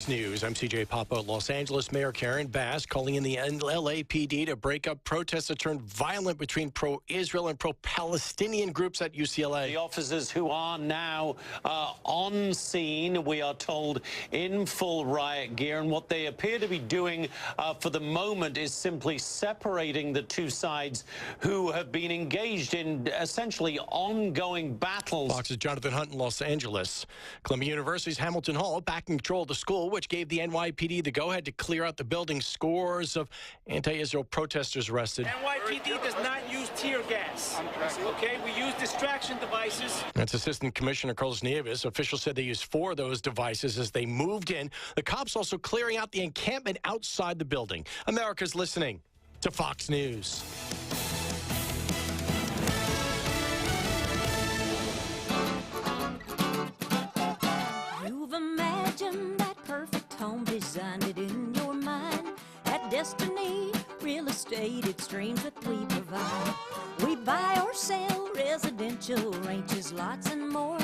News. I'm CJ Papa. Los Angeles Mayor Karen Bass calling in the LAPD to break up protests that turned violent between pro-Israel and pro-Palestinian groups at UCLA. The officers who are now on scene, we are told, in full riot gear, and what they appear to be doing for the moment is simply separating the two sides who have been engaged in essentially ongoing battles. Fox's Jonathan Hunt in Los Angeles. Columbia University's Hamilton Hall back in control of the school, which gave the NYPD the go-ahead to clear out the building. Scores of anti-Israel protesters arrested. NYPD does not use tear gas. Okay, we use distraction devices. That's Assistant Commissioner Carlos Nieves. Officials said they used 4 of those devices as they moved in. The cops also clearing out the encampment outside the building. America's listening to Fox News. You've imagined that perfect home, designed it in your mind. At Destiny Real Estate, it's dreams that we provide. We buy or sell residential ranches, lots and more.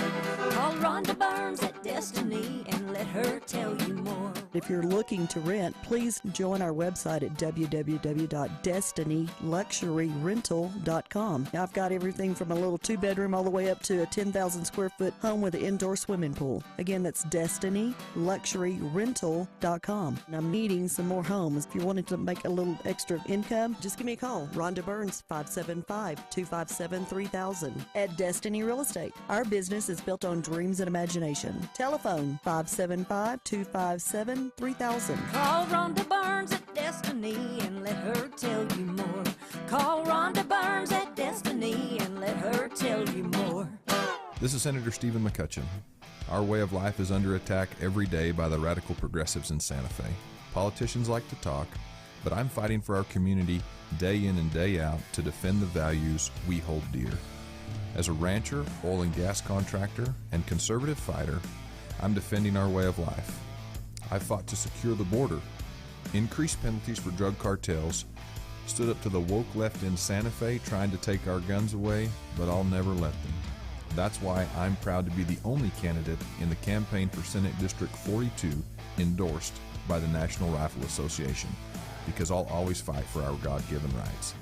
Call Rhonda Burns at Destiny and let her tell you more. If you're looking to rent, please join our website at www.destinyluxuryrental.com. I've got everything from a little 2-bedroom all the way up to a 10,000 square foot home with an indoor swimming pool. Again, that's destinyluxuryrental.com. And I'm needing some more homes. If you wanted to make a little extra income, just give me a call. Rhonda Burns, 575-257-3000 at Destiny Real Estate. Our business is built on dreams and imagination. Telephone 575-257-3000. Call Rhonda Burns at Destiny and let her tell you more. Call Rhonda Burns at Destiny and let her tell you more. This is Senator Stephen McCutcheon. Our way of life is under attack every day by the radical progressives in Santa Fe. Politicians like to talk, but I'm fighting for our community day in and day out to defend the values we hold dear. As a rancher, oil and gas contractor, and conservative fighter, I'm defending our way of life. I fought to secure the border, increased penalties for drug cartels, stood up to the woke left in Santa Fe trying to take our guns away, but I'll never let them. That's why I'm proud to be the only candidate in the campaign for Senate District 42 endorsed by the National Rifle Association, because I'll always fight for our God-given rights.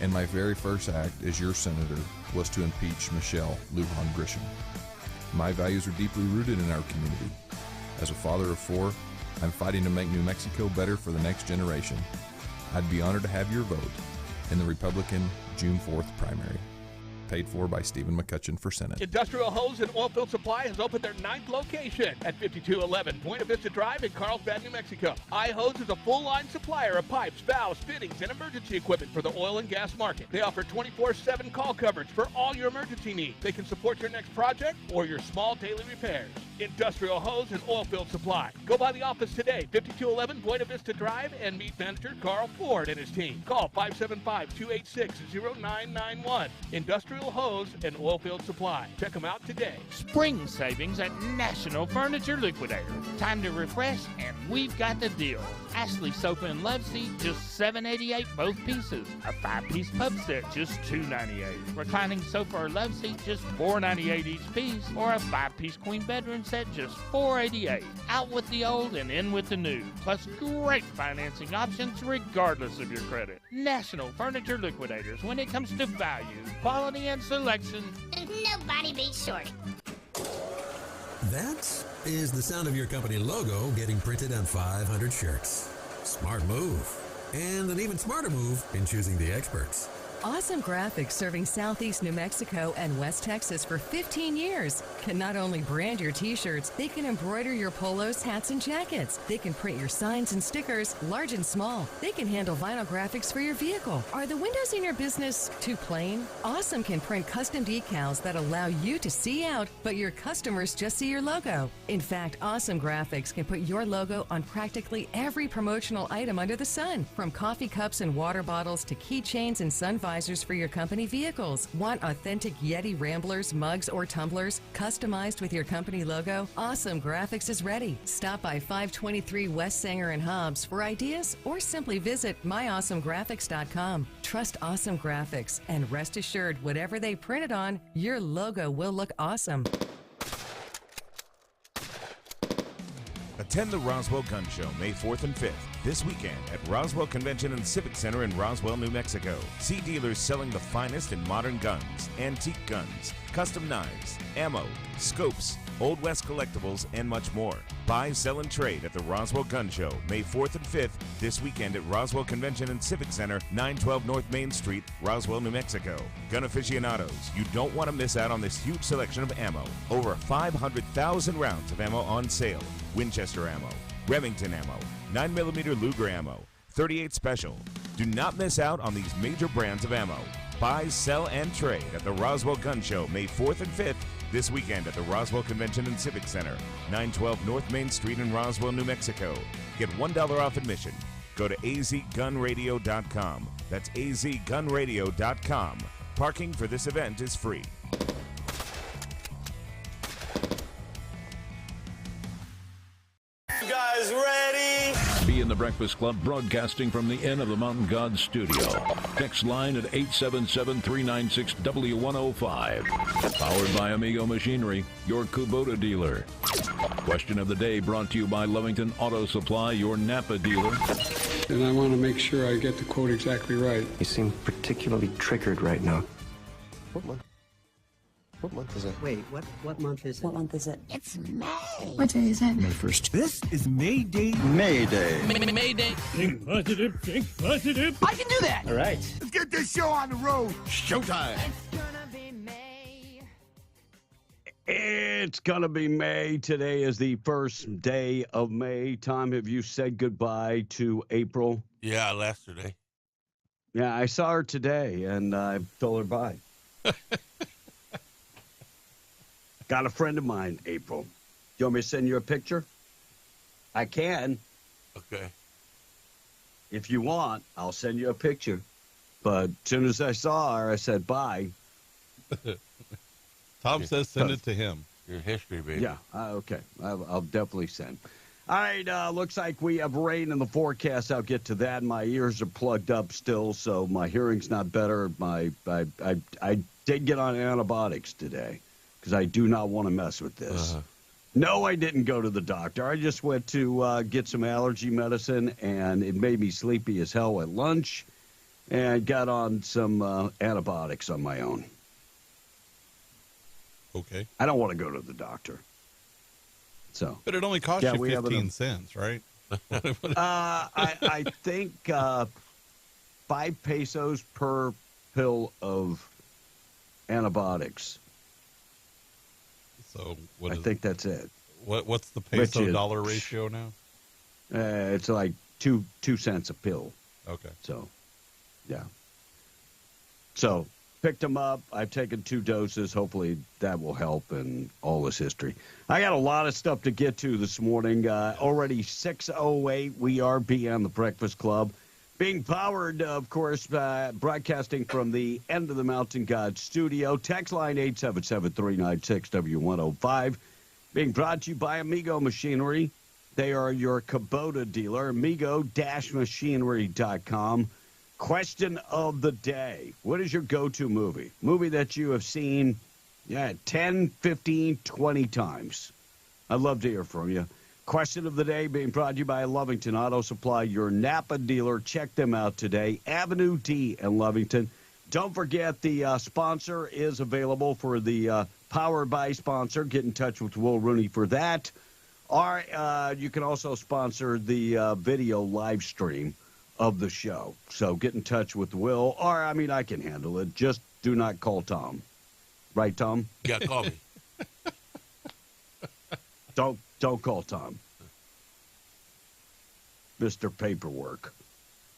And my very first act as your senator was to impeach Michelle Lujan Grisham. My values are deeply rooted in our community. As a father of 4, I'm fighting to make New Mexico better for the next generation. I'd be honored to have your vote in the Republican June 4th primary. Paid for by Stephen McCutcheon for Senate. Industrial Hose and Oilfield Supply has opened their 9th location at 5211 Buena Vista Drive in Carlsbad, New Mexico. iHose is a full-line supplier of pipes, valves, fittings, and emergency equipment for the oil and gas market. They offer 24/7 call coverage for all your emergency needs. They can support your next project or your small daily repairs. Industrial Hose and Oilfield Supply. Go by the office today, 5211 Buena Vista Drive, and meet manager Carl Ford and his team. Call 575-286-0991. Industrial Hose and Oilfield Supply. Check them out today. Spring savings at National Furniture Liquidator. Time to refresh, and we've got the deal. Ashley sofa and love seat, just $7.88 both pieces. A 5-piece pub set, just $2.98. Reclining sofa or love seat, just $4.98 each piece. Or a 5-piece queen bedroom set, just $4.88. Out with the old and in with the new. Plus great financing options regardless of your credit. National Furniture Liquidators. When it comes to value, quality, and selection, nobody beats Short. That is the sound of your company logo getting printed on 500 shirts. Smart move. And an even smarter move in choosing the experts. Awesome Graphics, serving Southeast New Mexico and West Texas for 15 years, can not only brand your t-shirts, they can embroider your polos, hats, and jackets. They can print your signs and stickers, large and small. They can handle vinyl graphics for your vehicle. Are the windows in your business too plain? Awesome can print custom decals that allow you to see out, but your customers just see your logo. In fact, Awesome Graphics can put your logo on practically every promotional item under the sun, from coffee cups and water bottles to keychains and sun visors for your company vehicles. Want authentic Yeti Ramblers, mugs, or tumblers customized with your company logo? Awesome Graphics is ready. Stop by 523 West Sanger and Hobbs for ideas, or simply visit myawesomegraphics.com. Trust Awesome Graphics and rest assured, whatever they print it on, your logo will look awesome. Attend the Roswell Gun Show May 4th and 5th this weekend at Roswell Convention and Civic Center in Roswell, New Mexico. See dealers selling the finest in modern guns, antique guns, custom knives, ammo, scopes, Old West collectibles, and much more. Buy, sell, and trade at the Roswell Gun Show May 4th and 5th this weekend at Roswell Convention and Civic Center, 912 North Main Street, Roswell, New Mexico. Gun aficionados, you don't want to miss out on this huge selection of ammo. Over 500,000 rounds of ammo on sale. Winchester ammo, Remington ammo, 9mm Luger ammo, 38 Special. Do not miss out on these major brands of ammo. Buy, sell, and trade at the Roswell Gun Show May 4th and 5th this weekend at the Roswell Convention and Civic Center, 912 North Main Street in Roswell, New Mexico. Get $1 off admission. Go to azgunradio.com. That's azgunradio.com. Parking for this event is free. You guys ready? Be in the Breakfast Club, broadcasting from the Inn of the Mountain God studio. Text line at 877-396-W105. Powered by Amigo Machinery, your Kubota dealer. Question of the day brought to you by Lovington Auto Supply, your Napa dealer. And I want to make sure I get the quote exactly right. You seem particularly triggered right now. What month? What month is it? Wait, what month is it? What month is it? It's May. What day is it? May 1st. This is May Day. May Day. May Day. Think positive, think positive. I can do that. All right. Let's get this show on the road. Showtime. It's gonna be May. Today is the first day of May. Tom, have you said goodbye to April? Yeah, yesterday. Yeah, I saw her today, and I told her bye. Got a friend of mine, April. You want me to send you a picture? I can. Okay. If you want, I'll send you a picture. But as soon as I saw her, I said bye. Tom says send it to him. Your history, baby. Yeah, okay. I'll definitely send. All right, looks like we have rain in the forecast. I'll get to that. My ears are plugged up still, so my hearing's not better. I did get on antibiotics today because I do not want to mess with this. No, I didn't go to the doctor. I just went to get some allergy medicine, and it made me sleepy as hell at lunch, and got on some antibiotics on my own. Okay. I don't want to go to the doctor. So, but it only costs you 15 cents, right? I think 5 pesos per pill of antibiotics. So I think that's it. What's the peso dollar ratio now? It's like 2 cents a pill. Okay. So, yeah. So picked them up. I've taken 2 doses. Hopefully that will help, and all this history. I got a lot of stuff to get to this morning. Already 6:08. We are beyond the Breakfast Club. Being powered, of course, broadcasting from the End of the Mountain God studio. Text line 877-396-W105. Being brought to you by Amigo Machinery. They are your Kubota dealer. Amigo-machinery.com. Question of the day. What is your go-to movie? Movie that you have seen 10, 15, 20 times. I'd love to hear from you. Question of the day being brought to you by Lovington Auto Supply, your Napa dealer. Check them out today. Avenue D in Lovington. Don't forget the sponsor is available for the Power by sponsor. Get in touch with Will Rooney for that. Or you can also sponsor the video live stream of the show. So get in touch with Will. Or, I mean, I can handle it. Just do not call Tom. Right, Tom? Yeah, call me. Don't call Tom. Mr. Paperwork.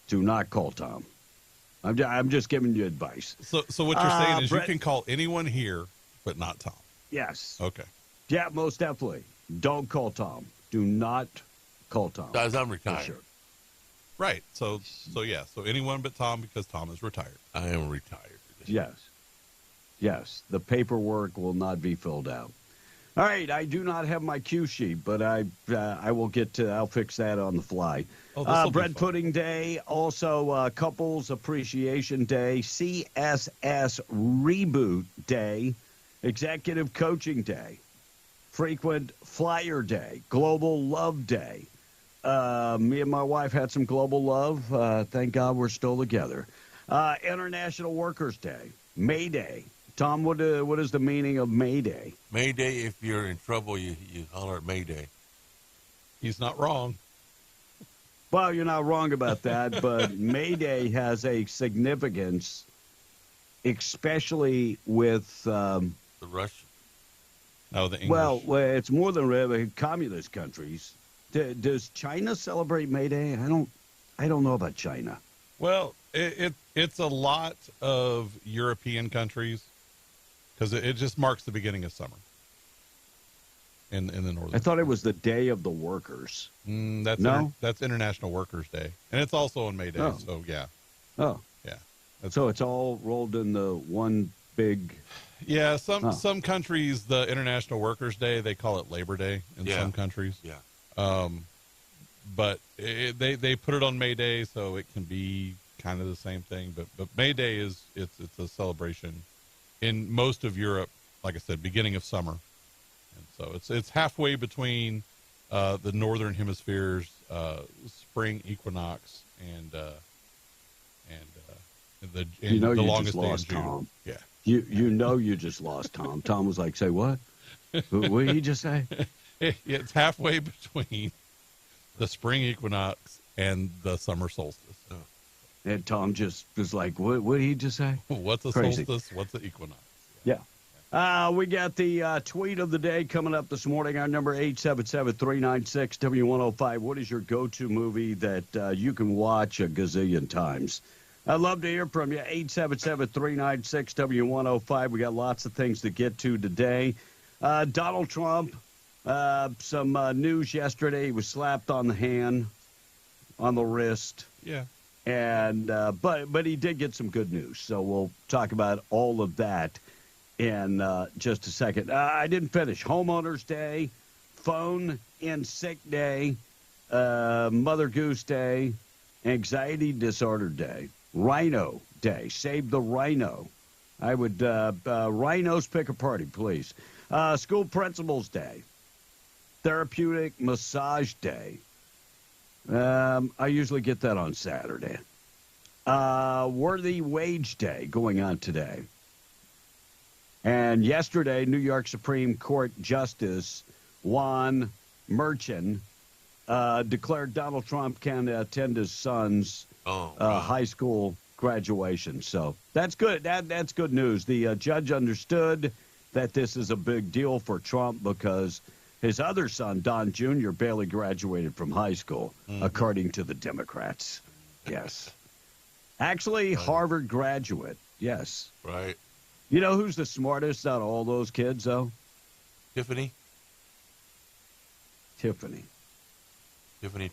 Do not call Tom. I'm just giving you advice. So what you're saying is Brett, you can call anyone here, but not Tom. Yes. Okay. Yeah, most definitely. Don't call Tom. Do not call Tom. Guys, I'm retired. Sure. Right. So yeah. So anyone but Tom, because Tom is retired. I am retired. Yes. The paperwork will not be filled out. All right, I do not have my cue sheet, but I will get to. I'll fix that on the fly. Bread Pudding Day, also Couples Appreciation Day, CSS Reboot Day, Executive Coaching Day. Frequent Flyer Day, Global Love Day. Me and my wife had some global love. Thank God we're still together. International Workers' Day, May Day. Tom, what is the meaning of May Day? May Day, if you're in trouble, you holler at May Day. He's not wrong. Well, you're not wrong about that, but May Day has a significance, especially with the Russian. No, the English. Well, it's more than communist countries. Does China celebrate May Day? I don't know about China. Well, it's a lot of European countries because it just marks the beginning of summer in the northern. I thought it was the Day of the Workers. That's International Workers' Day, and it's also on May Day. Oh. So yeah. Oh, yeah. So it's all rolled in the one big. Yeah, some countries, the International Workers' Day, they call it Labor Day in some countries. Yeah. But they put it on May Day, so it can be kind of the same thing. But May Day it's a celebration in most of Europe. Like I said, beginning of summer, and so it's halfway between the northern hemisphere's spring equinox and the longest day in June. Tom. Yeah. You just lost Tom. Tom was like, "Say what? What did he just say?" It's halfway between the spring equinox and the summer solstice. Oh. And Tom just was like, "What did he just say?" What's a solstice? What's the equinox? Yeah. We got the tweet of the day coming up this morning. Our number 877-396-W105. What is your go-to movie that you can watch a gazillion times? I'd love to hear from you. 877-396-W105. We got lots of things to get to today. Donald Trump, some news yesterday. He was slapped on the hand, on the wrist. Yeah. And but he did get some good news. So we'll talk about all of that in just a second. I didn't finish. Homeowners Day, Phone in Sick Day, Mother Goose Day, Anxiety Disorder Day. Rhino Day. Save the rhino. I would, rhinos pick a party, please. School Principals Day. Therapeutic Massage Day. I usually get that on Saturday. Worthy Wage Day going on today. And yesterday, New York Supreme Court Justice Juan Merchan declared Donald Trump can attend his son's high school graduation. So that's good. That's good news. The judge understood that this is a big deal for Trump because his other son, Don Jr., barely graduated from high school, according to the Democrats. Yes. Actually, Harvard graduate. Yes. Right. You know who's the smartest out of all those kids, though? Tiffany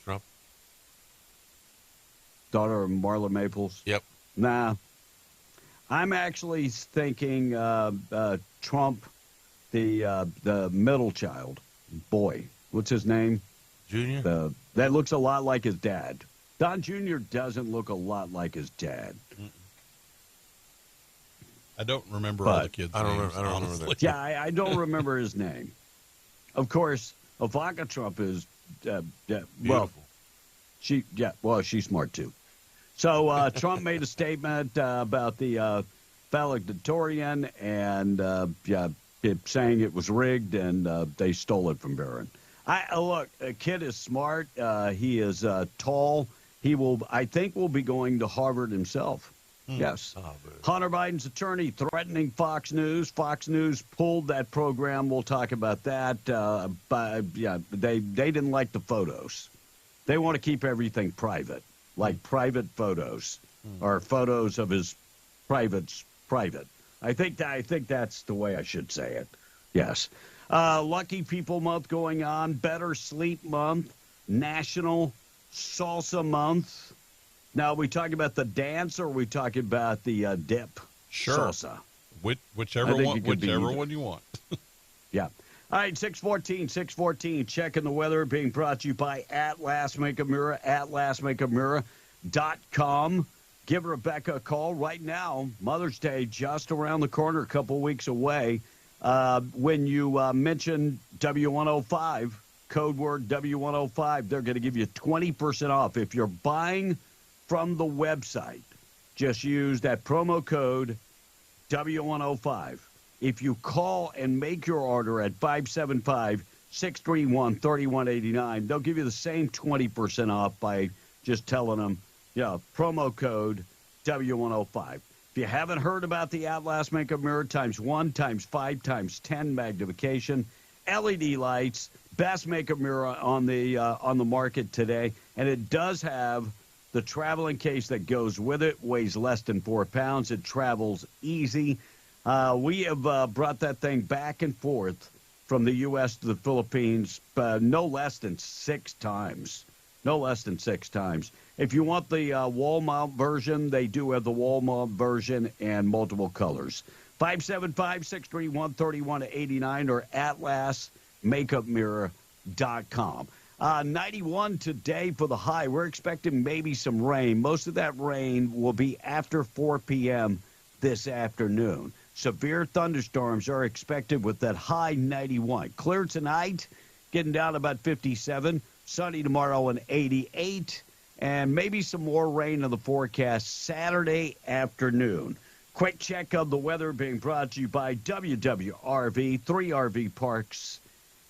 Trump. Daughter of Marla Maples? Yep. Nah. I'm actually thinking Trump, the middle child. Boy, what's his name? Junior? That looks a lot like his dad. Don Jr. doesn't look a lot like his dad. I don't remember all the kids' names. I don't remember that. Yeah, I don't remember his name. Of course, Ivanka Trump is, she's smart too. So Trump made a statement about the valedictorian and saying it was rigged and they stole it from Barron. Look, a kid is smart. He is tall. I think will be going to Harvard himself. Yes. Hunter Biden's attorney threatening Fox News. Fox News pulled that program. We'll talk about that. They didn't like the photos. They want to keep everything private, like private photos or photos of his privates private. I think that's the way I should say it. Yes. Lucky People Month going on. Better Sleep Month. National Salsa Month. Now, are we talking about the dance or are we talking about the dip? Sure. Salsa. Whichever one you want. Yeah. All right, 614. Checking the weather being brought to you by Atlas Make a Mirror, atlasmakeamirror.com. Give Rebecca a call right now. Mother's Day just around the corner, a couple weeks away. When you mention W105, code word W105, they're going to give you 20% off. If you're buying from the website, just use that promo code W105. If you call and make your order at 575-631-3189, they'll give you the same 20% off by just telling them, promo code W105. If you haven't heard about the Outlast Makeup Mirror ×1, ×5, ×10 magnification, LED lights, best makeup mirror on the market today, and it does have the traveling case that goes with it, weighs less than 4 pounds. It travels easy. We have brought that thing back and forth from the U.S. to the Philippines no less than 6 times. No less than 6 times. If you want the wall mount version, they do have the wall mount version and multiple colors. 575-631-3189 or atlasmakeupmirror.com. 91 today for the high. We're expecting maybe some rain. Most of that rain will be after 4 p.m. this afternoon. Severe thunderstorms are expected with that high 91. Clear tonight, getting down about 57. Sunny tomorrow and 88. And maybe some more rain in the forecast Saturday afternoon. Quick check of the weather being brought to you by WWRV, 3 RV parks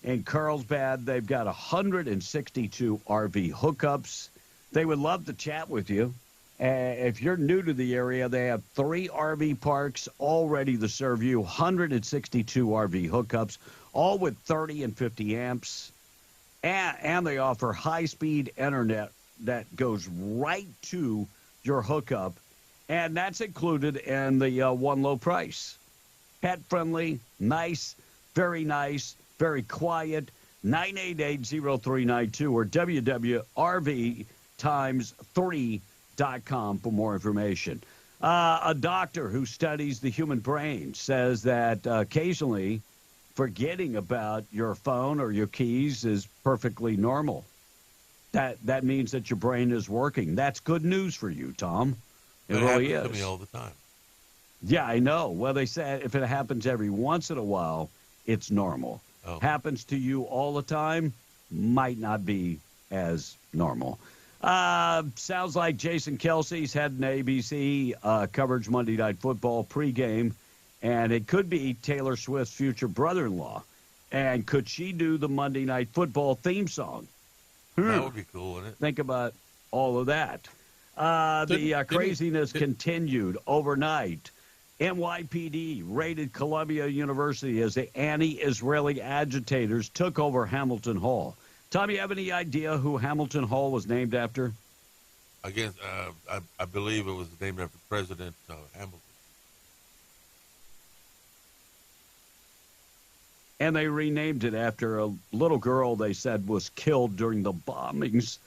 in Carlsbad. They've got 162 RV hookups. They would love to chat with you. If you're new to the area, they have 3 RV parks all ready to serve you, 162 RV hookups, all with 30 and 50 amps. And they offer high-speed internet that goes right to your hookup, and that's included in the one low price. Pet-friendly, nice, very quiet, 988-0392 or www.rv3.com for more information. A doctor who studies the human brain says that occasionally forgetting about your phone or your keys is perfectly normal. That means that your brain is working. That's good news for you, Tom. It really is. Happens to me all the time. Yeah, I know. Well, they say if it happens every once in a while, it's normal. Oh. Happens to you all the time, might not be as normal. Sounds like Jason Kelsey's heading ABC coverage Monday Night Football pregame, and it could be Taylor Swift's future brother-in-law. And could she do the Monday Night Football theme song? That would be cool, wouldn't it? Think about all of that. The craziness continued overnight. NYPD raided Columbia University as the anti-Israeli agitators took over Hamilton Hall. Tom, you have any idea who Hamilton Hall was named after? Again, I believe it was named after President Hamilton. And they renamed it after a little girl they said was killed during the bombings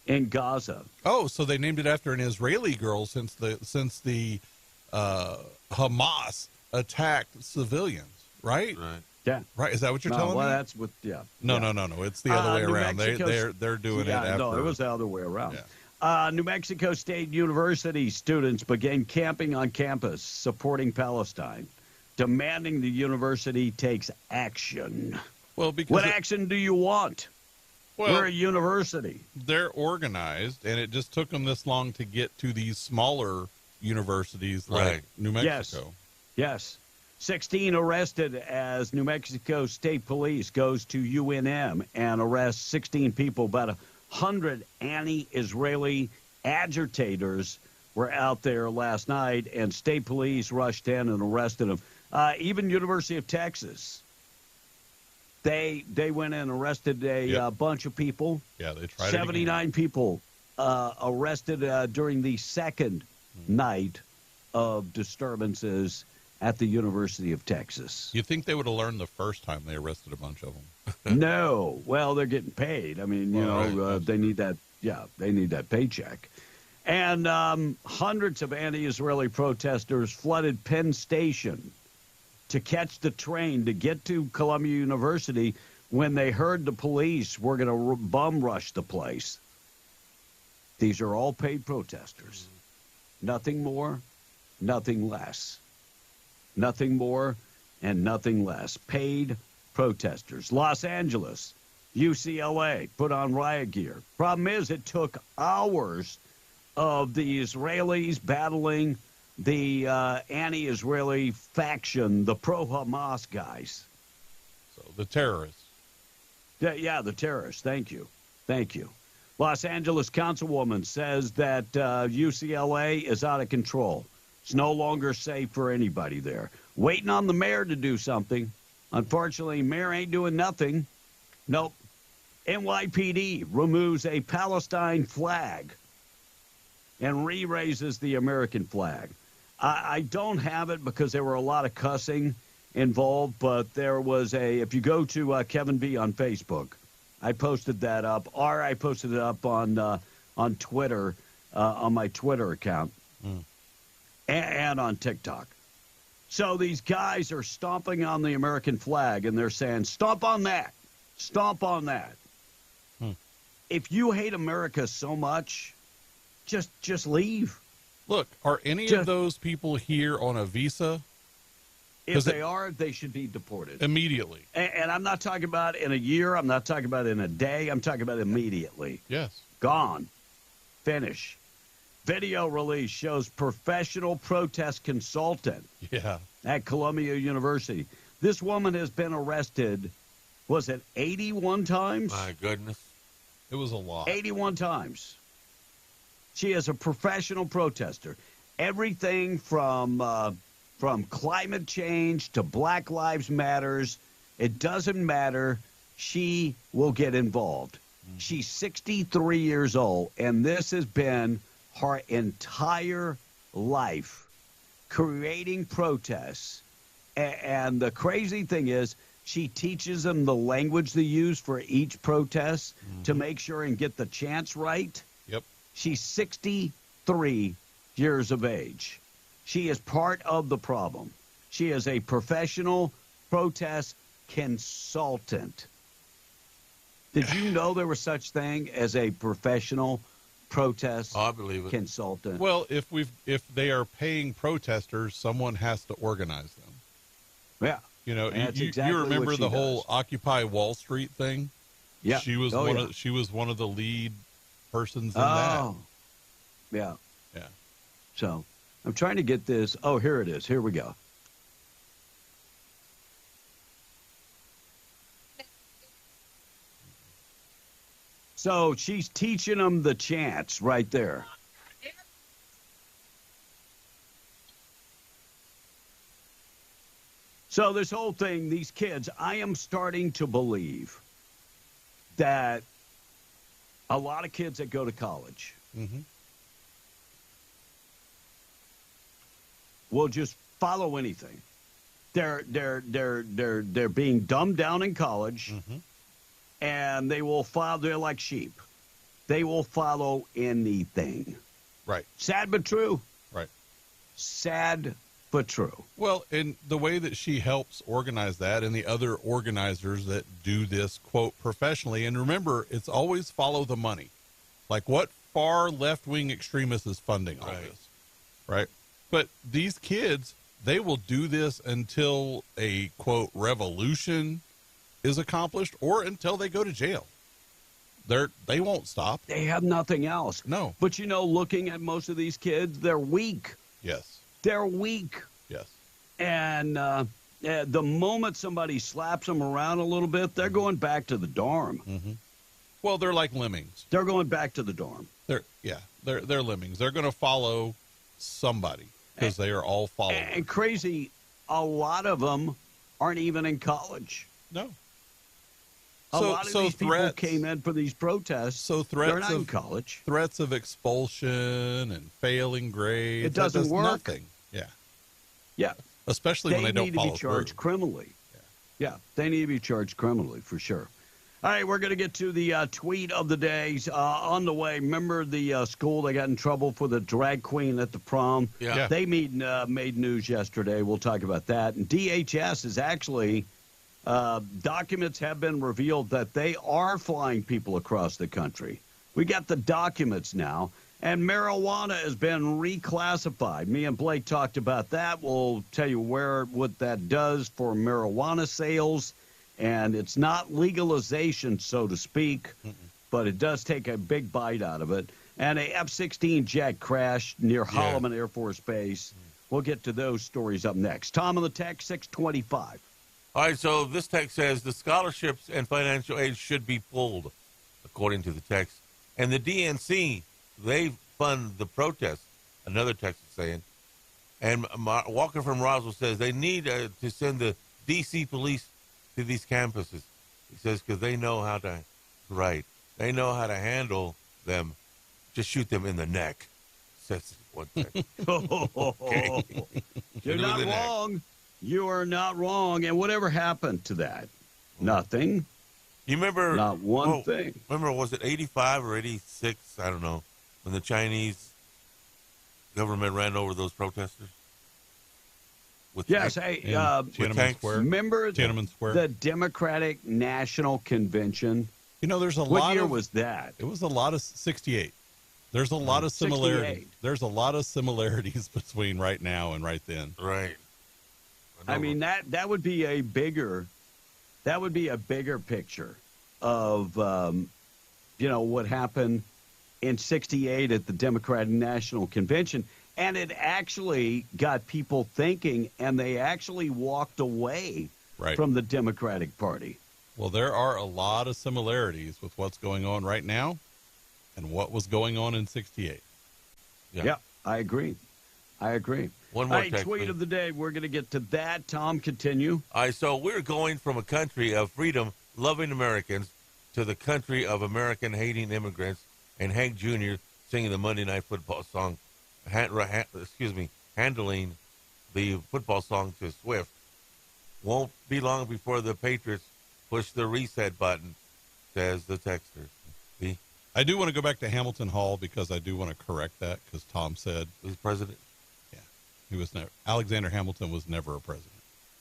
in Gaza. Oh, so they named it after an Israeli girl since the Hamas attacked civilians, right? Right. Yeah. Right. Is that what you're telling me? That's what. Yeah. No. It's the other way New around. Mexico's- They're doing it after. No, it was the other way around. Yeah. New Mexico State University students began camping on campus supporting Palestine, demanding the university takes action. Well, because what action do you want? Well, we're a university. They're organized, and it just took them this long to get to these smaller universities like New Mexico. Yes. 16 arrested as New Mexico State Police goes to UNM and arrests 16 people. About 100 anti-Israeli agitators were out there last night, and state police rushed in and arrested them. Even University of Texas, they went in and arrested a bunch of people. Yeah, they tried 79 people arrested during the second night of disturbances at the University of Texas. You'd think they would have learned the first time they arrested a bunch of them. No. Well, they're getting paid. I mean, they need that. Yeah, they need that paycheck. And hundreds of anti-Israeli protesters flooded Penn Station to catch the train to get to Columbia University when they heard the police were going to bum rush the place. These are all paid protesters. Nothing more, nothing less. Nothing more, and nothing less. Paid protesters. Los Angeles, UCLA put on riot gear. Problem is, it took hours of the Israelis battling the anti-Israeli faction, the pro-Hamas guys. So the terrorists. Yeah, the terrorists. Thank you. Los Angeles councilwoman says that UCLA is out of control. It's no longer safe for anybody there. Waiting on the mayor to do something. Unfortunately, mayor ain't doing nothing. Nope. NYPD removes a Palestine flag and re-raises the American flag. I don't have it because there were a lot of cussing involved, but there was if you go to Kevin B on Facebook, I posted that up, or I posted it up on Twitter, on my Twitter account, and on TikTok. So these guys are stomping on the American flag, and they're saying, stomp on that, stomp on that. If you hate America so much, just leave. Look, are any of those people here on a visa? If they are, they should be deported. Immediately. And I'm not talking about in a year. I'm not talking about in a day. I'm talking about immediately. Yes. Gone. Finish. Video release shows professional protest consultant at Columbia University. This woman has been arrested, was it 81 times? My goodness. It was a lot. 81 times. She is a professional protester. Everything from climate change to Black Lives Matters, it doesn't matter. She will get involved. She's 63 years old, and this has been her entire life, creating protests. And the crazy thing is, she teaches them the language they use for each protest to make sure and get the chants right. Yep. She's 63 years of age. She is part of the problem. She is a professional protest consultant. Did you know there was such thing as a professional protest I believe it. consultant? Well, if they are paying protesters, someone has to organize them. Yeah. You know, exactly you remember what she the whole does. Occupy Wall Street thing? Yeah. She was she was one of the lead persons in that. Yeah. Yeah. So I'm trying to get this. Oh, here it is. Here we go. So she's teaching them the chants right there. So this whole thing, these kids, I am starting to believe that a lot of kids that go to college will just follow anything. They're being dumbed down in college, and they will follow. They're like sheep. They will follow anything. Right. Sad but true. Right. Sad but true. Well, and the way that she helps organize that, and the other organizers that do this, quote, professionally, and remember, it's always follow the money. Like, what far left-wing extremist is funding all this, right? But these kids, they will do this until a, quote, revolution is accomplished or until they go to jail. They won't stop. They have nothing else. No. But, you know, looking at most of these kids, they're weak. Yes. They're weak. Yes. And the moment somebody slaps them around a little bit, they're going back to the dorm. Well, they're like lemmings. They're going back to the dorm. They're lemmings. They're going to follow somebody because they are all followers. And crazy, a lot of them aren't even in college. No. A lot of these people came in for these protests. So threats they're not of in college. Threats of expulsion and failing grades. It doesn't work. Nothing. Yeah. Yeah. Especially when they don't follow through. They need to be charged criminally. Yeah, they need to be charged criminally for sure. All right, we're going to get to the tweet of the day on the way. Remember the school that got in trouble for the drag queen at the prom? Yeah. They made news yesterday. We'll talk about that. And DHS is actually, documents have been revealed that they are flying people across the country. We got the documents now. And marijuana has been reclassified. Me and Blake talked about that. We'll tell you what that does for marijuana sales. And it's not legalization, so to speak, but it does take a big bite out of it. And a F-16 jet crashed near Holloman Air Force Base. We'll get to those stories up next. Tom on the text, 625. All right, so this text says the scholarships and financial aid should be pulled, according to the text. And the DNC, they fund the protest, another text is saying. And Walker from Roswell says they need to send the D.C. police to these campuses. He says because they know how to, they know how to handle them. Just shoot them in the neck, says one text. Okay. You're not wrong. You are not wrong. And whatever happened to that? Nothing. You remember? Not one thing. Remember, was it 85 or 86? I don't know. When the Chinese government ran over those protesters? Yes. Tiananmen Square. Remember Tiananmen Square. The Democratic National Convention? You know, there's a lot. What year was that? It was a lot of 68. There's a lot of similarities. 68. There's a lot of similarities between right now and right then. Right. I mean, that would be a bigger picture of what happened in 68 at the Democratic National Convention. And it actually got people thinking, and they actually walked away from the Democratic Party. Well, there are a lot of similarities with what's going on right now and what was going on in 68. Yeah, I agree. One more text, tweet of the day. We're going to get to that. Tom, continue. All right, so we're going from a country of freedom-loving Americans to the country of American-hating immigrants, and Hank Jr. singing the Monday Night Football song, handling the football song to Swift. Won't be long before the Patriots push the reset button, says the texter. See? I do want to go back to Hamilton Hall because I do want to correct that because Tom said he was president. Yeah, he was never. Alexander Hamilton was never a president.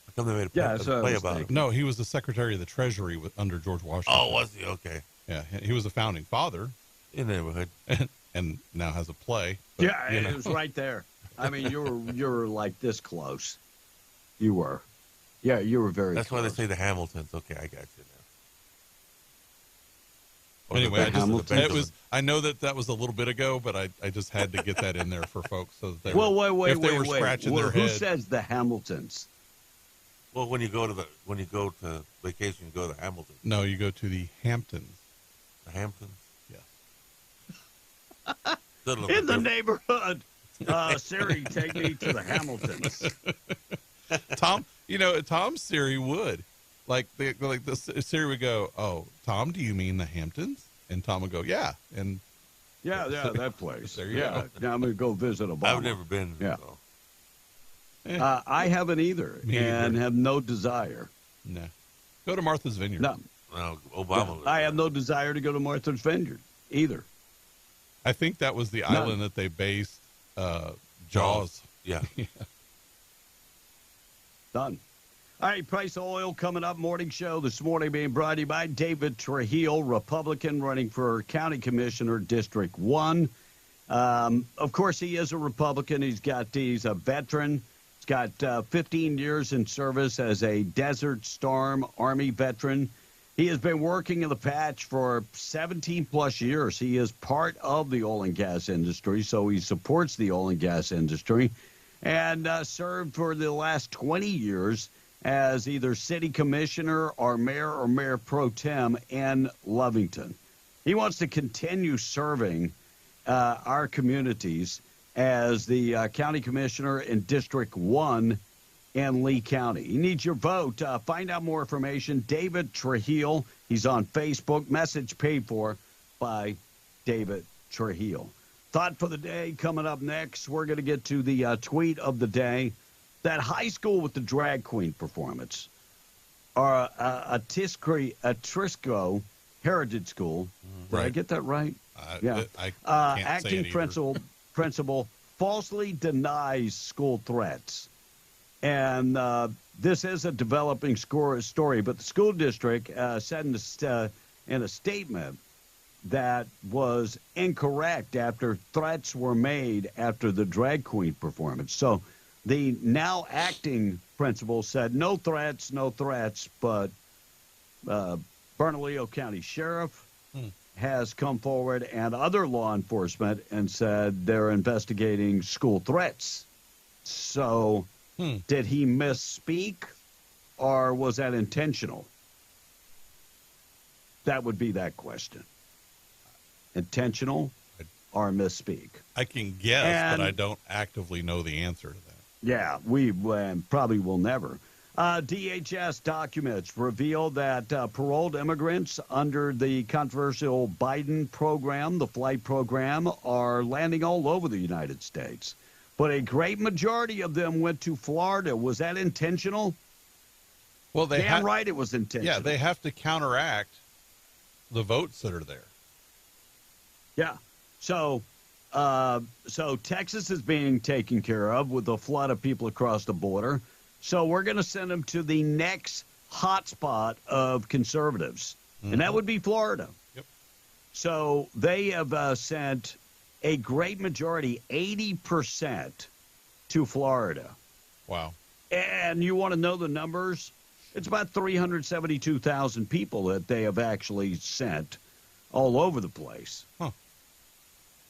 How come they made a play about it? No, he was the Secretary of the Treasury under George Washington. Oh, was he? Okay. Yeah, he was a founding father. In the neighborhood. And now has a play. But, yeah, it was right there. I mean, you were like this close. You were. Yeah, you were very That's close. why they say the Hamiltons. Okay, I got you now. Anyway, I know that was a little bit ago, but I just had to get that in there for folks so that they were scratching their head. Who says the Hamiltons? Well, when you go to vacation, you go to the Hamiltons. No, you go to the Hamptons. The Hamptons? Yeah. In the neighborhood. Siri, take me to the Hamiltons. Tom, Tom's Siri would. Siri would go, "Oh, Tom, do you mean the Hamptons?" And Tom would go, "Yeah." And yeah, that place. There you go. Now I'm going to go visit Obama. I've never been. Yeah. So. I haven't either, and have no desire. No. Go to Martha's Vineyard. No, Obama. I have no desire to go to Martha's Vineyard either. I think that was the island that they based Jaws. Yeah. Done. All right, price of oil coming up. Morning show this morning being brought to you by David Trujillo, Republican, running for County Commissioner, District 1. Of course, he is a Republican. He's a veteran. He's got 15 years in service as a Desert Storm Army veteran. He has been working in the patch for 17-plus years. He is part of the oil and gas industry, so he supports the oil and gas industry, and served for the last 20 years as either city commissioner or mayor pro tem in Lovington. He wants to continue serving our communities as the county commissioner in District 1 in Lee County. He needs your vote. Find out more information. David Trujillo. He's on Facebook. Message paid for by David Trujillo. Thought for the day coming up next. We're going to get to the tweet of the day. That high school with the drag queen performance, or a Trisco Heritage School. Did I get that right? Yeah. Acting principal falsely denies school threats. And this is a developing story, but the school district said in a statement that was incorrect after threats were made after the drag queen performance. So the now acting principal said no threats, but Bernalillo County Sheriff has come forward and other law enforcement and said they're investigating school threats. So did he misspeak or was that intentional? That would be that question. Intentional or misspeak? I can guess, but I don't actively know the answer to that. Yeah, we probably will never. DHS documents reveal that paroled immigrants under the controversial Biden program, the flight program, are landing all over the United States. But a great majority of them went to Florida. Was that intentional? Well, damn right it was intentional. Yeah, they have to counteract the votes that are there. Yeah. So Texas is being taken care of with a flood of people across the border. So we're going to send them to the next hotspot of conservatives, and that would be Florida. Yep. So they have sent a great majority, 80%, to Florida. Wow. And you want to know the numbers? It's about 372,000 people that they have actually sent all over the place. Huh.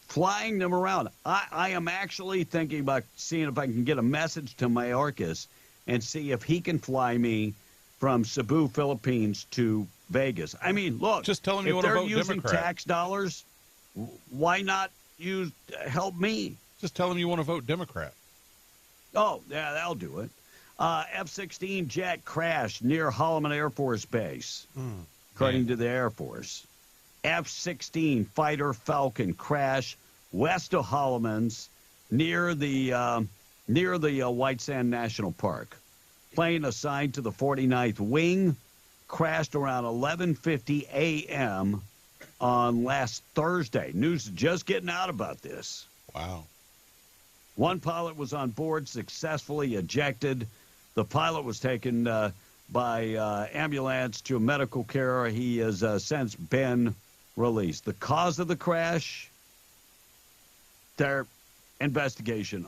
Flying them around. I am actually thinking about seeing if I can get a message to Mayorkas and see if he can fly me from Cebu, Philippines to Vegas. I mean, look, just tell him you want to vote Democrat. If they're using tax dollars, why not help me? Just tell him you want to vote Democrat. Oh, yeah, that'll do it. F-16 jet crashed near Holloman Air Force Base, according to the Air Force. F-16 fighter Falcon crash west of Holloman's near the White Sand National Park. Plane assigned to the 49th Wing crashed around 11:50 a.m. on last Thursday. News is just getting out about this. Wow. One pilot was on board, successfully ejected. The pilot was taken by ambulance to medical care. He has since been released. The cause of the crash, their investigation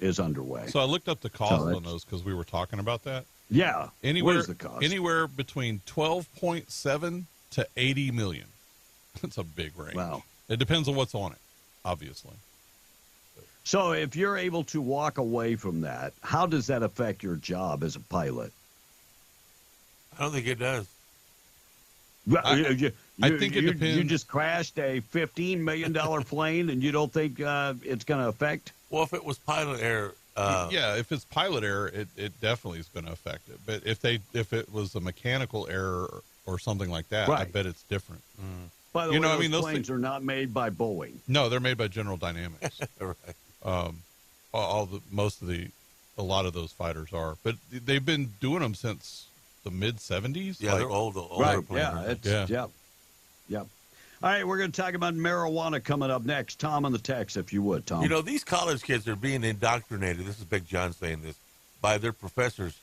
is underway. So I looked up the cost on those because we were talking about that. Yeah. Anywhere, what is the cost? Anywhere between 12.7 to 80 million. That's a big range. Wow. It depends on what's on it, obviously. So if you're able to walk away from that, how does that affect your job as a pilot? I don't think it does. I think it depends. You just crashed a $15 million plane, and you don't think it's going to affect? Well, if it was pilot error, yeah, if it's pilot error, it definitely is going to affect it. But if it was a mechanical error or something like that, I bet it's different. By the way, those planes are not made by Boeing. No, they're made by General Dynamics. Right. A lot of those fighters are, but they've been doing them since the mid 70s. Yeah, they're older right. planes. Yep. All right, we're going to talk about marijuana coming up next. Tom on the text, if you would, Tom. You know, these college kids are being indoctrinated. This is Big John saying this by their professors,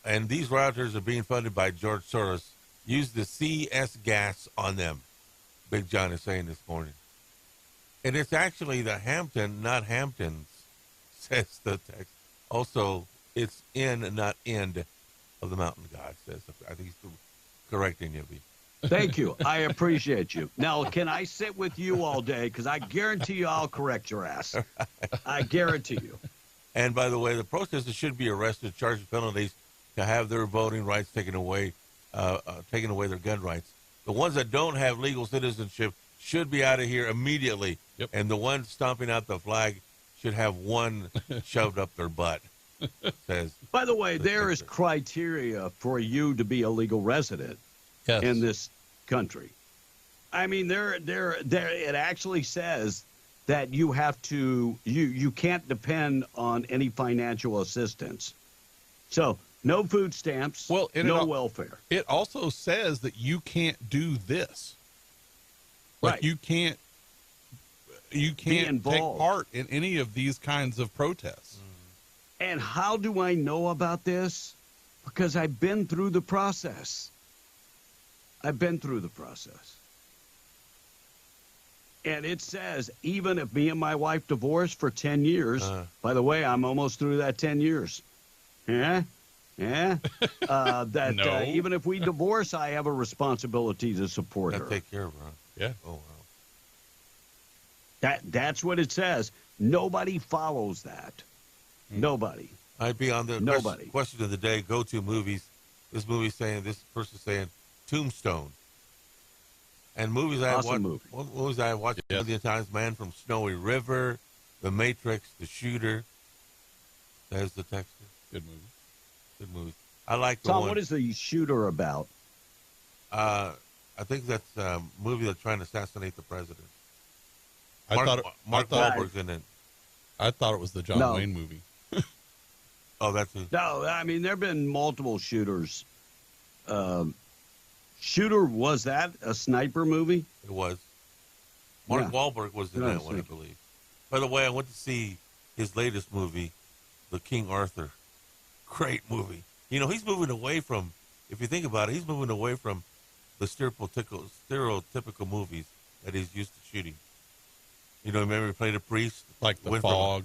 and these routers are being funded by George Soros. Use the CS gas on them. Big John is saying this morning. And it's actually the Hampton, not Hamptons, says the text. Also, it's in, not end of the mountain god, says. I think he's correcting you. Thank you. I appreciate you. Now, can I sit with you all day? Because I guarantee you I'll correct your ass. I guarantee you. And by the way, the protesters should be arrested, charged with penalties to have their voting rights taken away their gun rights. The ones that don't have legal citizenship should be out of here immediately. Yep. And the ones stomping out the flag should have one shoved up their butt. Says. By the way, there is criteria for you to be a legal resident in this country. I mean, there it actually says that you have to you can't depend on any financial assistance. So no food stamps, no welfare. It also says that you can't do this. Like right. You can't take part in any of these kinds of protests. And how do I know about this? Because I've been through the process. And it says, even if me and my wife divorced for 10 years, by the way, I'm almost through that 10 years. Yeah? Yeah? No. Even if we divorce, I have a responsibility to support her. Take care of her. Yeah. Oh, wow. That's what it says. Nobody follows that. Nobody. I'd be on the Nobody. question of the day, go-to movies. This person saying Tombstone. And movies I Awesome watched, movie. movies I watched a million times, Man from Snowy River, The Matrix, The Shooter. There's the text. Good movie. Good movie. I like the Tom, one. what is The Shooter about? I think that's a movie that's trying to assassinate the president. Mark Wahlberg's in it. I thought it was the John No. Wayne movie. Oh, that's it. No, I mean, there have been multiple shooters. Shooter, was that a sniper movie? It was. Mark Yeah. Wahlberg was in Yeah, that one, I sniper. believe. By the way, I went to see his latest movie, The King Arthur. Great movie. You know, he's moving away from, if you think about it, he's moving away from the stereotypical movies that he's used to shooting. You know, remember he played a priest? Like The Went Fog.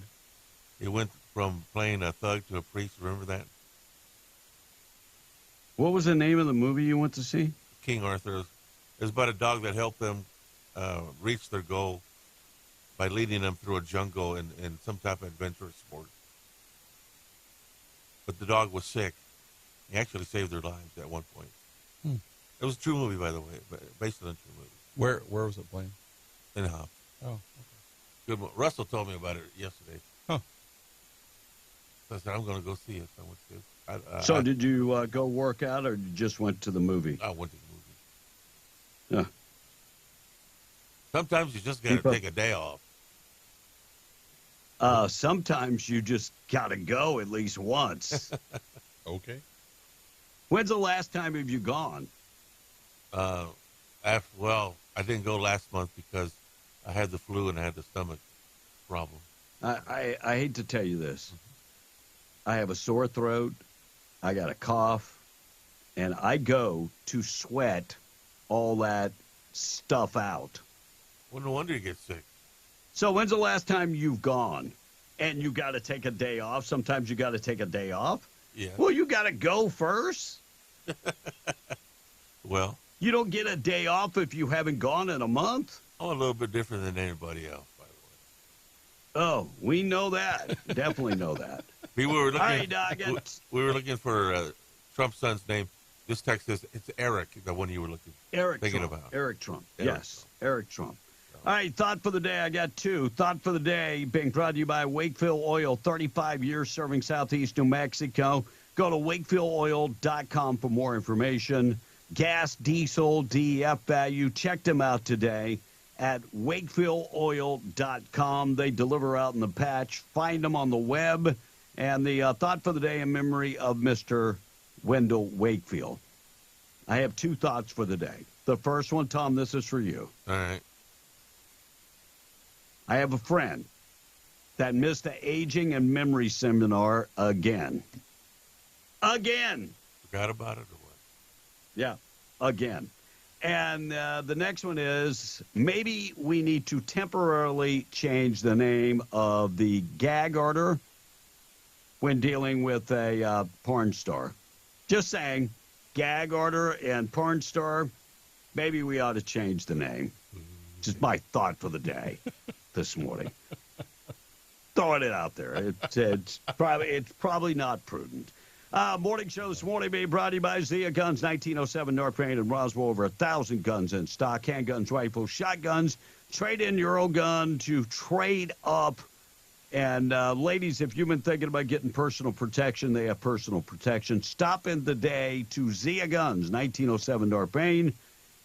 He went from playing a thug to a priest. Remember that? What was the name of the movie you went to see? King Arthur. It was about a dog that helped them reach their goal by leading them through a jungle in some type of adventurous sport. But the dog was sick. He actually saved their lives at one point. It was a true movie, by the way, based on a true movie. Where was it playing? In Hop. Oh, okay. Good. Russell told me about it yesterday. Huh. So I said, I'm going to go see it. So did you go work out, or you just went to the movie? I went to the movie. Yeah. Sometimes you just got to take a day off. Sometimes you just got to go at least once. Okay. When's the last time have you gone? Well, I didn't go last month because I had the flu and I had the stomach problem. I hate to tell you this. I have a sore throat. I got a cough. And I go to sweat all that stuff out. Well, no wonder you get sick. So when's the last time you've gone? And you got to take a day off? Sometimes you got to take a day off? Yeah. Well, you got to go first. Well, you don't get a day off if you haven't gone in a month. I'm a little bit different than anybody else, by the Oh, we know that. Definitely know that. way. We were looking. All right, Doggett. We were looking for Trump's son's name. This text says it's Eric, the one you were thinking Trump. about. Eric Trump. Eric Yes, Eric Trump. All right, thought for the day. I got two. Thought for the day being brought to you by Wakefield Oil, 35 years serving Southeast New Mexico. Go to wakefieldOil.com for more information. Gas, diesel, DEF value. Check them out today at wakefieldOil.com. They deliver out in the patch. Find them on the web. And the thought for the day in memory of Mr. Wendell Wakefield. I have two thoughts for the day. The first one, Tom, this is for you. All right. I have a friend that missed the aging and memory seminar again. Again. Forgot about it or what? Yeah, again. And the next one is maybe we need to temporarily change the name of the gag order when dealing with a porn star. Just saying, gag order and porn star, maybe we ought to change the name. Just my thought for the day this morning. Throwing it out there. It's probably not prudent. Morning show this morning being brought to you by Zia Guns, 1907 North Main and Roswell. Over 1,000 guns in stock, handguns, rifles, shotguns. Trade in your old gun to trade up. And ladies, if you've been thinking about getting personal protection, they have personal protection. Stop in the day to Zia Guns, 1907 North Main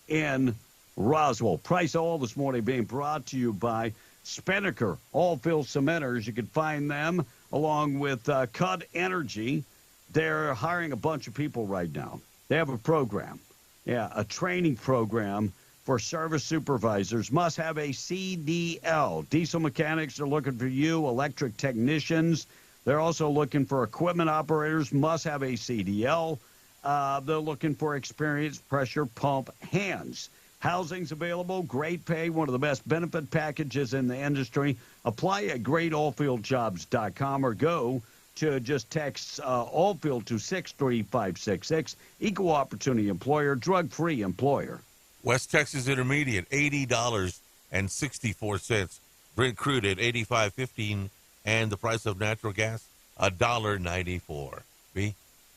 in Roswell. Price All this morning being brought to you by Spinnaker All-Fill Cementers. You can find them along with Cud Energy. They're hiring a bunch of people right now. They have a program, a training program for service supervisors. Must have a CDL. Diesel mechanics are looking for you, electric technicians. They're also looking for equipment operators. Must have a CDL. They're looking for experienced pressure pump hands. Housing's available, great pay, one of the best benefit packages in the industry. Apply at greatoilfieldjobs.com or go to just text Oilfield to 63566. Equal opportunity employer, drug-free employer. West Texas Intermediate, $80.64. Brent crude at $85.15, and the price of natural gas, $1.94. B?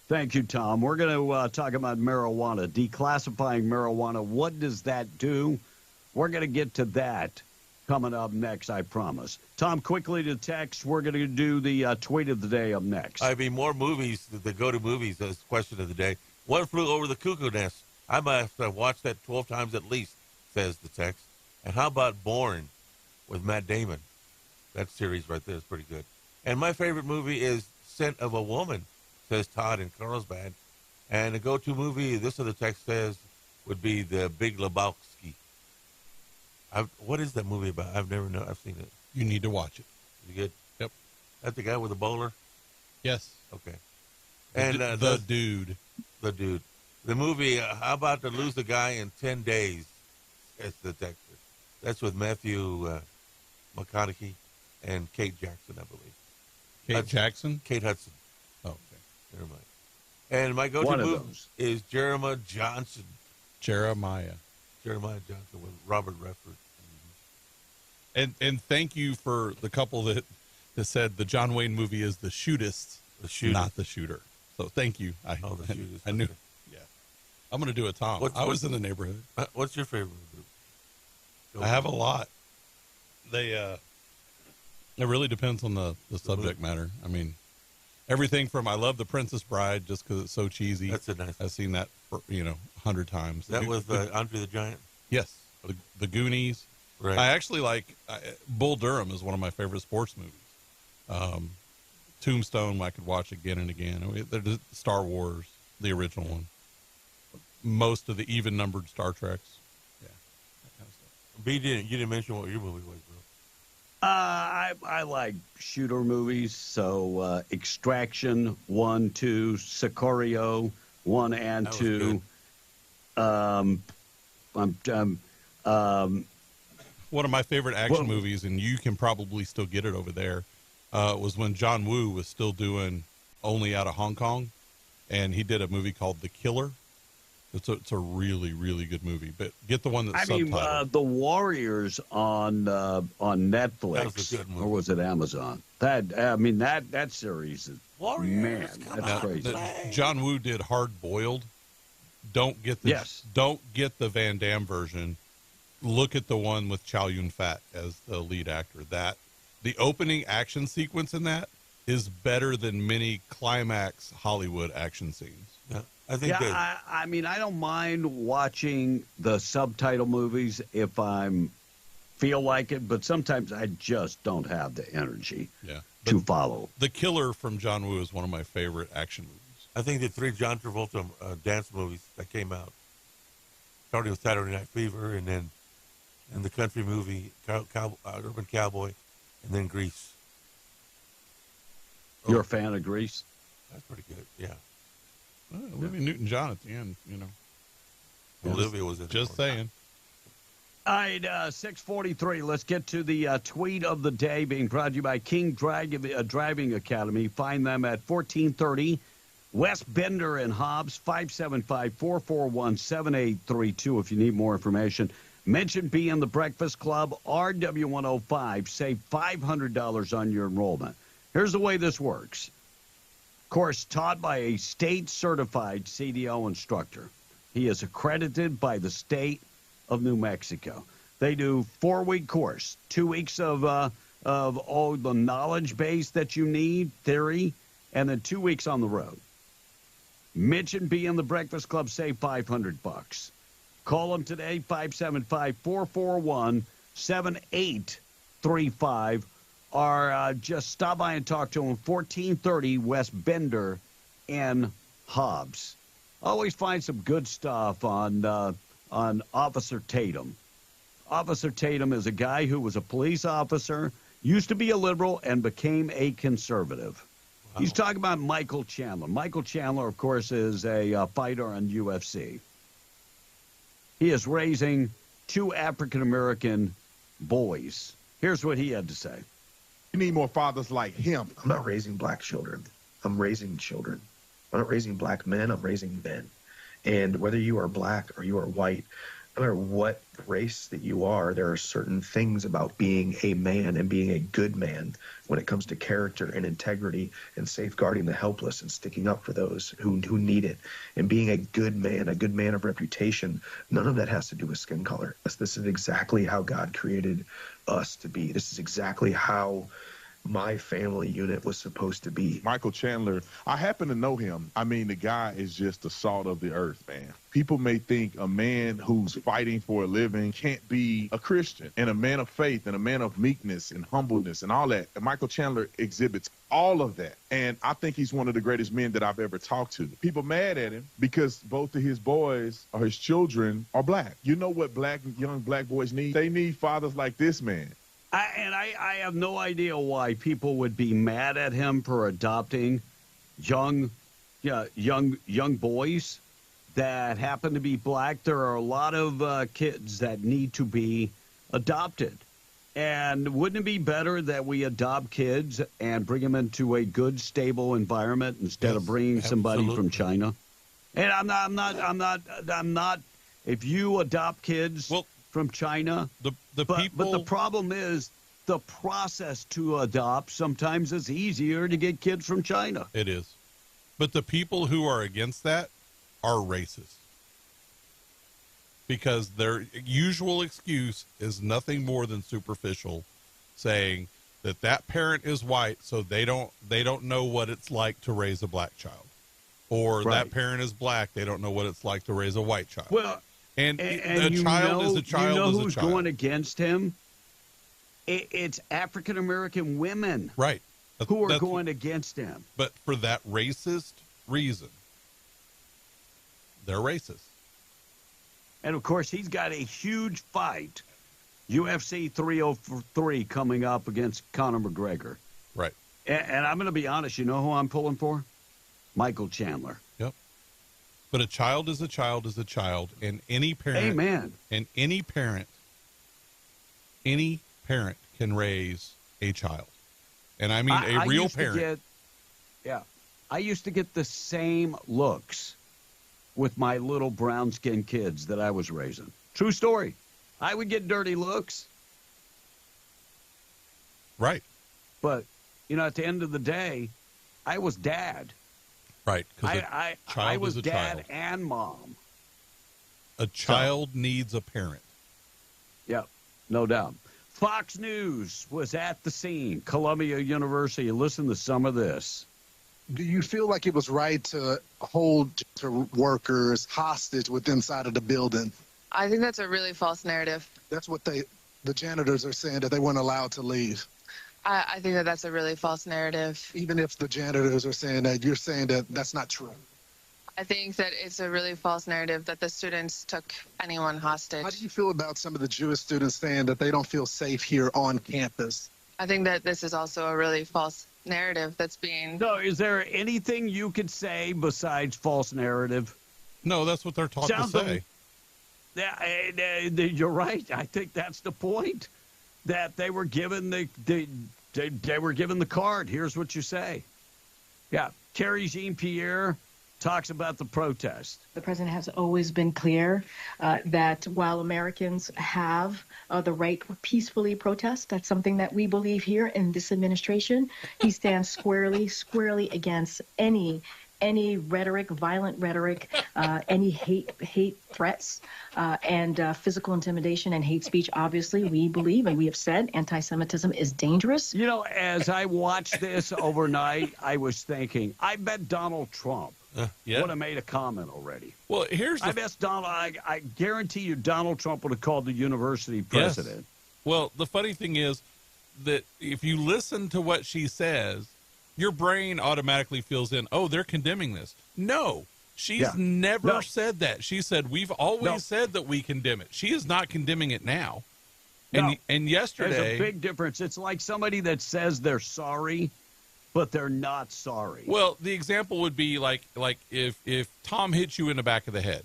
Thank you, Tom. We're going to talk about marijuana, declassifying marijuana. What does that do? We're going to get to that coming up next, I promise. Tom, quickly to text. We're going to do the tweet of the day up next. I mean, more movies that go to movies as question of the day. One Flew Over the Cuckoo Nest. I must have watched that 12 times at least, says the text. And how about Bourne with Matt Damon? That series right there is pretty good. And my favorite movie is Scent of a Woman, says Todd in Carlsbad. And the go-to movie, this of the text says, would be The Big Lebowski. What is that movie about? I've never known. I've seen it. You need to watch it. Is it good? Yep. That the guy with the bowler? Yes. Okay. And the dude. The dude. The movie, How About to Lose a Guy in 10 Days, says the text. That's with Matthew McConaughey and Kate Jackson, I believe. Jackson? Kate Hudson. Oh, okay. Never mind. And my go-to movie is Jeremiah Johnson. Jeremiah Johnson with Robert Redford. And thank you for the couple that said the John Wayne movie is the shootist, not the shooter. So thank you. I knew. Yeah. I'm going to do it, Tom. I was in the neighborhood. What's your favorite movie? I have a lot. It really depends on the subject matter. I mean, everything from I love The Princess Bride just because it's so cheesy. That's a nice. I've seen that for, 100 times. That was Andre the Giant? Yes. The Goonies. Right. I actually Bull Durham is one of my favorite sports movies. Tombstone, I could watch again and again. I mean, Star Wars, the original one. Most of the even-numbered Star Treks. Yeah, that kind of stuff. B, you didn't mention what your movie was, bro. I like shooter movies, so Extraction 1, 2, Sicario 1 and 2. One of my favorite action movies, and you can probably still get it over there, was when John Woo was still doing only out of Hong Kong, and he did a movie called The Killer. It's a really, really good movie, but get the one that's subtitled. The Warriors on Netflix, that was a good movie. Or was it Amazon? That series is Warriors, that's crazy. John Woo did Hard Boiled. Don't get the Van Damme version. Look at the one with Chow Yun-fat as the lead actor. The opening action sequence in that is better than many climax Hollywood action scenes. Yeah. I think I don't mind watching the subtitle movies if I feel like it, but sometimes I just don't have the energy to follow. The Killer from John Woo is one of my favorite action movies. I think the 3 John Travolta dance movies that came out, starting with Saturday Night Fever, and then the country movie Urban Cowboy, and then Grease. You're a fan of Grease? That's pretty good, yeah. Olivia Newton-John at the end, Olivia was in it. Just saying. All right, 6:43. Let's get to the tweet of the day being brought to you by King Driving Academy. Find them at 1430 West Bender and Hobbs, 575-441-7832 if you need more information. Mention being the Breakfast Club, RW105. Save $500 on your enrollment. Here's the way this works. Course taught by a state-certified CDL instructor. He is accredited by the state of New Mexico. They do 4-week course, 2 weeks of all the knowledge base that you need, theory, and then 2 weeks on the road. Mention being the Breakfast Club, save $500. Call them today, 575-441-7835. Or just stop by and talk to them, 1430 West Bender and Hobbs. Always find some good stuff on Officer Tatum. Officer Tatum is a guy who was a police officer, used to be a liberal, and became a conservative. Wow. He's talking about Michael Chandler. Michael Chandler, of course, is a fighter on UFC. He is raising 2 African-American boys. Here's what he had to say. You need more fathers like him. I'm not raising black children. I'm raising children. I'm not raising black men. I'm raising men. And whether you are black or you are white, no matter what race that you are, there are certain things about being a man and being a good man when it comes to character and integrity and safeguarding the helpless and sticking up for those who need it and being a good man of reputation. None of that has to do with skin color. This is exactly how God created us to be. This is exactly how my family unit was supposed to be. Michael Chandler, I happen to know him. I mean, the guy is just the salt of the earth, man. People may think a man who's fighting for a living can't be a Christian and a man of faith and a man of meekness and humbleness and all that. And Michael Chandler exhibits all of that. And I think he's one of the greatest men that I've ever talked to. People mad at him because both of his boys or his children are black. You know what young black boys need? They need fathers like this man. I have no idea why people would be mad at him for adopting young boys that happen to be black. There are a lot of kids that need to be adopted. And wouldn't it be better that we adopt kids and bring them into a good, stable environment instead of bringing somebody from China? And I'm not. If you adopt kids from China, but the problem is the process to adopt sometimes is easier to get kids from China. It is. But the people who are against that are racist. Because their usual excuse is nothing more than superficial, saying that parent is white, so they don't know what it's like to raise a black child. Or that parent is black, they don't know what it's like to raise a white child. Well, And a child is a child. You know is a who's child. going against him? It's African American women, right? Who are going against him. But for that racist reason, they're racist. And of course, he's got a huge fight, UFC 303 coming up against Conor McGregor. Right. And I'm going to be honest. You know who I'm pulling for? Michael Chandler. Yep. But a child is a child is a child, and any parent, Amen. And any parent can raise a child, and I mean a real parent. I used to get the same looks with my little brown-skinned kids that I was raising. True story. I would get dirty looks. Right. But at the end of the day, I was dad. Right. I was dad and mom. A child needs a parent. Yep, no doubt. Fox News was at the scene, Columbia University. Listen to some of this. Do you feel like it was right to hold workers hostage inside of the building? I think that's a really false narrative. That's what the janitors are saying, that they weren't allowed to leave. I think that that's a really false narrative. Even if the janitors are saying that, you're saying that that's not true. I think that it's a really false narrative that the students took anyone hostage. How do you feel about some of the Jewish students saying that they don't feel safe here on campus? I think that this is also a really false narrative that's being... So is there anything you could say besides false narrative? No, that's what they're taught to say. You're right. I think that's the point. That they were given they were given the card. Here's what you say. Yeah, Carrie Jean-Pierre talks about the protest. The president has always been clear that while Americans have the right to peacefully protest, that's something that we believe here in this administration. He stands squarely against any rhetoric, violent rhetoric, any hate threats, and physical intimidation and hate speech. Obviously, we believe, and we have said, anti-Semitism is dangerous. As I watched this overnight, I was thinking, I bet Donald Trump would have made a comment already. Well, I bet Donald. I guarantee you, Donald Trump would have called the university president. Yes. Well, the funny thing is that if you listen to what she says, your brain automatically fills in, oh, they're condemning this. No, she's never said that. She said, we've always said that we condemn it. She is not condemning it now. And yesterday... There's a big difference. It's like somebody that says they're sorry, but they're not sorry. Well, the example would be like if Tom hits you in the back of the head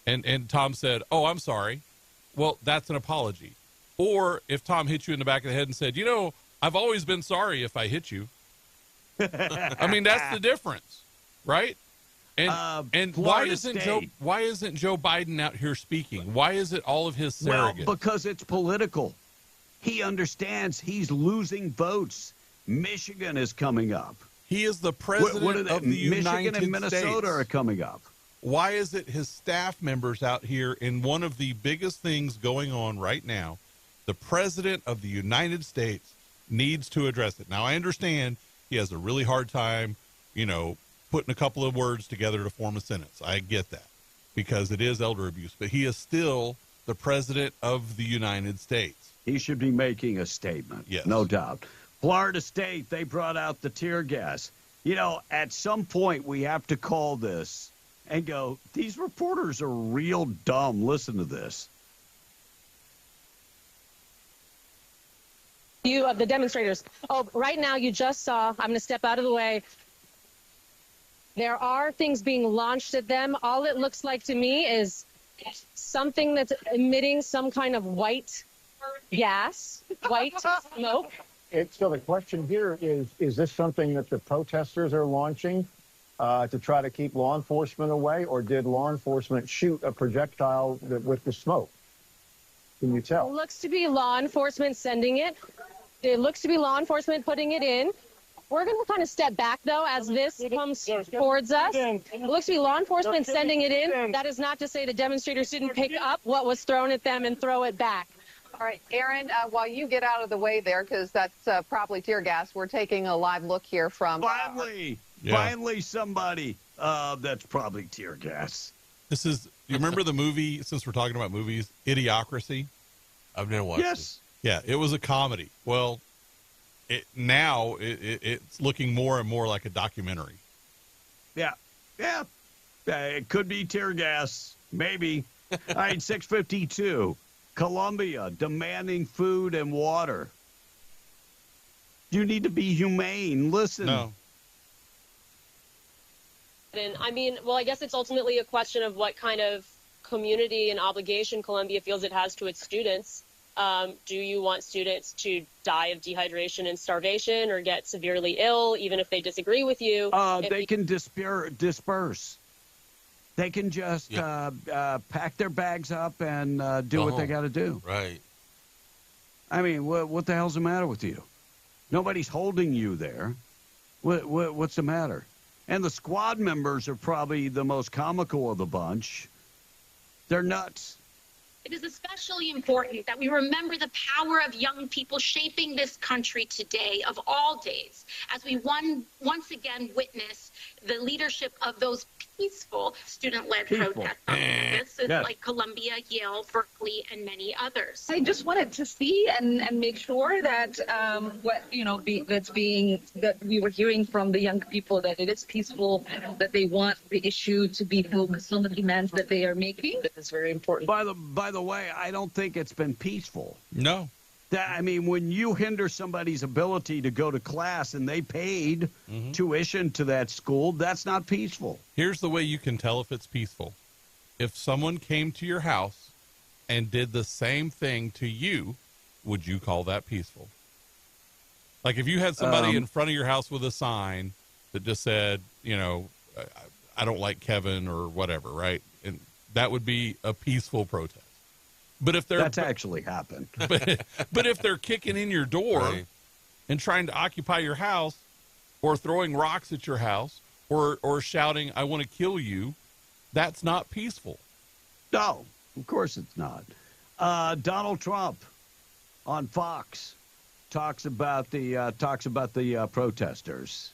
and Tom said, "Oh, I'm sorry," well, that's an apology. Or if Tom hit you in the back of the head and said, "I've always been sorry if I hit you." I mean, that's the difference, right? And why isn't Joe Biden out here speaking? Why is it all of his surrogates? Well, because it's political. He understands he's losing votes. Michigan is coming up. He is the president of the United States. Michigan and Minnesota are coming up. Why is it his staff members out here in one of the biggest things going on right now? The president of the United States needs to address it. Now, I understand he has a really hard time, putting a couple of words together to form a sentence. I get that because it is elder abuse, but he is still the president of the United States. He should be making a statement. Yes. No doubt. Florida State, they brought out the tear gas. At some point we have to call this and go, these reporters are real dumb. Listen to this. The demonstrators. Oh, right now you just saw, I'm going to step out of the way. There are things being launched at them. All it looks like to me is something that's emitting some kind of white gas, white smoke. So the question here is this something that the protesters are launching to try to keep law enforcement away, or did law enforcement shoot a projectile with the smoke? Can you tell? It looks to be law enforcement sending it. It looks to be law enforcement putting it in. We're going to kind of step back, though, as this comes towards us. It looks to be law enforcement sending it in. That is not to say the demonstrators didn't pick up what was thrown at them and throw it back. All right, Aaron, while you get out of the way there, because that's probably tear gas, we're taking a live look here from... Finally somebody that's probably tear gas. Do you remember the movie, since we're talking about movies, Idiocracy? I've never watched it. Yes. Yeah, it was a comedy. Well, it's looking more and more like a documentary. Yeah. It could be tear gas, maybe. All right, 6:52. Colombia demanding food and water. You need to be humane. Listen. No. I guess it's ultimately a question of what kind of community and obligation Colombia feels it has to its students. Do you want students to die of dehydration and starvation or get severely ill, even if they disagree with you? They can disperse. They can just pack their bags up and do what they got to do. Right. I mean, what the hell's the matter with you? Nobody's holding you there. What's the matter? And the squad members are probably the most comical of the bunch. They're nuts. It is especially important that we remember the power of young people shaping this country today, of all days, as we once again witness the leadership of those peaceful student-led protests on campuses like Columbia, Yale, Berkeley, and many others. I just wanted to see and make sure that that we were hearing from the young people that it is peaceful, that they want the issue to be focused on the demands that they are making. That is very important. By the way, I don't think it's been peaceful. No. When you hinder somebody's ability to go to class and they paid tuition to that school, that's not peaceful. Here's the way you can tell if it's peaceful. If someone came to your house and did the same thing to you, would you call that peaceful? Like if you had somebody in front of your house with a sign that just said, I don't like Kevin or whatever, right? And that would be a peaceful protest. But if that's actually happened. but if they're kicking in your door and trying to occupy your house, or throwing rocks at your house, or shouting, "I want to kill you," that's not peaceful. No, of course it's not. Donald Trump on Fox talks about the protesters.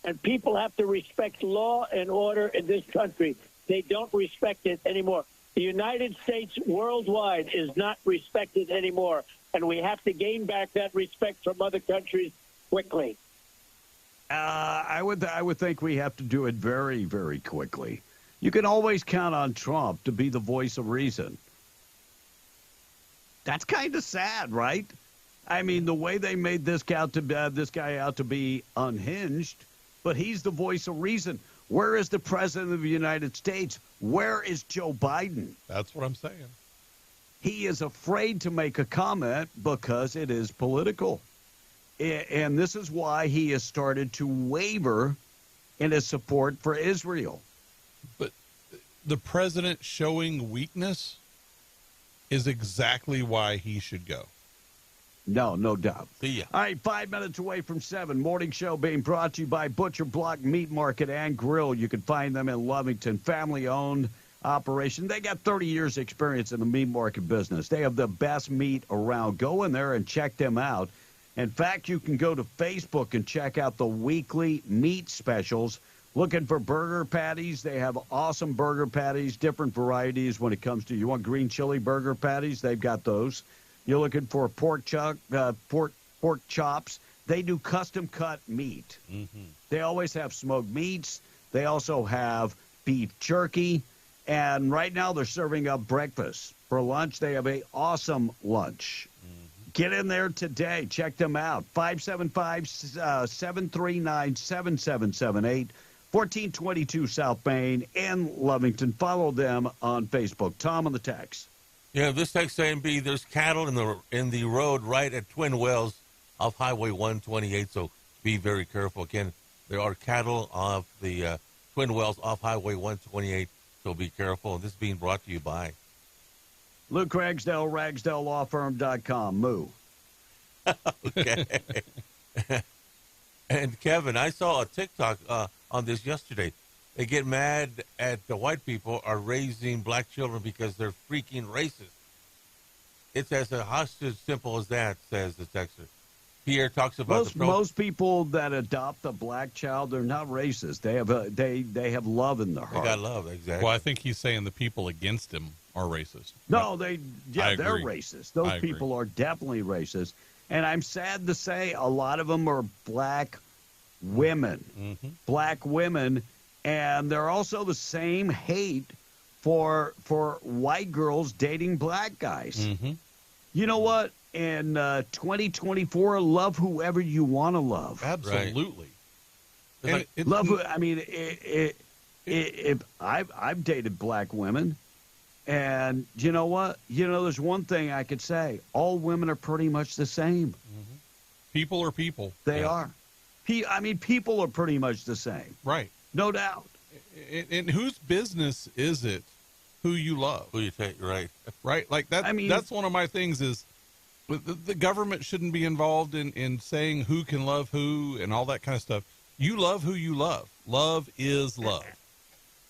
And people have to respect law and order in this country. They don't respect it anymore. The United States worldwide is not respected anymore, and we have to gain back that respect from other countries quickly. I would think we have to do it very, very quickly. You can always count on Trump to be the voice of reason. That's kind of sad, right? I mean, the way they made this guy out to be unhinged, but he's the voice of reason. Where is the President of the United States? Where is Joe Biden? That's what I'm saying. He is afraid to make a comment because it is political. And this is why he has started to waver in his support for Israel. But the president showing weakness is exactly why he should go. No doubt. See ya. All right, 5 minutes away from 7. Morning show being brought to you by Butcher Block Meat Market and Grill. You can find them in Lovington, family-owned operation. They got 30 years experience in the meat market business. They have the best meat around. Go in there and check them out. In fact, you can go to Facebook and check out the weekly meat specials. Looking for burger patties, they have awesome burger patties, different varieties when it comes to, you want green chili burger patties, they've got those. You're looking for pork chops, they do custom cut meat. Mm-hmm. They always have smoked meats. They also have beef jerky. And right now they're serving up breakfast. For lunch, they have an awesome lunch. Get in there today. Check them out. 575-739-7778, 1422 South Main in Lovington. Follow them on Facebook. Tom on the text. Yeah, this text saying, B, there's cattle in the road right at Twin Wells off Highway 128, so be very careful. Again, there are cattle off the Twin Wells off Highway 128, so be careful. And this is being brought to you by Luke Ragsdale, RagsdaleLawFirm.com. Moo. Okay. And Kevin, I saw a TikTok on this yesterday. They get mad at the white people are raising black children because they're freaking racist. It's as simple as that, says the texter. Pierre talks about most people that adopt a black child, they're not racist. They have they have love in their heart. They got love, exactly. Well, I think he's saying the people against him are racist. No, they're agree. racist. Those people are definitely racist. And I'm sad to say a lot of them are black women. Mm-hmm. Black women. And they're also the same hate for white girls dating black guys. Mm-hmm. You know what? In 2024, love whoever you want to love. Absolutely. Right. Love. I mean, I've dated black women, and you know what? You know, there's one thing I could say: all women are pretty much the same. Mm-hmm. People are people. They are. I mean, people are pretty much the same. Right. No doubt. And whose business is it who you love? Who you take, right? Right. Like that. I mean, that's one of my things is the government shouldn't be involved in saying who can love who and all that kind of stuff. You love who you love. Love is love.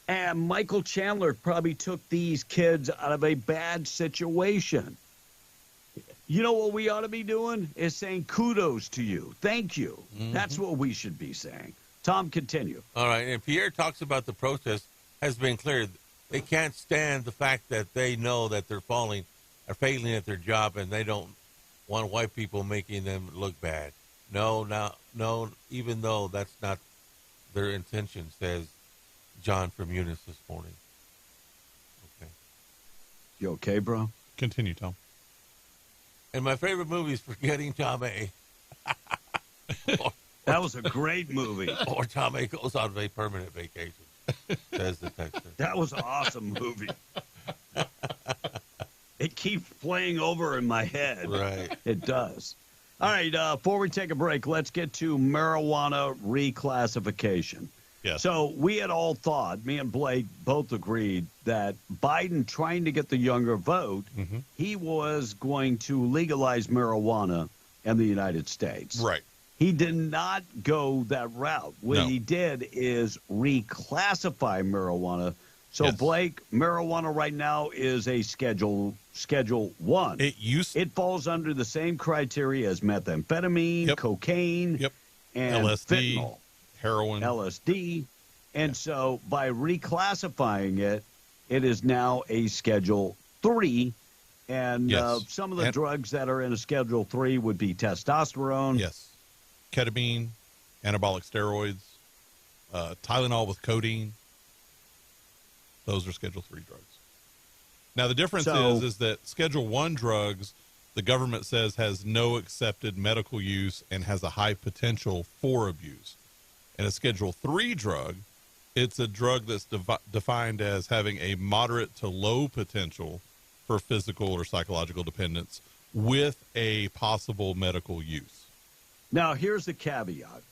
And Michael Chandler probably took these kids out of a bad situation. You know what we ought to be doing is saying kudos to you. Thank you. Mm-hmm. That's what we should be saying. Tom, continue. All right. And Pierre talks about the protest has been clear. They can't stand the fact that they know that they're failing at their job, and they don't want white people making them look bad. No, even though that's not their intention, says John from Eunice this morning. Okay. You okay, bro? Continue, Tom. And my favorite movie is Forgetting Tom A. That was a great movie. Or Tom A goes on a permanent vacation, says the texter. That was an awesome movie. It keeps playing over in my head. Right. It does. All right, before we take a break, let's get to marijuana reclassification. Yes. So we had all thought, me and Blake both agreed, that Biden trying to get the younger vote, mm-hmm. he was going to legalize marijuana in the United States. Right. He did not go that route. What he did is reclassify marijuana. So, Blake, marijuana right now is a Schedule 1. It falls under the same criteria as methamphetamine, cocaine, and LSD, fentanyl. Heroin. LSD. And so by reclassifying it, it is now a Schedule 3. And some of the drugs that are in a Schedule 3 would be testosterone. Yes. Ketamine, anabolic steroids, Tylenol with codeine. Those are Schedule 3 drugs. Now, the difference is that Schedule 1 drugs, the government says, has no accepted medical use and has a high potential for abuse. And a Schedule 3 drug It's a drug that's defined as having a moderate to low potential for physical or psychological dependence with a possible medical use. Now, here's the caveat.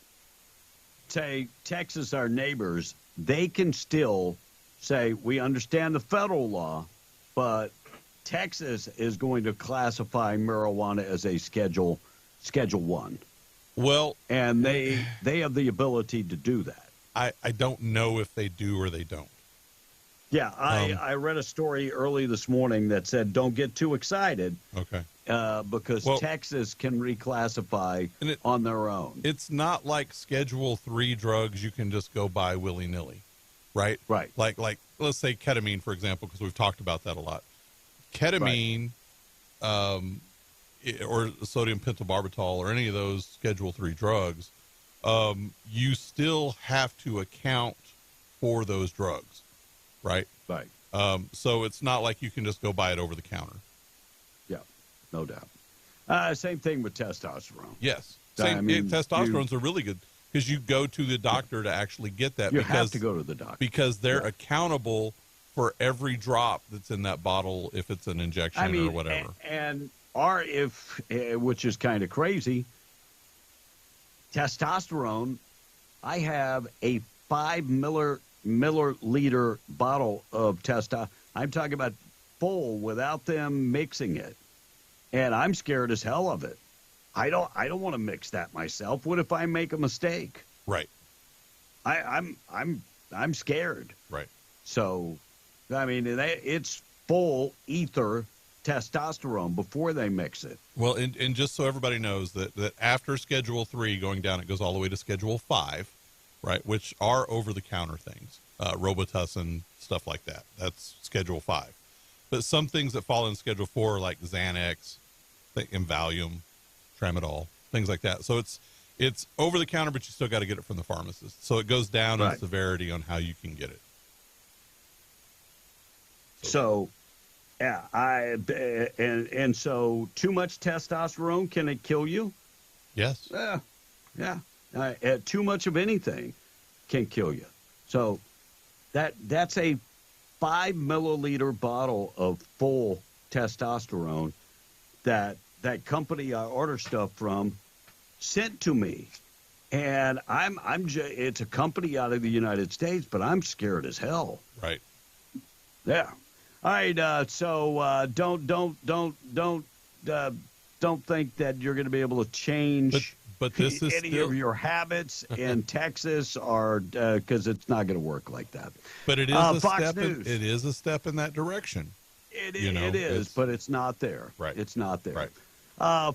Say, Texas, our neighbors, they can still say, we understand the federal law, but Texas is going to classify marijuana as a Schedule 1. Well, and they have the ability to do that. I don't know if they do or they don't. Yeah, I read a story early this morning that said don't get too excited. Okay. Because Texas can reclassify on their own. It's not like Schedule 3 drugs you can just go buy willy-nilly, right? Right. Like let's say ketamine, for example, because we've talked about that a lot. Ketamine or sodium pentobarbital or any of those Schedule 3 drugs, you still have to account for those drugs, right? Right. So it's not like you can just go buy it over the counter. Yeah, no doubt. Same thing with testosterone. Yes. Testosterone's are really good because you go to the doctor to actually get that. You because, have to go to the doctor. Because they're accountable for every drop that's in that bottle if it's an injection or whatever. Which is kind of crazy, testosterone, I have a 5 milliliter bottle of testosterone. I'm talking about full without them mixing it. And I'm scared as hell of it. I don't want to mix that myself. What if I make a mistake? Right. I'm scared. Right. So, I mean, it's full ether testosterone before they mix it. Well, and just so everybody knows that after Schedule 3 going down, it goes all the way to Schedule 5, right, which are over-the-counter things, Robitussin, stuff like that. That's Schedule 5. But some things that fall in Schedule 4 are like Xanax, Valium, Tramadol, things like that. So it's over-the-counter, but you still got to get it from the pharmacist. So it goes down in severity on how you can get it. So yeah, and so too much testosterone, can it kill you? Yes. Yeah. Too much of anything can kill you. So that's a 5 milliliter bottle of full testosterone that company I order stuff from sent to me. And it's a company out of the United States, but I'm scared as hell. Right. Yeah. All right, so don't think that you're going to be able to change but this is any of your habits in Texas, or because it's not going to work like that. But it is a step. It is a step in that direction. It is, but it's not there. Right. It's not there. Right.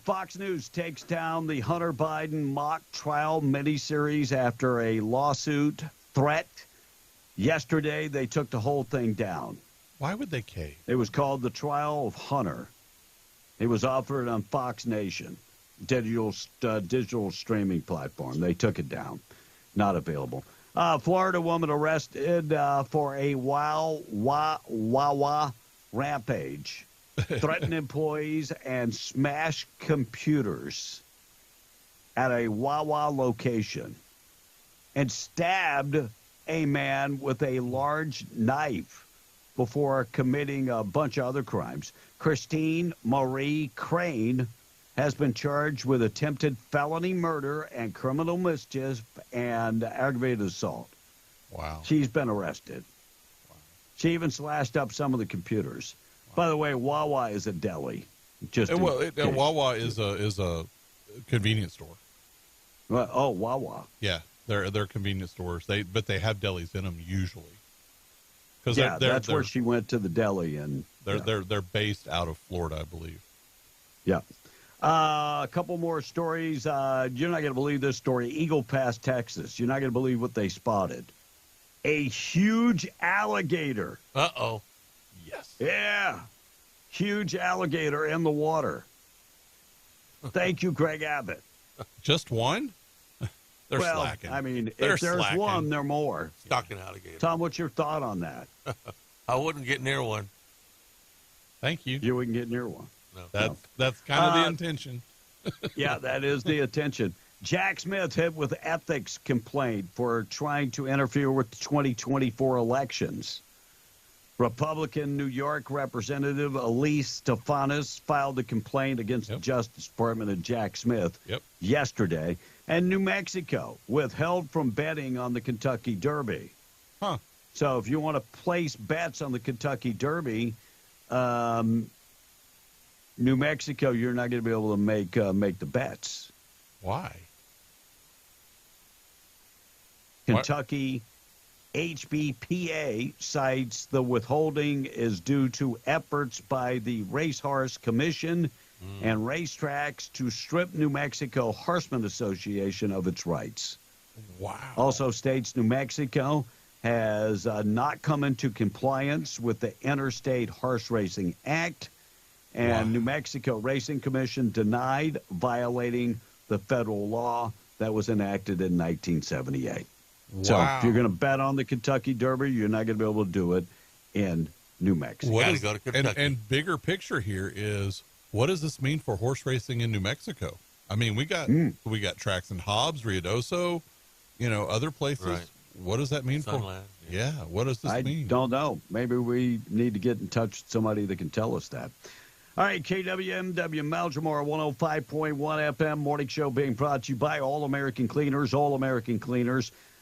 Fox News takes down the Hunter Biden mock trial miniseries after a lawsuit threat. Yesterday, they took the whole thing down. Why would they cave? It was called The Trial of Hunter. It was offered on Fox Nation, digital streaming platform. They took it down. Not available. Florida woman arrested for a Wawa rampage. Threatened employees and smashed computers at a Wawa location. And stabbed a man with a large knife before committing a bunch of other crimes. Christine Marie Crane has been charged with attempted felony murder and criminal mischief and aggravated assault. Wow. She's been arrested. Wow. She even slashed up some of the computers. Wow. By the way, Wawa is a deli. Wawa is a convenience store. Wawa. Yeah, they're convenience stores. But they have delis in them usually. That's where she went to the deli, and they're based out of Florida, I believe. Yeah. A couple more stories. You're not going to believe this story. Eagle Pass, Texas. You're not going to believe what they spotted. A huge alligator. Uh-oh. Yes. Yeah. Huge alligator in the water. Thank you, Greg Abbott. Just one? They're slacking. I mean, if there's one, there are more. Stalking alligator. Tom, what's your thought on that? I wouldn't get near one. Thank you. You wouldn't get near one. No. That's kind of the intention. Yeah, that is the intention. Jack Smith hit with ethics complaint for trying to interfere with the 2024 elections. Republican New York Representative Elise Stefanis filed a complaint against the Justice Department and Jack Smith yesterday. And New Mexico withheld from betting on the Kentucky Derby. So if you want to place bets on the Kentucky Derby, New Mexico, you're not going to be able to make the bets. Why? Kentucky HBPA cites the withholding is due to efforts by the Racehorse Commission and racetracks to strip New Mexico Horsemen Association of its rights. Wow. Also states New Mexico has not come into compliance with the Interstate Horse Racing Act, and New Mexico Racing Commission denied violating the federal law that was enacted in 1978. So if you're going to bet on the Kentucky Derby, you're not going to be able to do it in New Mexico. And bigger picture here is, what does this mean for horse racing in New Mexico? I mean, we got tracks in Hobbs, Ruidoso, other places. Right. What does that mean for? Yeah, what does this mean? I don't know. Maybe we need to get in touch with somebody that can tell us that. All right, KWMW Maltramore 105.1 FM morning show being brought to you by All American Cleaners.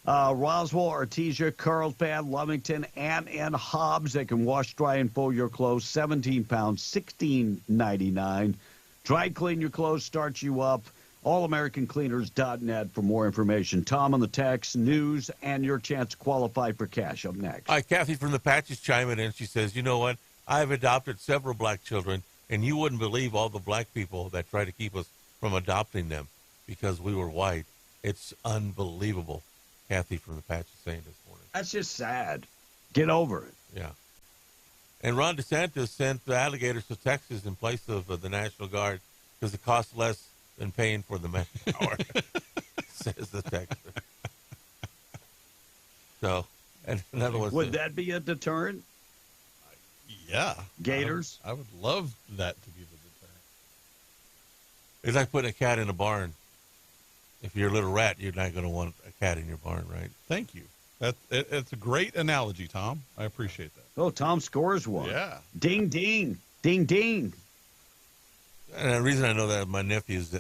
Roswell, Artesia, Carlsbad, Lovington, and in Hobbs. They can wash, dry, and fold your clothes. 17 pounds, $16.99. Dry clean your clothes, starts you up. AllAmericanCleaners.net for more information. Tom on the text, news, and your chance to qualify for cash up next. All right, Kathy from the Patches chiming in. She says, you know what? I've adopted several black children, and you wouldn't believe all the black people that try to keep us from adopting them because we were white. It's unbelievable. Kathy from the Patches saying this morning. That's just sad. Get over it. Yeah. And Ron DeSantis sent the alligators to Texas in place of the National Guard because it costs less than paying for the manpower, says the texter. So, and another one. Would that be a deterrent? Yeah. Gators? I would love that to be the deterrent. It's like putting a cat in a barn. If you're a little rat, you're not going to want a cat in your barn, right? Thank you. It's a great analogy, Tom. I appreciate that. Oh, Tom scores one. Yeah. Ding, ding. Ding, ding. And the reason I know that my nephews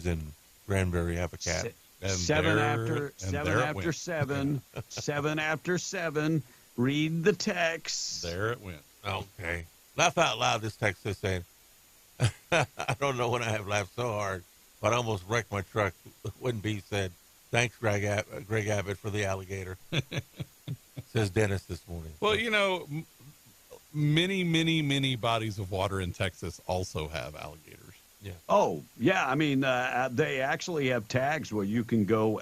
in Granbury have a cat. Seven after seven. Read the text. There it went. Okay. Laugh out loud. This text is saying, I don't know when I have laughed so hard, but I almost wrecked my truck. When B said, thanks, Greg Abbott, for the alligator. Says Dennis this morning. Well, many bodies of water in Texas also have alligators. Yeah. Oh, yeah. I mean, they actually have tags where you can go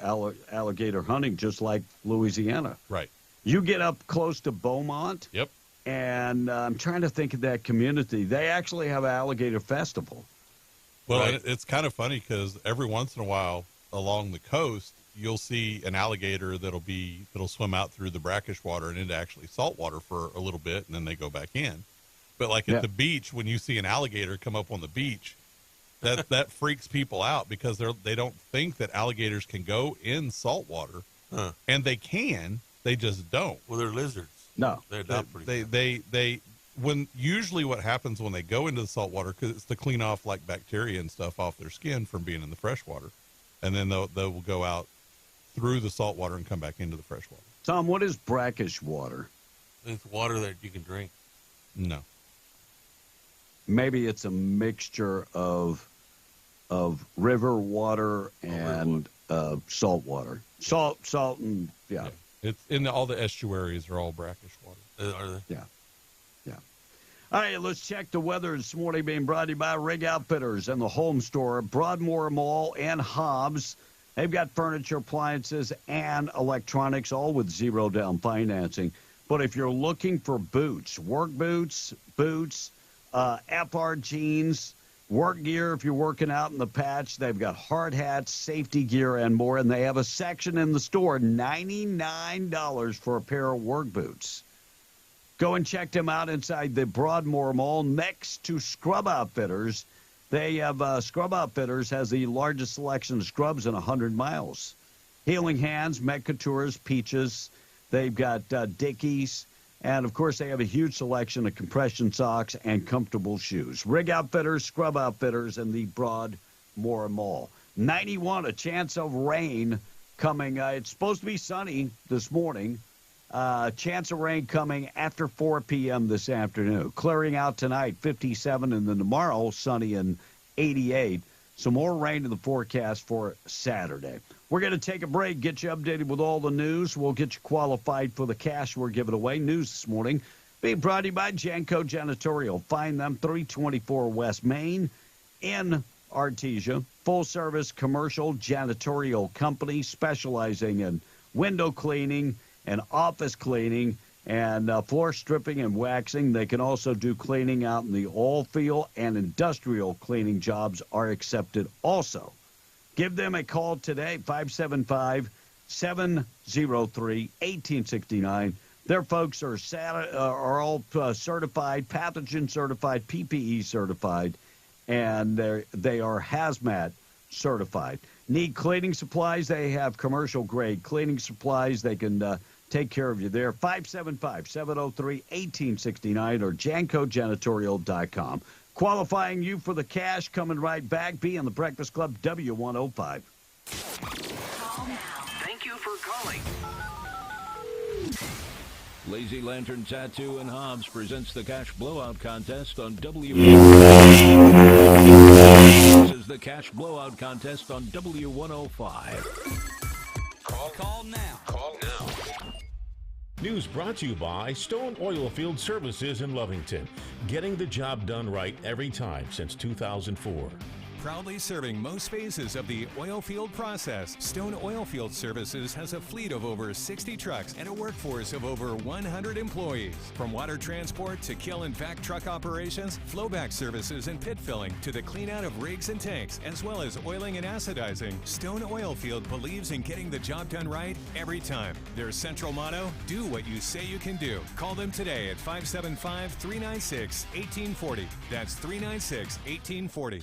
alligator hunting, just like Louisiana. Right. You get up close to Beaumont. Yep. And I'm trying to think of that community. They actually have an alligator festival. Well, right. It's kind of funny because every once in a while along the coast, you'll see an alligator that'll swim out through the brackish water and into actually salt water for a little bit, and then they go back in. But like at the beach, when you see an alligator come up on the beach, that freaks people out because they don't think that alligators can go in salt water, and they can. They just don't. Well, they're lizards. No, they're not pretty. They usually what happens when they go into the salt water, because it's to clean off like bacteria and stuff off their skin from being in the fresh water, and then they will go out through the salt water and come back into the fresh water. Tom, what is brackish water? It's water that you can drink. No. Maybe it's a mixture of river water and salt water. Salt, and yeah. It's in all the estuaries are all brackish water. Are they? Yeah. All right, let's check the weather this morning, being brought to you by Rig Outfitters and the Home Store, Broadmoor Mall and Hobbs. They've got furniture, appliances, and electronics, all with zero down financing. But if you're looking for boots, work boots, FR jeans, work gear if you're working out in the patch, they've got hard hats, safety gear, and more. And they have a section in the store, $99 for a pair of work boots. Go and check them out inside the Broadmoor Mall next to Scrub Outfitters They have Scrub Outfitters has the largest selection of scrubs in 100 miles. Healing Hands, Mecca Tours, Peaches. They've got Dickies. And, of course, they have a huge selection of compression socks and comfortable shoes. Rig Outfitters, Scrub Outfitters, and the Broadmoor Mall. 91, a chance of rain coming. It's supposed to be sunny this morning. Chance of rain coming after 4 p.m. this afternoon. Clearing out tonight, 57, and then tomorrow, sunny and 88. Some more rain in the forecast for Saturday. We're going to take a break, get you updated with all the news. We'll get you qualified for the cash we're giving away. News this morning being brought to you by Janko Janitorial. Find them 324 West Main in Artesia. Full-service commercial janitorial company specializing in window cleaning and office cleaning and floor stripping and waxing. They can also do cleaning out in the oil field, and industrial cleaning jobs are accepted also. Give them a call today, 575-703-1869. Their folks are all certified, pathogen certified, PPE certified, and they are hazmat certified. Need cleaning supplies? They have commercial-grade cleaning supplies. They can take care of you there. 575-703-1869 or jancojanitorial.com. Qualifying you for the cash, coming right back. Be on the Breakfast Club, W105. Call now. Thank you for calling. Lazy Lantern Tattoo and Hobbs presents the Cash Blowout Contest on W. This is the Cash Blowout Contest on W105. Call now. Call now. News brought to you by Stone Oilfield Services in Lovington. Getting the job done right every time since 2004. Proudly serving most phases of the oil field process, Stone Oilfield Services has a fleet of over 60 trucks and a workforce of over 100 employees. From water transport to kill and vac truck operations, flowback services and pit filling to the clean out of rigs and tanks, as well as oiling and acidizing, Stone Oilfield believes in getting the job done right every time. Their central motto, do what you say you can do. Call them today at 575-396-1840. That's 396-1840.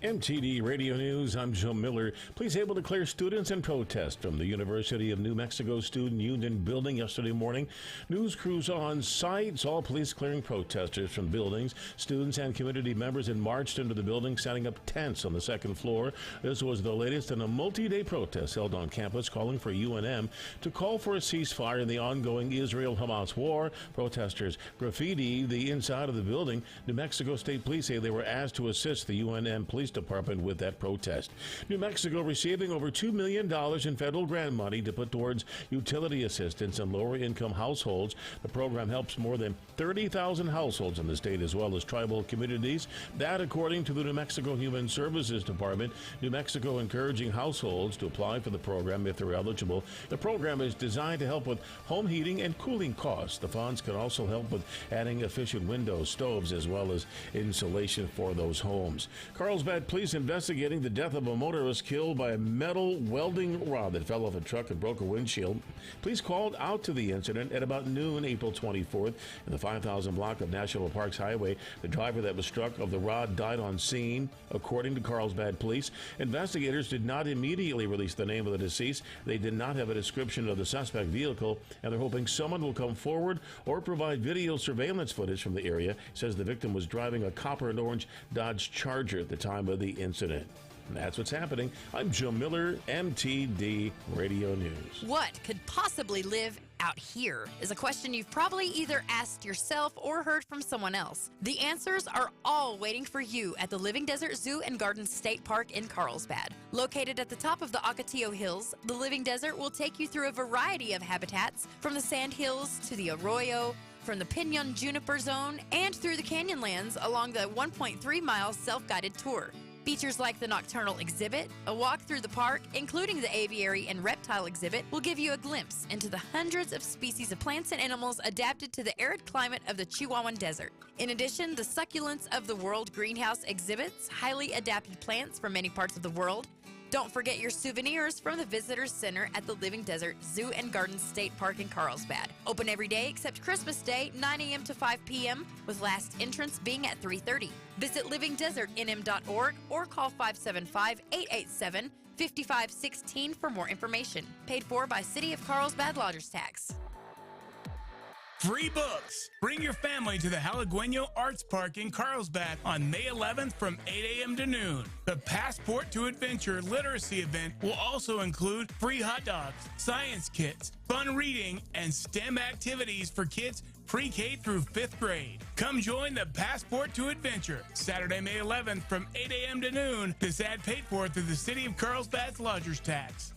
MTD Radio News, I'm Joe Miller. Police able to clear students and protest from the University of New Mexico Student Union building yesterday morning. News crews on site saw police clearing protesters from buildings. Students and community members marched into the building, setting up tents on the second floor. This was the latest in a multi-day protest held on campus, calling for UNM to call for a ceasefire in the ongoing Israel-Hamas war. Protesters graffiti the inside of the building. New Mexico State Police say they were asked to assist the UNM Police Department with that protest. New Mexico receiving over $2 million in federal grant money to put towards utility assistance in lower-income households. The program helps more than 30,000 households in the state as well as tribal communities. That, according to the New Mexico Human Services Department. New Mexico encouraging households to apply for the program if they're eligible. The program is designed to help with home heating and cooling costs. The funds can also help with adding efficient windows, stoves, as well as insulation for those homes. Carlsbad police investigating the death of a motorist killed by a metal welding rod that fell off a truck and broke a windshield. Police called out to the incident at about noon, April 24th, in the 5,000 block of National Parks Highway. The driver that was struck of the rod died on scene, according to Carlsbad police. Investigators did not immediately release the name of the deceased. They did not have a description of the suspect vehicle, and they're hoping someone will come forward or provide video surveillance footage from the area. It says the victim was driving a copper and orange Dodge Charger at the time of the incident. And that's what's happening. I'm Joe Miller, MTD Radio News. What could possibly live out here is a question you've probably either asked yourself or heard from someone else. The answers are all waiting for you at the Living Desert Zoo and Garden State Park in Carlsbad. Located at the top of the Ocotillo Hills, the Living Desert will take you through a variety of habitats, from the sand hills to the arroyo, from the Pinon Juniper Zone, and through the Canyonlands along the 1.3-mile self-guided tour. Features like the nocturnal exhibit, a walk through the park, including the aviary and reptile exhibit, will give you a glimpse into the hundreds of species of plants and animals adapted to the arid climate of the Chihuahuan Desert. In addition, the Succulents of the World greenhouse exhibits highly adapted plants from many parts of the world. Don't forget your souvenirs from the Visitors Center at the Living Desert Zoo and Garden State Park in Carlsbad. Open every day except Christmas Day, 9 a.m. to 5 p.m., with last entrance being at 3:30. Visit livingdesertnm.org or call 575-887-5516 for more information. Paid for by City of Carlsbad Lodgers Tax. Free books. Bring your family to the Halagüeño Arts Park in Carlsbad on May 11th from 8 a.m. to noon. The Passport to Adventure literacy event will also include free hot dogs, science kits, fun reading, and STEM activities for kids pre-K through 5th grade. Come join the Passport to Adventure, Saturday, May 11th from 8 a.m. to noon. This ad paid for through the City of Carlsbad's Lodgers Tax.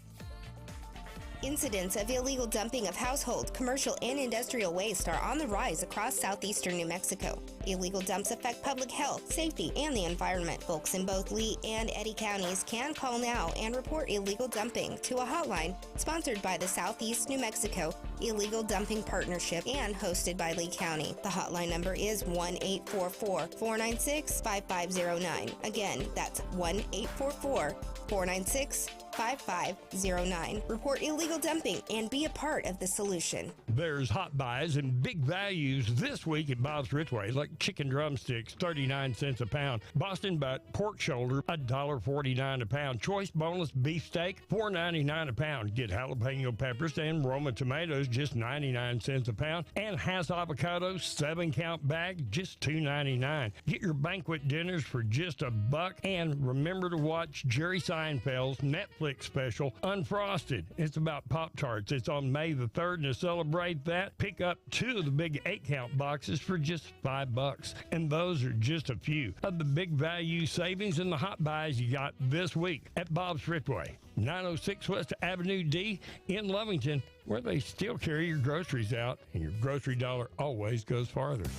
Incidents of illegal dumping of household, commercial, and industrial waste are on the rise across southeastern New Mexico. Illegal dumps affect public health, safety, and the environment. Folks in both Lee and Eddy counties can call now and report illegal dumping to a hotline sponsored by the Southeast New Mexico Illegal Dumping Partnership and hosted by Lee County. The hotline number is 1-844-496-5509. Again, that's 1-844-496-5509. Report illegal dumping and be a part of the solution. There's hot buys and big values this week at Bob's Ridgeway, like chicken drumsticks, 39 cents a pound. Boston butt, pork shoulder, $1.49 a pound. Choice boneless beef steak, $4.99 a pound. Get jalapeno peppers and Roma tomatoes, just 99 cents a pound. And Hass avocados, 7-count bag, just $2.99. Get your banquet dinners for just $1. And remember to watch Jerry Seinfeld's Netflix special, Unfrosted. It's about Pop-Tarts. It's on May the 3rd, and to celebrate that, pick up 2 of the big 8-count boxes for just $5. And those are just a few of the big value savings and the hot buys you got this week at Bob's Ridgeway, 906 West Avenue D in Lovington, where they still carry your groceries out, and your grocery dollar always goes farther.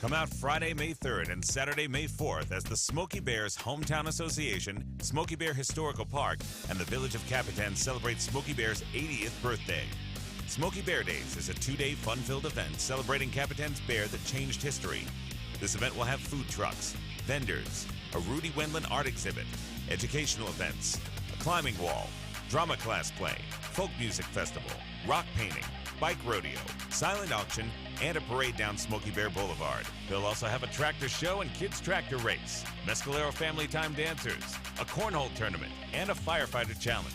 Come out Friday, May 3rd and Saturday, May 4th as the Smokey Bears Hometown Association, Smokey Bear Historical Park, and the Village of Capitan celebrate Smokey Bear's 80th birthday. Smokey Bear Days is a 2-day fun-filled event celebrating Capitan's bear that changed history. This event will have food trucks, vendors, a Rudy Wendland art exhibit, educational events, a climbing wall, drama class play, folk music festival, rock painting, bike rodeo, silent auction, and a parade down Smokey Bear Boulevard. They'll also have a tractor show and kids tractor race, Mescalero Family Time dancers, a cornhole tournament, and a firefighter challenge.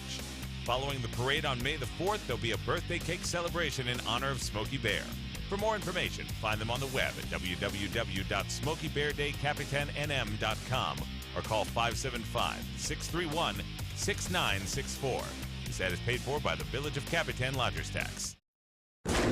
Following the parade on May the 4th, there'll be a birthday cake celebration in honor of Smokey Bear. For more information, find them on the web at www.smokeybeardaycapitannm.com or call 575-631-6964. This ad is paid for by the Village of Capitan Lodgers Tax.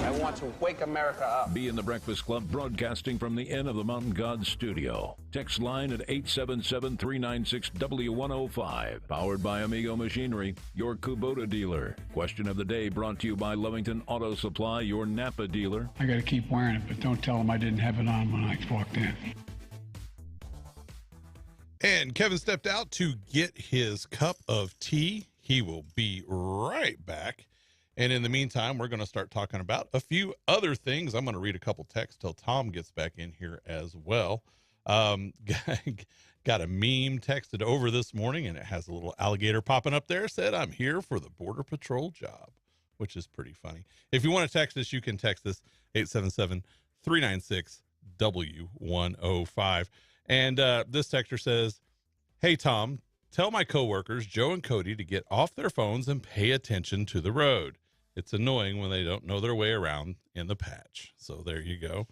I want to wake America up. Be in the Breakfast Club, broadcasting from the Inn of the Mountain Gods studio. Text line at 877-396-W105. Powered by Amigo Machinery, your Kubota dealer. Question of the day brought to you by Lovington Auto Supply, your Napa dealer. I got to keep wearing it, but don't tell them I didn't have it on when I walked in. And Kevin stepped out to get his cup of tea. He will be right back. And in the meantime, we're going to start talking about a few other things. I'm going to read a couple texts till Tom gets back in here as well. Got a meme texted over this morning, and it has a little alligator popping up there. Said, I'm here for the Border Patrol job, which is pretty funny. If you want to text us, you can text us 877-396-W105. And this texter says, hey, Tom, tell my coworkers, Joe and Cody, to get off their phones and pay attention to the road. It's annoying when they don't know their way around in the patch. So there you go.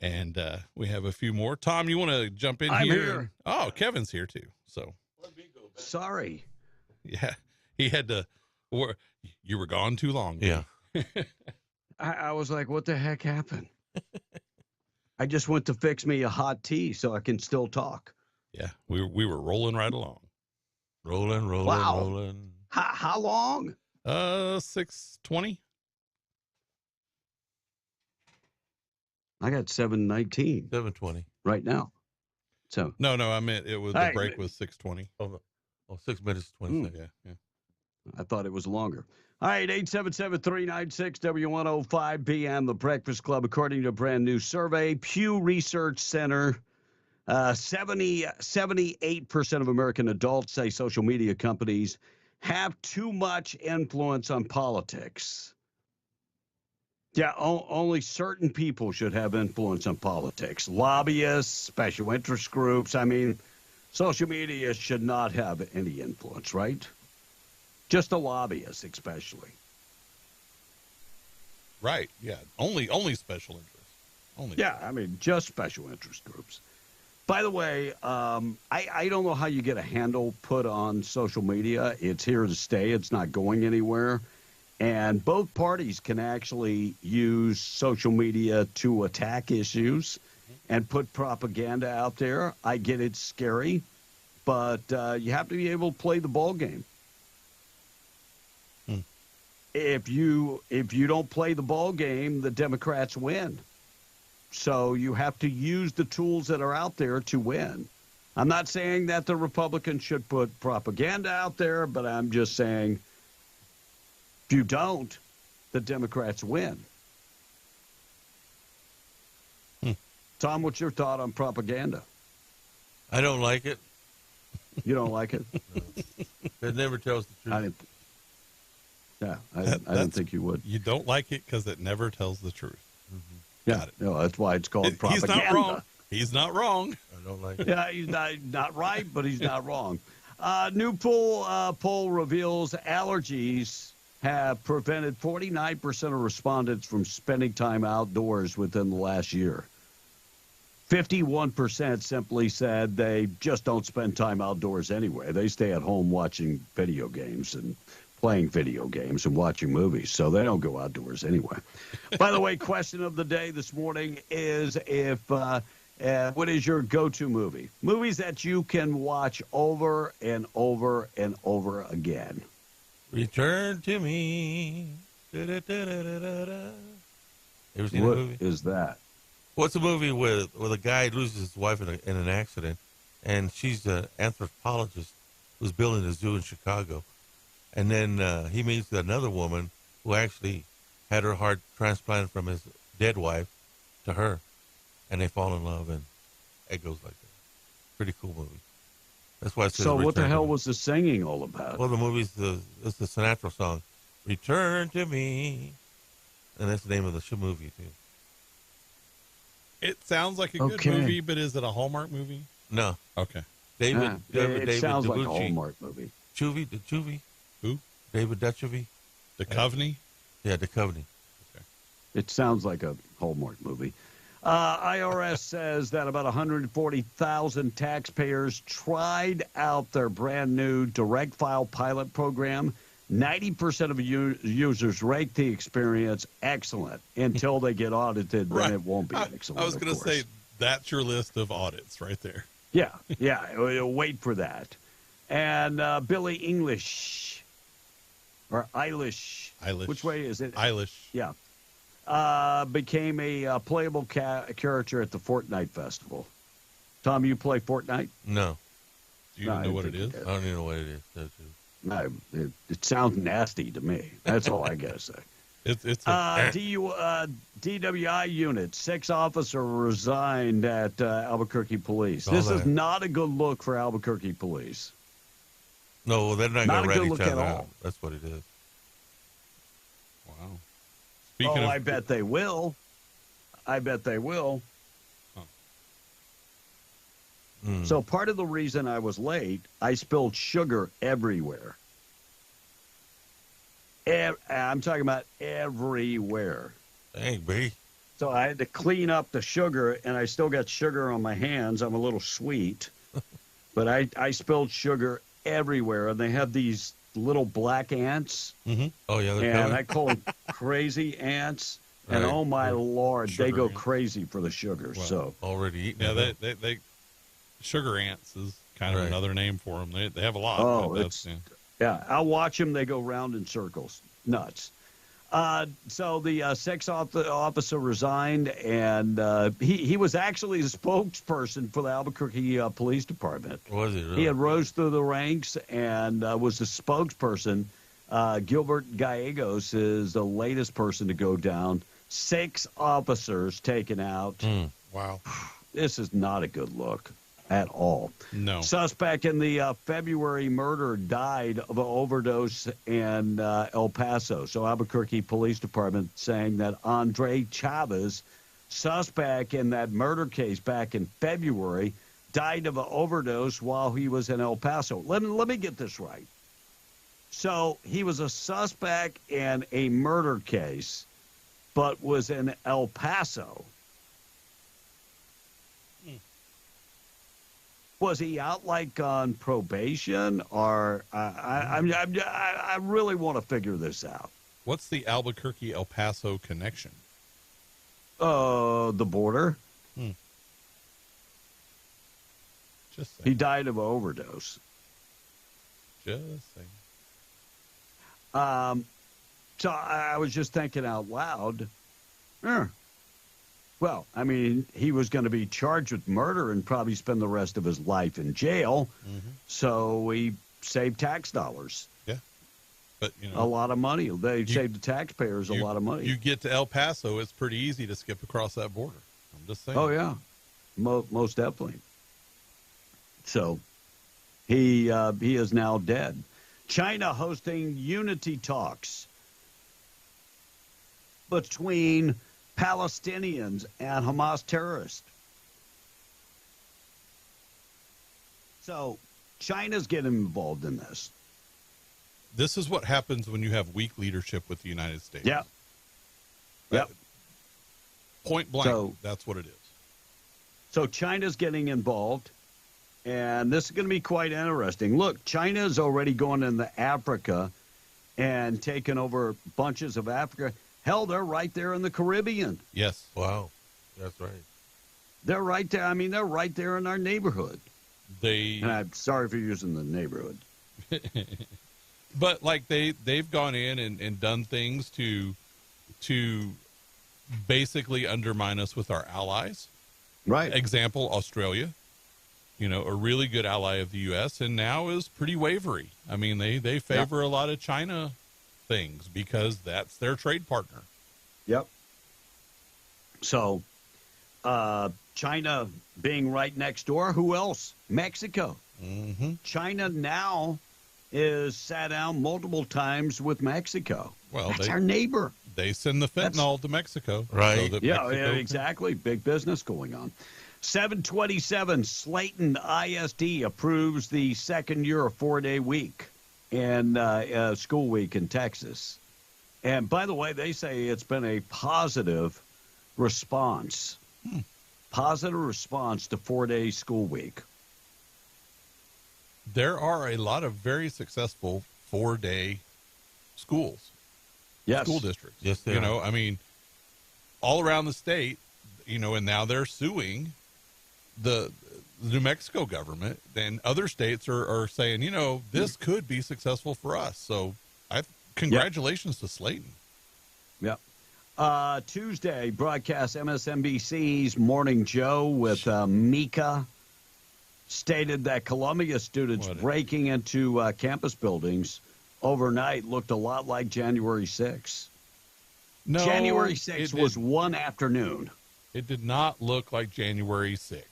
And we have a few more. Tom, you want to jump in I'm here? Oh, Kevin's here too. So sorry. Yeah, he had to. You were gone too long. Yeah. I was like, what the heck happened? I just went to fix me a hot tea so I can still talk. Yeah, we were rolling right along. Rolling. Wow. How long? 6:20. I got 7:19. 7:20 right now. So no, I meant it was the break was 6:20. Oh, 6 minutes 20 seconds. Yeah. I thought it was longer. All right, 877-396-W105 PM, The Breakfast Club. According to a brand new survey, Pew Research Center, 78% of American adults say social media companies have too much influence on politics. Yeah, only certain people should have influence on politics. Lobbyists, special interest groups. I mean, social media should not have any influence, right? Just a lobbyist, especially. Right. Yeah. Only special interests. Only. Yeah, I mean, just special interest groups. By the way, I don't know how you get a handle put on social media. It's here to stay. It's not going anywhere. And both parties can actually use social media to attack issues and put propaganda out there. I get it's scary, but you have to be able to play the ball game. If you don't play the ball game, the Democrats win. So you have to use the tools that are out there to win. I'm not saying that the Republicans should put propaganda out there, but I'm just saying if you don't, the Democrats win. Tom, what's your thought on propaganda? I don't like it. You don't like it? No. It never tells the truth. I didn't think you would. You don't like it because it never tells the truth. Mm-hmm. Yeah, no, that's why it's called propaganda. He's not wrong. He's not wrong. I don't like it. Yeah, he's not right, but he's not wrong. New poll reveals allergies have prevented 49% of respondents from spending time outdoors within the last year. 51% simply said they just don't spend time outdoors anyway. They stay at home watching video games and playing video games and watching movies, so they don't go outdoors anyway. By the way, question of the day this morning is what is your go-to movie? Movies that you can watch over and over and over again. Return to me. Da-da-da-da-da-da. Ever seen What the movie? is that? What's a movie where a guy loses his wife in an accident, and she's an anthropologist who's building a zoo in Chicago. And then he meets another woman who actually had her heart transplanted from his dead wife to her. And they fall in love, and it goes like that. Pretty cool movie. That's why it says So what the Return hell to Me. was the singing all about? Well, the movie's it's the Sinatra song, Return to Me. And that's the name of the movie, too. It sounds like a good Okay. movie, but is it a Hallmark movie? No. Okay. It sounds like a DeLucci. Hallmark movie. Chuvy? Who? David Duchovny. Duchovny? Yeah, Duchovny. It sounds like a Hallmark movie. IRS says that about 140,000 taxpayers tried out their brand new direct file pilot program. 90% of users rate the experience excellent until they get audited. Then it won't be excellent. I was going to say, that's your list of audits right there. Yeah. Wait for that. And Billie English, or Eilish. Which way is it? Eilish. Yeah. Became a playable character at the Fortnite Festival. Tom, you play Fortnite? No. Do you even know what it is? I don't even know what it is. No, it sounds nasty to me. That's all I gotta say. It's DWI unit, 6 officer resigned at Albuquerque Police. Saw This that. is not a good look for Albuquerque Police. No, well, they're not Not going a to good rat look each at other all. out. That's what it is. Wow. I bet they will. So part of the reason I was late, I spilled sugar everywhere. I'm talking about everywhere. Dang, B. So I had to clean up the sugar, and I still got sugar on my hands. I'm a little sweet. But I spilled sugar everywhere, and they have these little black ants. Mm-hmm. Oh, yeah. They're And coming. I call them crazy ants. And Right. oh, my Lord, they Sugar go ants. crazy for the sugar. Well, So already eating. Yeah, it. they sugar ants is kind of Right. another name for them. They have a lot. Oh, but that's, yeah, I'll watch them. They go round in circles. Nuts. So the sex officer resigned, and he was actually the spokesperson for the Albuquerque Police Department. Was he really? He had rose through the ranks and was the spokesperson. Gilbert Gallegos is the latest person to go down. 6 officers taken out. Wow. This is not a good look. at all. No. Suspect in the February murder died of an overdose in El Paso. So Albuquerque Police Department saying that Andre Chavez, suspect in that murder case back in February, died of an overdose while he was in El Paso. Let me get this right. So he was a suspect in a murder case, but was in El Paso. Was he out like on probation, or I really want to figure this out. What's the Albuquerque El Paso connection? The border. Just saying. He died of an overdose. Just saying. So I was just thinking out loud. Well, I mean, he was going to be charged with murder and probably spend the rest of his life in jail. So he saved tax dollars. Yeah. But, a lot of money. They saved the taxpayers a lot of money. You get to El Paso, it's pretty easy to skip across that border. I'm just saying. Oh, yeah. Most definitely. So he is now dead. China hosting unity talks between Palestinians and Hamas terrorists. So China's getting involved in this. This is what happens when you have weak leadership with the United States. Yeah. Yep. Point blank, that's what it is. So China's getting involved, and this is going to be quite interesting. Look, China's already going into Africa and taking over bunches of Africa. Hell, they're right there in the Caribbean. Yes. Wow. That's right. They're right there. I mean, they're right there in our neighborhood. And I'm sorry for using the neighborhood. But, like, they've gone in and done things to basically undermine us with our allies. Right. Example, Australia, a really good ally of the U.S., and now is pretty wavery. I mean, they favor a lot of China things because that's their trade partner. Yep. So, China being right next door, who else? Mexico. China now is sat down multiple times with Mexico. Well, that's our neighbor. They send the fentanyl to Mexico. Right. So that yeah, Mexico exactly. Big business going on. 727, Slayton ISD approves the second year of 4-day week in school week in Texas. And by the way, they say it's been a positive response. Positive response to 4-day school week. There are a lot of very successful 4-day schools. Yes. School districts. Yes, they are. I mean, all around the state, and now they're suing the New Mexico government, and other states are saying, this could be successful for us. So congratulations to Slayton. Yep. Tuesday, broadcast MSNBC's Morning Joe with Mika stated that Columbia students breaking into campus buildings overnight looked a lot like January 6th. No, January 6th was one afternoon. It did not look like January 6th.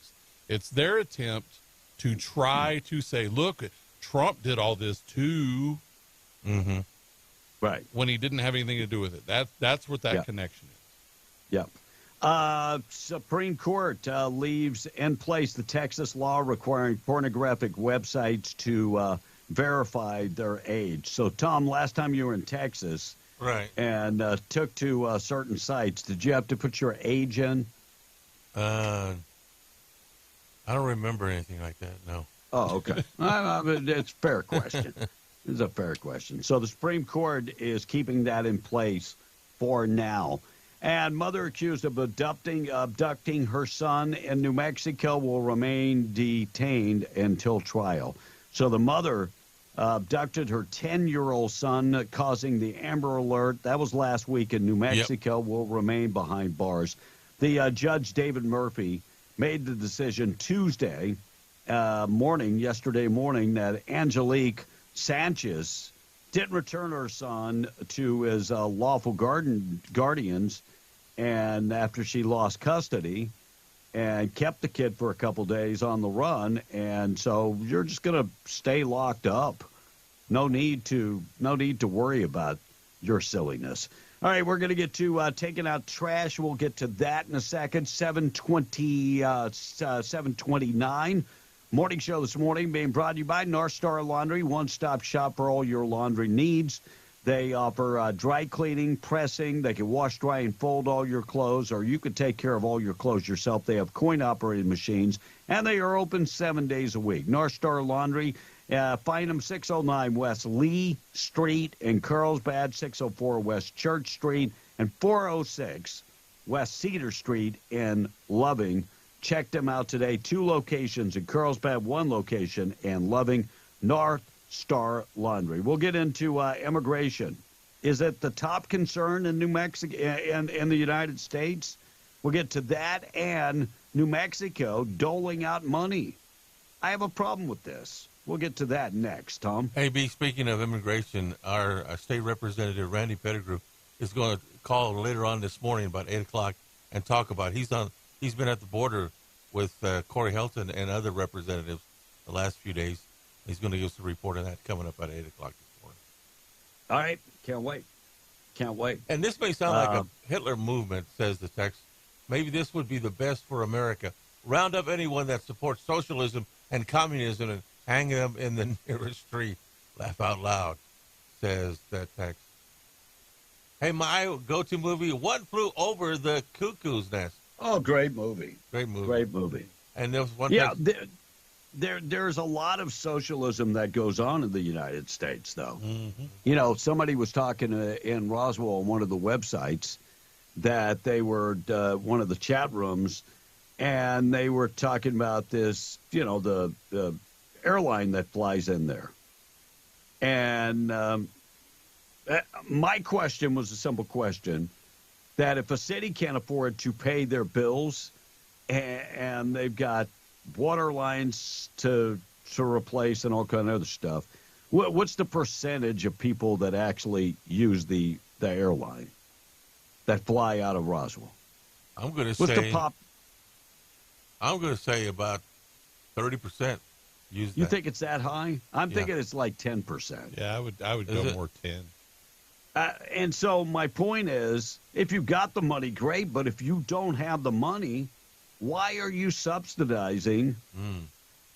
It's their attempt to try to say, look, Trump did all this too. Right. When he didn't have anything to do with it. That's what that connection is. Yep. Supreme Court leaves in place the Texas law requiring pornographic websites to verify their age. So, Tom, last time you were in Texas, right, and took to certain sites, did you have to put your age in? I don't remember anything like that. No. Oh, okay. It's a fair question. It's a fair question. So the Supreme Court is keeping that in place for now. And mother accused of abducting her son in New Mexico will remain detained until trial. So the mother abducted her 10-year-old son, causing the Amber Alert. That was last week in New Mexico. Will remain behind bars. The Judge David Murphy made the decision Tuesday yesterday morning, that Angelique Sanchez didn't return her son to his lawful guardians, and after she lost custody, and kept the kid for a couple days on the run. And so you're just going to stay locked up. No need to worry about your silliness. All right, we're going to get to taking out trash. We'll get to that in a second. 7:29. Morning show this morning being brought to you by North Star Laundry, one-stop shop for all your laundry needs. They offer dry cleaning, pressing. They can wash, dry, and fold all your clothes, or you can take care of all your clothes yourself. They have coin-operated machines, and they are open 7 days a week. North Star Laundry, find them 609 West Lee Street in Carlsbad, 604 West Church Street, and 406 West Cedar Street in Loving. Check them out today. 2 locations in Carlsbad, 1 location in Loving. North Star Laundry. We'll get into immigration. Is it the top concern in New Mexico and in the United States? We'll get to that and New Mexico doling out money. I have a problem with this. We'll get to that next, Tom. Hey, B, speaking of immigration, our state representative, Randy Pettigrew, is going to call later on this morning about 8 o'clock and talk about He's been at the border with Corey Helton and other representatives the last few days. He's going to give us a report on that coming up at 8 o'clock this morning. All right. Can't wait. Can't wait. And this may sound like a Hitler movement, says the text. Maybe this would be the best for America. Round up anyone that supports socialism and communism and hang them in the nearest tree. Laugh out loud, says that text. Hey, my go-to movie, One Flew Over the Cuckoo's Nest. Oh, great movie. Great movie. Great movie. And there was one there's a lot of socialism that goes on in the United States, though. Mm-hmm. You know, somebody was talking in Roswell on one of the websites that they were one of the chat rooms, and they were talking about this, you know, the airline that flies in there. And my question was a simple question, that if a city can't afford to pay their bills and they've got water lines to replace and all kind of other stuff, what's the percentage of people that actually use the airline that fly out of Roswell? I'm going to say about 30% use that. You think it's that high? I'm thinking it's like 10%. Yeah, I would go more 10. And so my point is, if you got the money, great. But if you don't have the money, why are you subsidizing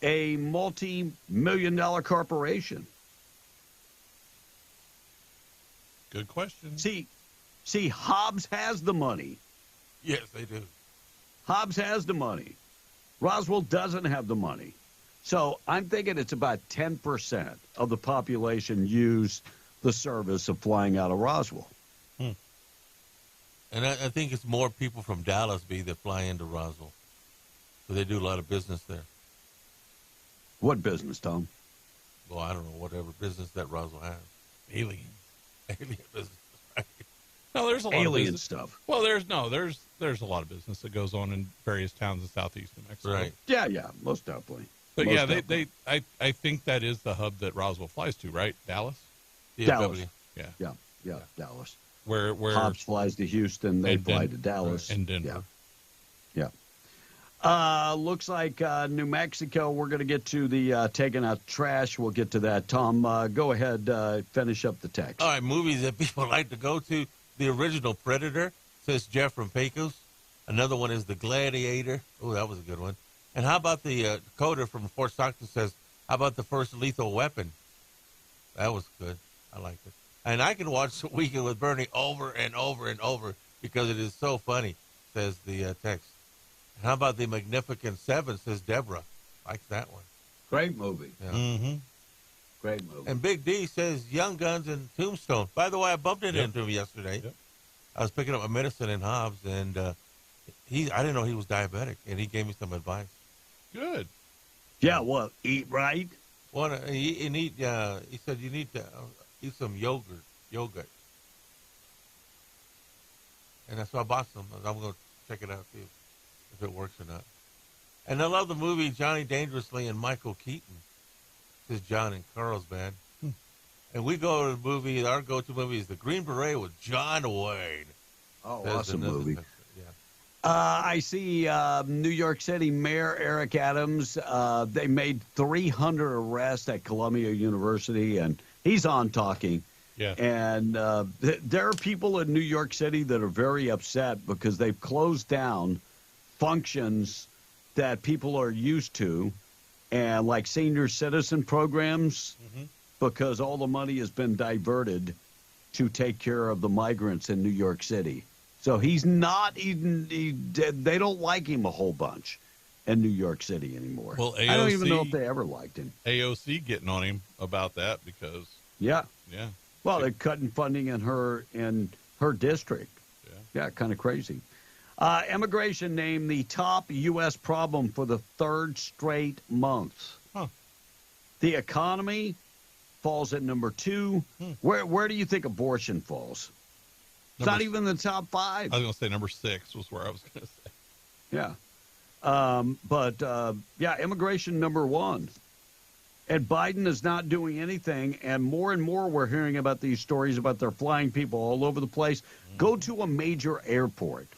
a multi-million-dollar corporation? Good question. See, Hobbs has the money. Yes, they do. Hobbs has the money. Roswell doesn't have the money. So I'm thinking it's about 10% of the population use the service of flying out of Roswell. And I think it's more people from Dallas, that fly into Roswell. So they do a lot of business there. What business, Tom? Well, I don't know, whatever business that Roswell has. Alien business. Right? No, there's a lot alien of business stuff. Well, there's a lot of business that goes on in various towns in southeast New Mexico. Right. Yeah, most definitely. But I think that is the hub that Roswell flies to, right? Dallas? Dallas. Yeah, Dallas. Where Hobbs flies to Houston, they fly to Dallas. And Denver. Yeah. Looks like New Mexico, we're going to get to the taking out trash. We'll get to that. Tom, go ahead, finish up the text. All right, movies that people like to go to. The original Predator, says Jeff from Pecos. Another one is The Gladiator. Oh, that was a good one. And how about the Coder from Fort Stockton says, how about the first Lethal Weapon? That was good. I liked it. And I can watch Weekend with Bernie over and over and over because it is so funny, says the text. And how about The Magnificent Seven, says Deborah. Likes that one. Great movie. Yeah. Mm-hmm. Great movie. And Big D says Young Guns and Tombstone. By the way, I bumped into him yesterday. Yep. I was picking up a medicine in Hobbs, and I didn't know he was diabetic, and he gave me some advice. Good. Yeah, well, eat right. Well, he said you need to eat some yogurt. And so I bought some. I'm going to check it out, see if it works or not. And I love the movie Johnny Dangerously and Michael Keaton. This is John in Carlsbad. And we go to the movie, our go-to movie is The Green Beret with John Wayne. Oh, awesome movie. Yeah. I see New York City Mayor Eric Adams. They made 300 arrests at Columbia University, and he's on talking. Yeah. And there are people in New York City that are very upset because they've closed down functions that people are used to, and like senior citizen programs, because all the money has been diverted to take care of the migrants in New York City. So he's not even, they don't like him a whole bunch in New York City anymore. Well, AOC, I don't even know if they ever liked him. AOC getting on him about that because. Yeah. Yeah. Well, they're cutting funding in her district. Yeah, kind of crazy. Immigration named the top U.S. problem for the third straight month. Huh. The economy falls at number 2. Where do you think abortion falls? It's not even in the top 5. I was going to say number 6 was where I was going to say. Yeah. Immigration number 1. And Biden is not doing anything. And more we're hearing about these stories about they're flying people all over the place. Go to a major airport,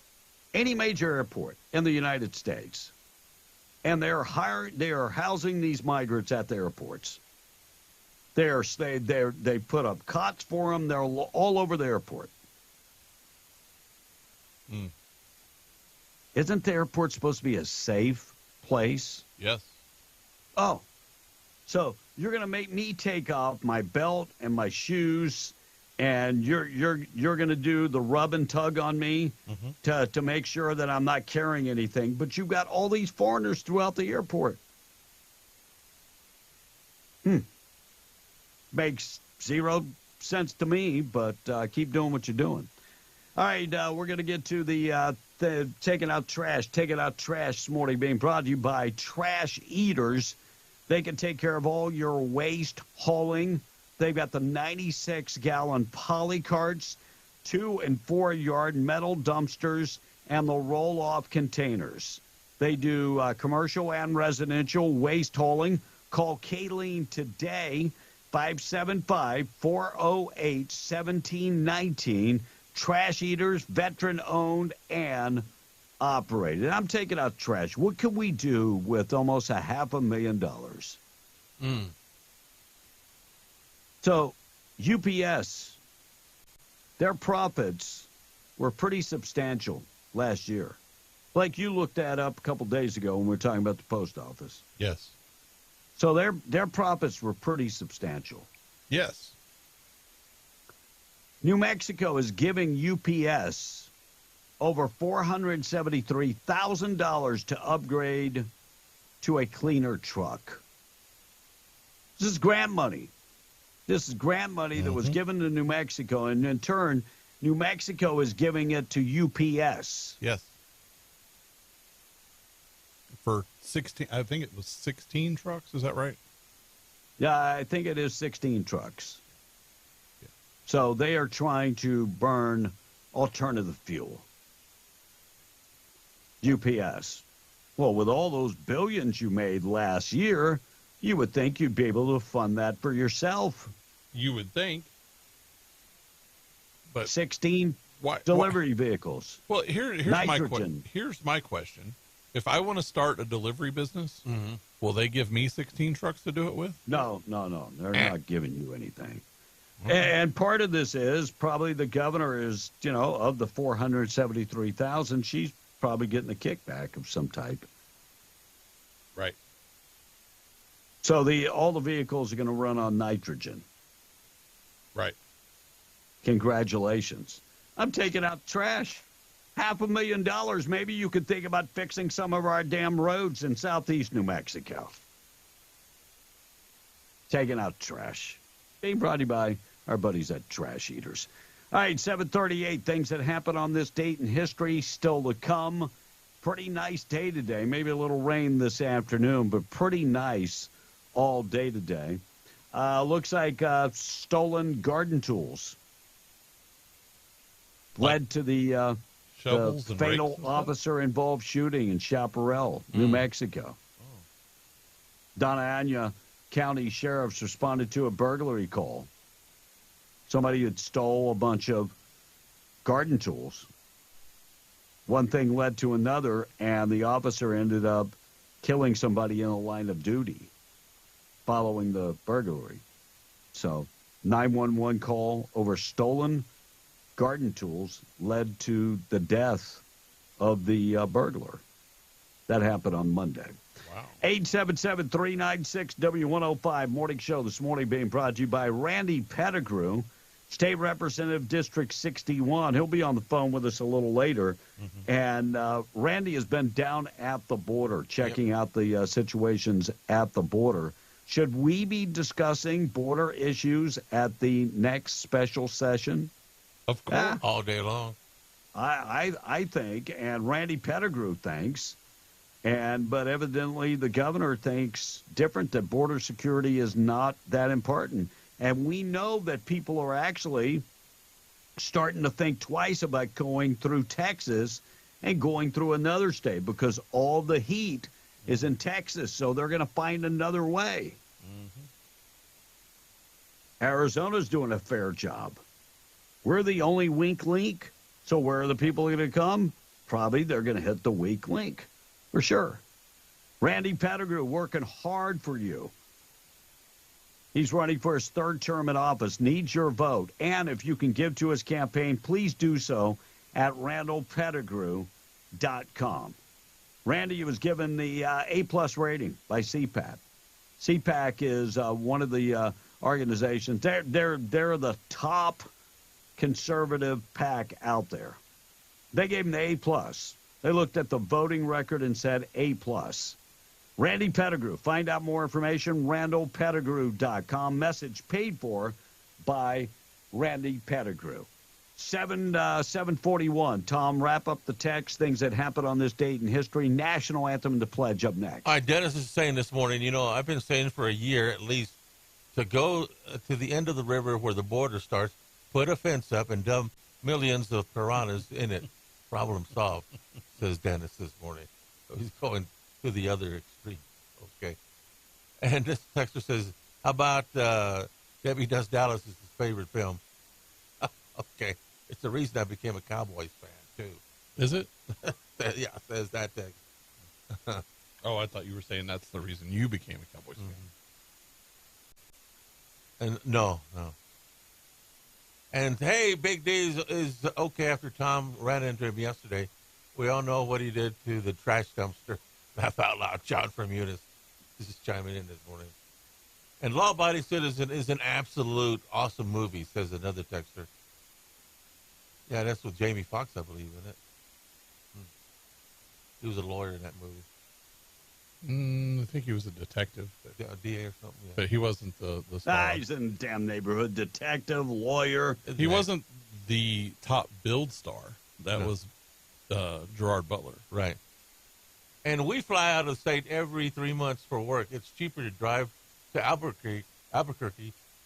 any major airport in the United States, and they are housing these migrants at the airports. They put up cots for them. They're all over the airport. Isn't the airport supposed to be a safe place? Yes. Oh, so you're going to make me take off my belt and my shoes, and you're going to do the rub and tug on me to make sure that I'm not carrying anything. But you've got all these foreigners throughout the airport. Makes 0 sense to me, but keep doing what you're doing. All right, we're going to get to the taking out trash this morning, being brought to you by Trash Eaters. They can take care of all your waste hauling. They've got the 96-gallon poly carts, 2 and 4 yard metal dumpsters, and the roll-off containers. They do commercial and residential waste hauling. Call Kayleen today, 575-408-1719. Trash Eaters, veteran-owned and operated. I'm taking out trash. What can we do with almost $500,000? So, UPS, their profits were pretty substantial last year. Like you looked that up a couple days ago when we were talking about the post office. Yes. So their profits were pretty substantial. Yes. New Mexico is giving UPS over $473,000 to upgrade to a cleaner truck. This is grant money. This is grant money that was given to New Mexico, and in turn, New Mexico is giving it to UPS. Yes. For 16, I think it was 16 trucks. Is that right? Yeah, I think it is 16 trucks. Yeah. So they are trying to burn alternative fuel. UPS. Well, with all those billions you made last year, you would think you'd be able to fund that for yourself. You would think. But 16 delivery vehicles. Well, here's my question. If I want to start a delivery business, will they give me 16 trucks to do it with? No. They're not giving you anything. And part of this is probably the governor is, of the 473,000, she's probably getting a kickback of some type. Right. So all the vehicles are going to run on nitrogen. Right. Congratulations. I'm taking out trash. $500,000. Maybe you could think about fixing some of our damn roads in southeast New Mexico. Taking out trash. Being brought to you by our buddies at Trash Eaters. All right, 7:38. Things that happened on this date in history still to come. Pretty nice day today. Maybe a little rain this afternoon, but pretty nice all day today. Looks like stolen garden tools led to the fatal officer-involved shooting in Chaparral, New Mexico. Donna Ana County sheriffs responded to a burglary call. Somebody had stole a bunch of garden tools. one thing led to another, and the officer ended up killing somebody in the line of duty following the burglary. So 911 call over stolen garden tools led to the death of the burglar. That happened on Monday. Wow. 877-396-W105 morning show this morning being brought to you by Randy Pettigrew, State Representative District 61. He'll be on the phone with us a little later. And Randy has been down at the border, checking out the situations at the border. Should we be discussing border issues at the next special session? Of course. All day long. I think, and Randy Pettigrew thinks, but evidently the governor thinks different, that border security is not that important. And we know that people are actually starting to think twice about going through Texas and going through another state because all the heat is in Texas, so they're going to find another way. Arizona's doing a fair job. We're the only weak link, so where are the people going to come? Probably they're going to hit the weak link, for sure. Randy Pettigrew working hard for you. He's running for his third term in office, needs your vote. And if you can give to his campaign, please do so at RandallPettigrew.com. Randy was given the A-plus rating by CPAC. CPAC is one of the organizations. They're the top conservative PAC out there. They gave him the A-plus. They looked at the voting record and said A-plus. Randy Pettigrew. Find out more information, RandallPettigrew.com. Message paid for by Randy Pettigrew. 741. Tom, wrap up the text, things that happened on this date in history. National anthem and the pledge up next. All right, Dennis is saying this morning, I've been saying for a year at least to go to the end of the river where the border starts, put a fence up and dump millions of piranhas in it. Problem solved, says Dennis this morning. So he's going to the other extreme. Okay. And this texter says, how about Debbie Does Dallas is his favorite film? Okay. It's the reason I became a Cowboys fan, too. Is it? Yeah, says that text. Oh, I thought you were saying that's the reason you became a Cowboys fan. And no. And, hey, Big D is okay after Tom ran into him yesterday. We all know what he did to the trash dumpster. Laugh out loud. John from Eunice is chiming in this morning. And Law Abiding Citizen is an absolute awesome movie, says another texter. Yeah, that's with Jamie Foxx, I believe, isn't it? He was a lawyer in that movie. I think he was a detective. A DA or something. Yeah. But he wasn't the star. He's in the damn neighborhood. Detective, lawyer. He wasn't the top build star. That was Gerard Butler. Right. And we fly out of the state every 3 months for work. It's cheaper to drive to Albuquerque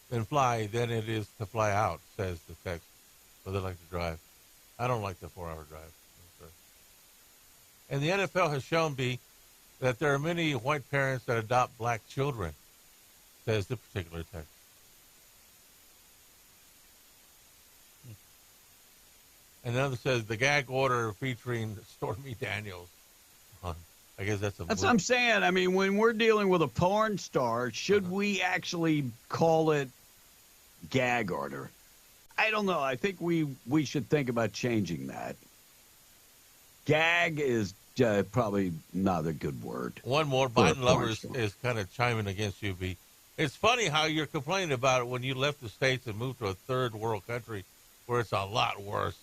than it is to fly out, says the text. So they like to drive. I don't like the 4-hour drive. And the NFL has shown me that there are many white parents that adopt black children, says the particular text. And another says the gag order featuring Stormy Daniels. I guess that's what I'm saying. I mean, when we're dealing with a porn star, should we actually call it gag order? I don't know. I think we should think about changing that. Gag is probably not a good word. One more. Biden lovers is kind of chiming against you, B. It's funny how you're complaining about it when you left the States and moved to a third world country where it's a lot worse.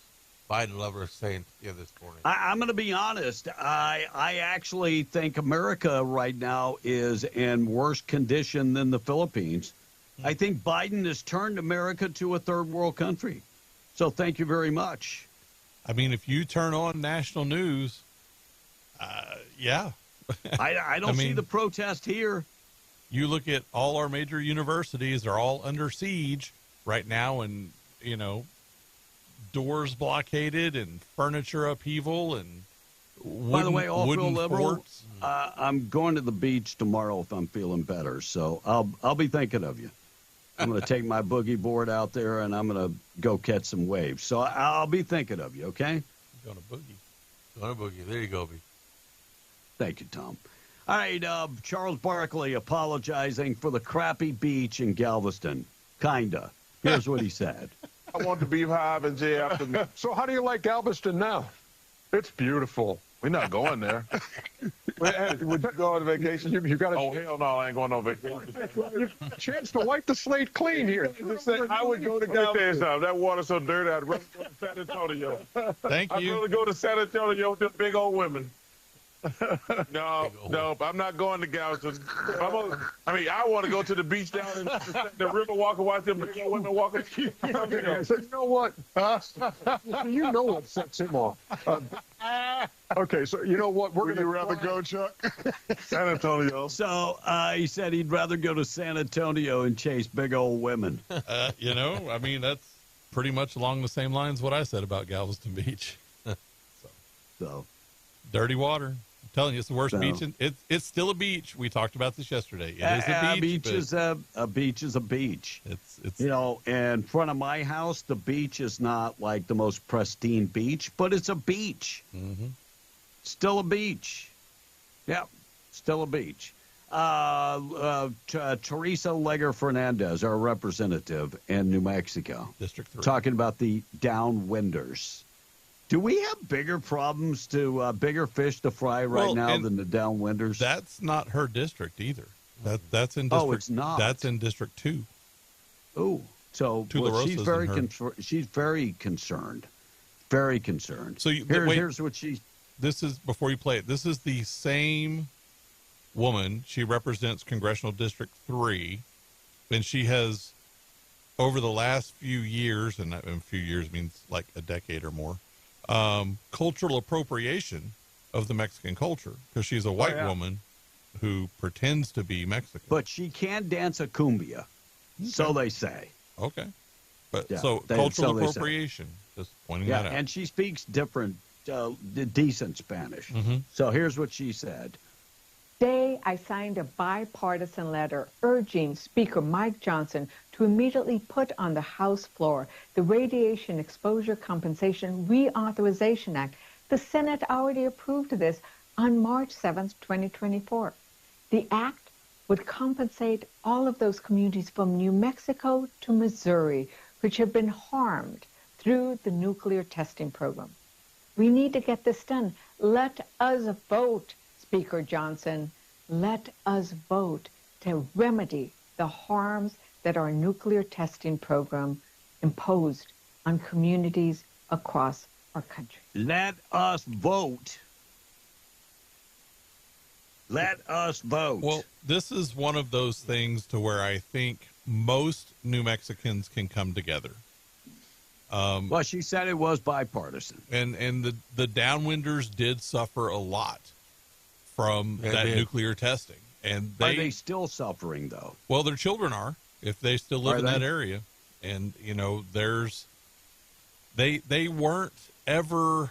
Biden lovers saying to you this morning. I'm going to be honest. I actually think America right now is in worse condition than the Philippines. I think Biden has turned America to a third world country. So thank you very much. I mean, if you turn on national news, yeah. I don't see the protest here. You look at all our major universities, they're all under siege right now, and, doors blockaded and furniture upheaval and by the way, all feel liberal. Forts. I'm going to the beach tomorrow if I'm feeling better, so I'll be thinking of you. I'm going to take my boogie board out there and I'm going to go catch some waves. So I'll be thinking of you. Okay? Going to boogie. Corner boogie. There you go, B. Thank you, Tom. All right, Charles Barkley apologizing for the crappy beach in Galveston. Kinda. Here's what he said. I want the beehive and Jay after me. So how do you like Galveston now? It's beautiful. We're not going there. Would you go on vacation? You got Oh, hell no, I ain't going on vacation. Chance to wipe the slate clean here. I would go to Galveston. That water's so dirty, I'd rather go to San Antonio. Thank you. I'd rather go to San Antonio with the big old women. No, I'm not going to Galveston. I want to go to the beach down in the river walk and watch them big old women walking. You know what? You know what sets him off. Okay, so you know what? Would you rather go, Chuck? San Antonio. So he said he'd rather go to San Antonio and chase big old women. That's pretty much along the same lines what I said about Galveston Beach. So dirty water. I'm telling you, it's the worst beach. It's still a beach. We talked about this yesterday. It is a beach. A beach is a beach. It's in front of my house, the beach is not like the most pristine beach, but it's a beach. Mm-hmm. Still a beach. Yeah, still a beach. Teresa Leger Fernandez, our representative in New Mexico, District 3, talking about the downwinders. Do we have bigger problems bigger fish to fry right now than the downwinders? That's not her district either. That's in district. Oh, it's not. That's in District 2. Oh, so she's very concerned. Very concerned. So here's what she. This is before you play it. This is the same woman. She represents Congressional District 3, and she has, over the last few years, and a few years means like a decade or more, cultural appropriation of the Mexican culture, because she's a white woman who pretends to be Mexican. But she can dance a cumbia, so they say. Okay. But cultural appropriation, just pointing that out. And she speaks decent Spanish. Mm-hmm. So here's what she said. Today, I signed a bipartisan letter urging Speaker Mike Johnson to immediately put on the House floor the Radiation Exposure Compensation Reauthorization Act. The Senate already approved this on March 7th, 2024. The act would compensate all of those communities from New Mexico to Missouri, which have been harmed through the nuclear testing program. We need to get this done. Let us vote, Speaker Johnson. Let us vote to remedy the harms that our nuclear testing program imposed on communities across our country. Let us vote. Let us vote. Well, this is one of those things to where I think most New Mexicans can come together. Well, she said it was bipartisan. And the downwinders did suffer a lot from that nuclear testing. And are they still suffering, though? Well, their children are, if they still live in that area. And, they weren't ever,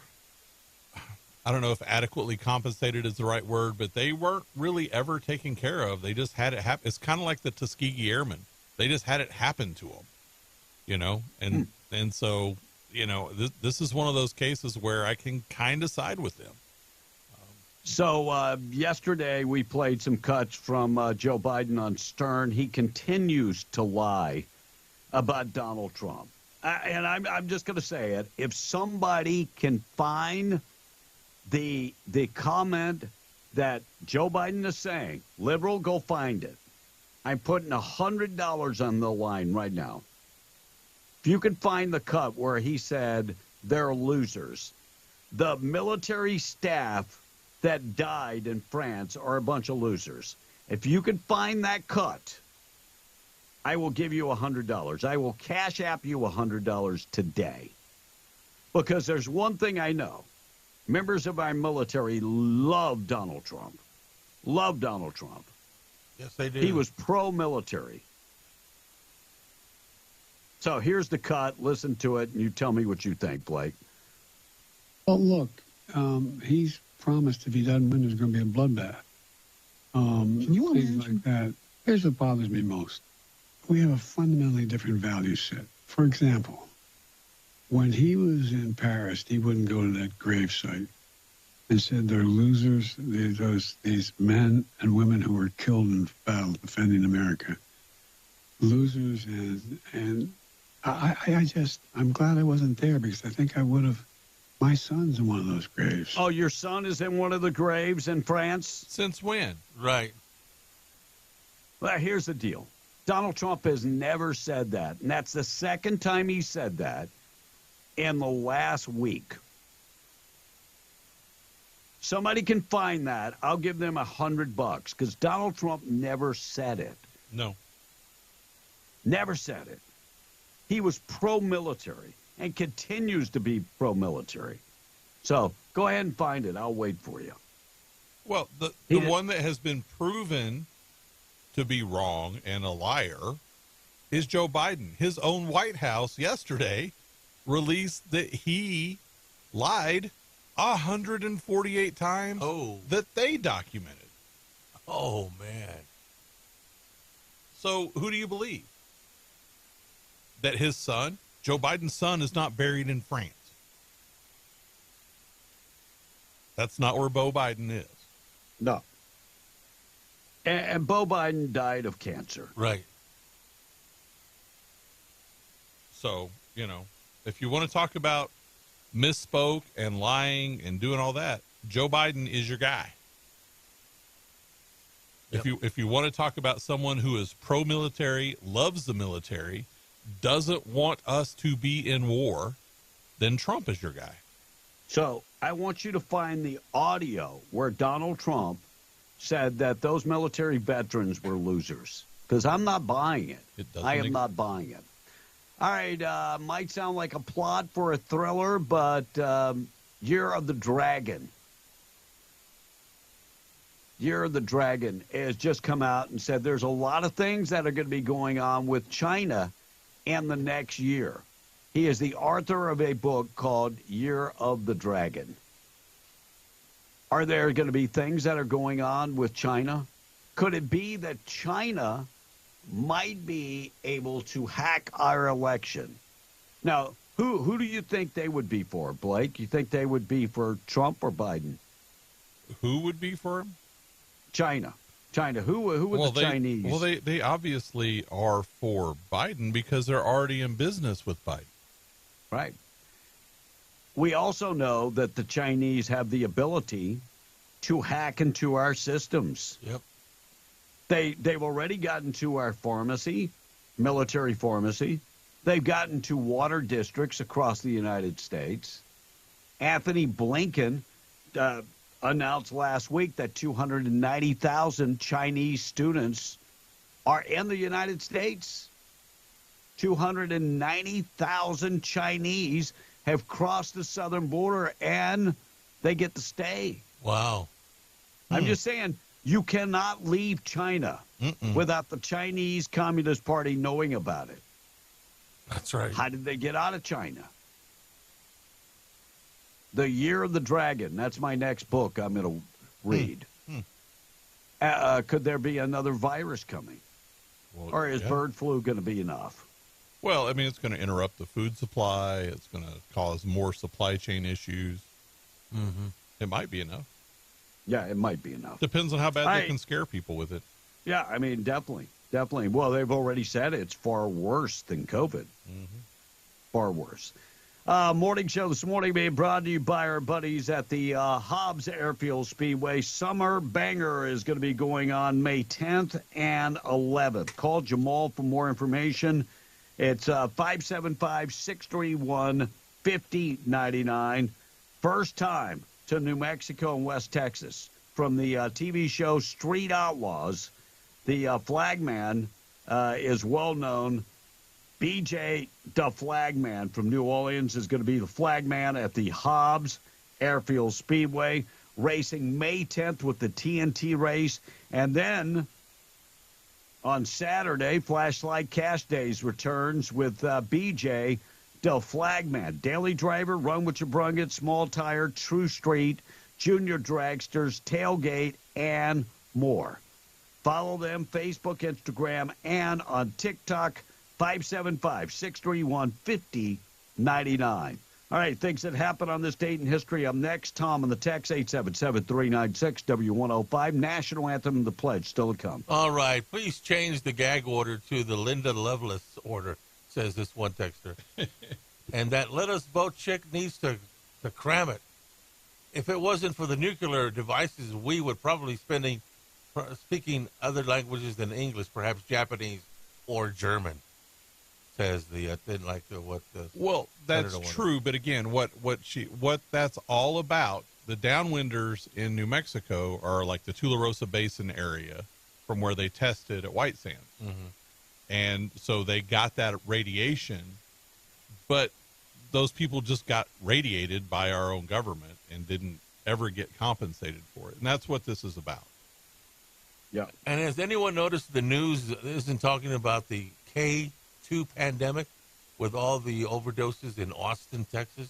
I don't know if adequately compensated is the right word, but they weren't really ever taken care of. They just had it happen. It's kind of like the Tuskegee Airmen. They just had it happen to them, and so, this is one of those cases where I can kind of side with them. So yesterday we played some cuts from Joe Biden on Stern. He continues to lie about Donald Trump. And I'm just going to say it. If somebody can find the comment that Joe Biden is saying, liberal, go find it. I'm putting $100 on the line right now. If you can find the cut where he said they're losers, the military staff that died in France are a bunch of losers. If you can find that cut, I will give you $100. I will cash app you $100 today. Because there's one thing I know. Members of our military love Donald Trump. Love Donald Trump. Yes, they do. He was pro-military. So here's the cut. Listen to it, and you tell me what you think, Blake. Well, look, he's promised if he doesn't win, there's going to be a bloodbath. Things like that. Here's what bothers me most. We have a fundamentally different value set. For example, when he was in Paris, he wouldn't go to that gravesite. and said they're losers. These men and women who were killed in battle defending America, losers. And I'm glad I wasn't there, because I think I would have. My son's in one of those graves. Oh, your son is in one of the graves in France? Since when? Right. Well, here's the deal. Donald Trump has never said that, and that's the second time he said that in the last week. Somebody can find that. I'll give them $100 because Donald Trump never said it. No. Never said it. He was pro-military and continues to be pro-military. So go ahead and find it. I'll wait for you. Well, the one that has been proven to be wrong and a liar is Joe Biden. His own White House yesterday released that he lied 148 times that they documented. Oh, man. So who do you believe? That his son, Joe Biden's son, is not buried in France. That's not where Beau Biden is. No. And Beau Biden died of cancer. Right. So, if you want to talk about misspoke and lying and doing all that, Joe Biden is your guy. Yep. If you want to talk about someone who is pro-military, loves the military, doesn't want us to be in war, then Trump is your guy. So I want you to find the audio where Donald Trump said that those military veterans were losers, because I'm not buying it. I am not buying it. All right, might sound like a plot for a thriller, but Year of the Dragon. Year of the Dragon has just come out and said there's a lot of things that are going to be going on with China in the next year. He is the author of a book called Year of the Dragon. Are there going to be things that are going on with China? Could it be that China might be able to hack our election? Now, who do you think they would be for, Blake? You think they would be for Trump or Biden? Who would be for him? China. Who would the Chinese? Well, they obviously are for Biden because they're already in business with Biden. Right. We also know that the Chinese have the ability to hack into our systems. Yep. They've already gotten to our pharmacy, military pharmacy. They've gotten to water districts across the United States. Anthony Blinken announced last week that 290,000 Chinese students are in the United States. 290,000 Chinese have crossed the southern border, and they get to stay. Wow. I'm just saying, you cannot leave China without the Chinese Communist Party knowing about it. That's right. How did they get out of China? The Year of the Dragon. That's my next book I'm going to read. Could there be another virus coming? Well, or is bird flu going to be enough? Well, I mean, it's going to interrupt the food supply. It's going to cause more supply chain issues. Mm-hmm. It might be enough. Yeah, it might be enough. Depends on how bad they can scare people with it. Yeah, I mean, definitely. Well, they've already said it's far worse than COVID. Mm-hmm. Far worse. Morning show this morning being brought to you by our buddies at the Hobbs Airfield Speedway. Summer Banger is going to be going on May 10th and 11th. Call Jamal for more information. It's 575-631-5099. First time to New Mexico and West Texas. From the TV show Street Outlaws, the flagman is well known. BJ the Flagman from New Orleans is going to be the flagman at the Hobbs Airfield Speedway, racing May 10th with the TNT race. And then on Saturday, Flashlight Cash Days returns with BJ the Flagman. Daily Driver, Run With Your Brung Small Tire, True Street, Junior Dragsters, Tailgate, and more. Follow them Facebook, Instagram, and on TikTok. 575-631-5099. All All right, things that happened on this date in history. Up next, Tom on the text, 877-396-W105. National Anthem and the Pledge still to come. All right, please change the gag order to the Linda Lovelace order, says this one texter. And that let us vote chick needs to cram it. If it wasn't for the nuclear devices, we would probably speaking other languages than English, perhaps Japanese or German. Says the didn't like the what the well that's true, but again, what that's all about. The downwinders in New Mexico are like the Tularosa Basin area, from where they tested at White Sands, and so they got that radiation, but those people just got radiated by our own government and didn't ever get compensated for it, and that's what this is about. Yeah. And has anyone noticed the news isn't talking about the K2 pandemic with all the overdoses in Austin, Texas?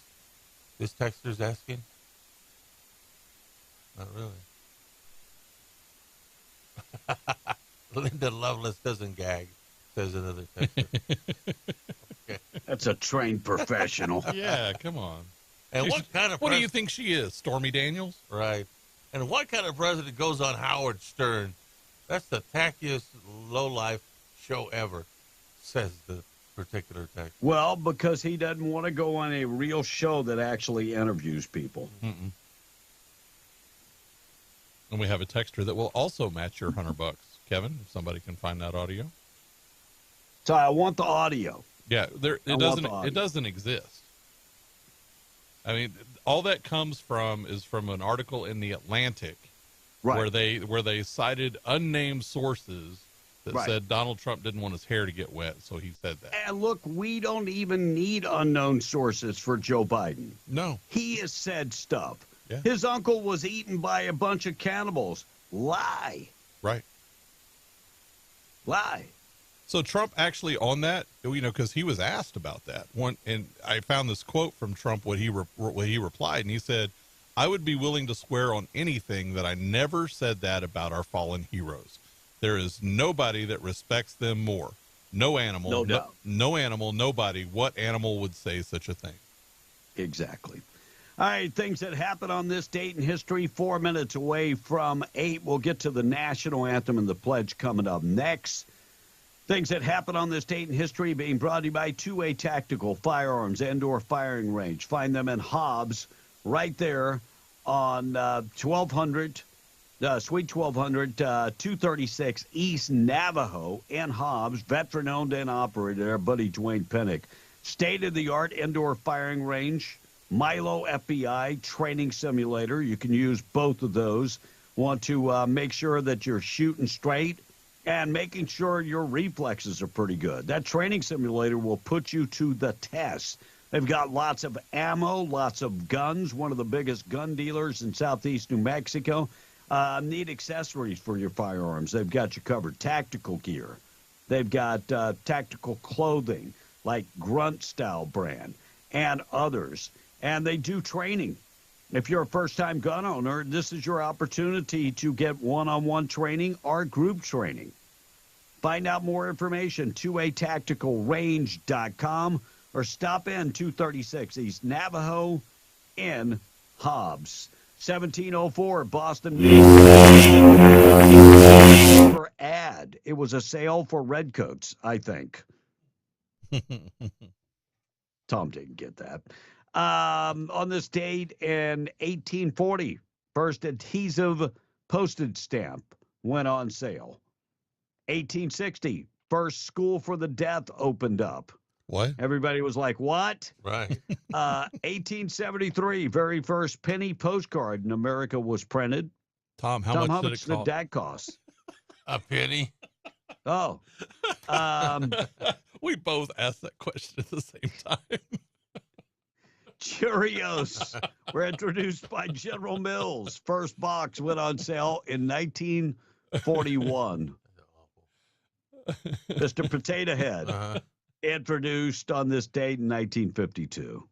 This texter's asking. Not really. Linda Lovelace doesn't gag, says another texter. Okay. That's a trained professional. Yeah, come on. And what kind of what do you think she is, Stormy Daniels? Right. And what kind of president goes on Howard Stern? That's the tackiest low-life show ever, says the particular text. Well, because he doesn't want to go on a real show that actually interviews people. Mm-mm. And we have a texter that will also match your $100, Kevin, if somebody can find that audio. So I want the audio. Yeah, it doesn't exist. I mean, all that comes from is from an article in the Atlantic, right, where they cited unnamed sources that right, said Donald Trump didn't want his hair to get wet, so he said that. And look, we don't even need unknown sources for Joe Biden. No. He has said stuff. Yeah. His uncle was eaten by a bunch of cannibals. Lie. Right. Lie. So Trump actually on that, because he was asked about that one, and I found this quote from Trump what he replied, and he said, "I would be willing to swear on anything that I never said that about our fallen heroes. There is nobody that respects them more. No animal, no animal, nobody. What animal would say such a thing?" Exactly. All right, things that happened on this date in history, 4 minutes away from 8. We'll get to the national anthem and the pledge coming up next. Things that happened on this date in history being brought to you by 2A Tactical Firearms Indoor Firing Range. Find them in Hobbs right there on 1200, Suite 1200, 236 East Navajo in Hobbs. Veteran-owned and operated. Our buddy Dwayne Pennick. State-of-the-art indoor firing range. Milo FBI training simulator. You can use both of those. Want to make sure that you're shooting straight and making sure your reflexes are pretty good. That training simulator will put you to the test. They've got lots of ammo, lots of guns, one of the biggest gun dealers in southeast New Mexico. Need accessories for your firearms. They've got you covered. Tactical gear. They've got tactical clothing like Grunt Style brand and others. And they do training. If you're a first-time gun owner, this is your opportunity to get one-on-one training or group training. Find out more information, 2atacticalrange.com, or stop in 236 East Navajo in Hobbs. 1704 Boston. For ad. It was a sale for redcoats, I think. Tom didn't get that. On this date in 1840, first adhesive postage stamp went on sale. 1860, first school for the deaf opened up. What? Everybody was like, what? Right. 1873, very first penny postcard in America was printed. Tom, how much did that cost? A penny. Oh. We both asked that question at the same time. Cheerios were introduced by General Mills. First box went on sale in 1941. Mr. Potato Head, introduced on this date in 1952.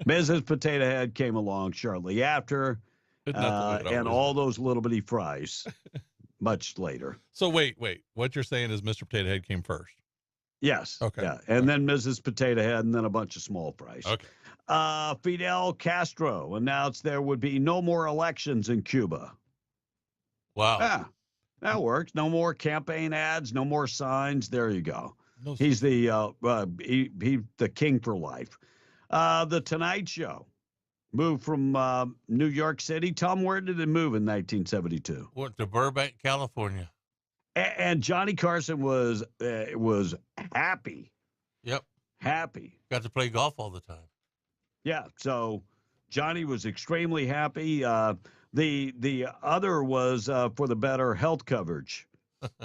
Mrs. Potato Head came along shortly after, and all those little bitty fries much later. So wait. What you're saying is Mr. Potato Head came first? Yes. Okay. Yeah. And then Mrs. Potato Head, and then a bunch of small fries. Okay. Fidel Castro announced there would be no more elections in Cuba. Wow. Yeah, that works. No more campaign ads, no more signs. There you go. No, He's the the king for life. The Tonight Show moved from New York City. Tom, where did it move in 1972? Went to Burbank, California. And Johnny Carson was happy. Yep. Happy. Got to play golf all the time. Yeah. So Johnny was extremely happy. The other was for the better health coverage.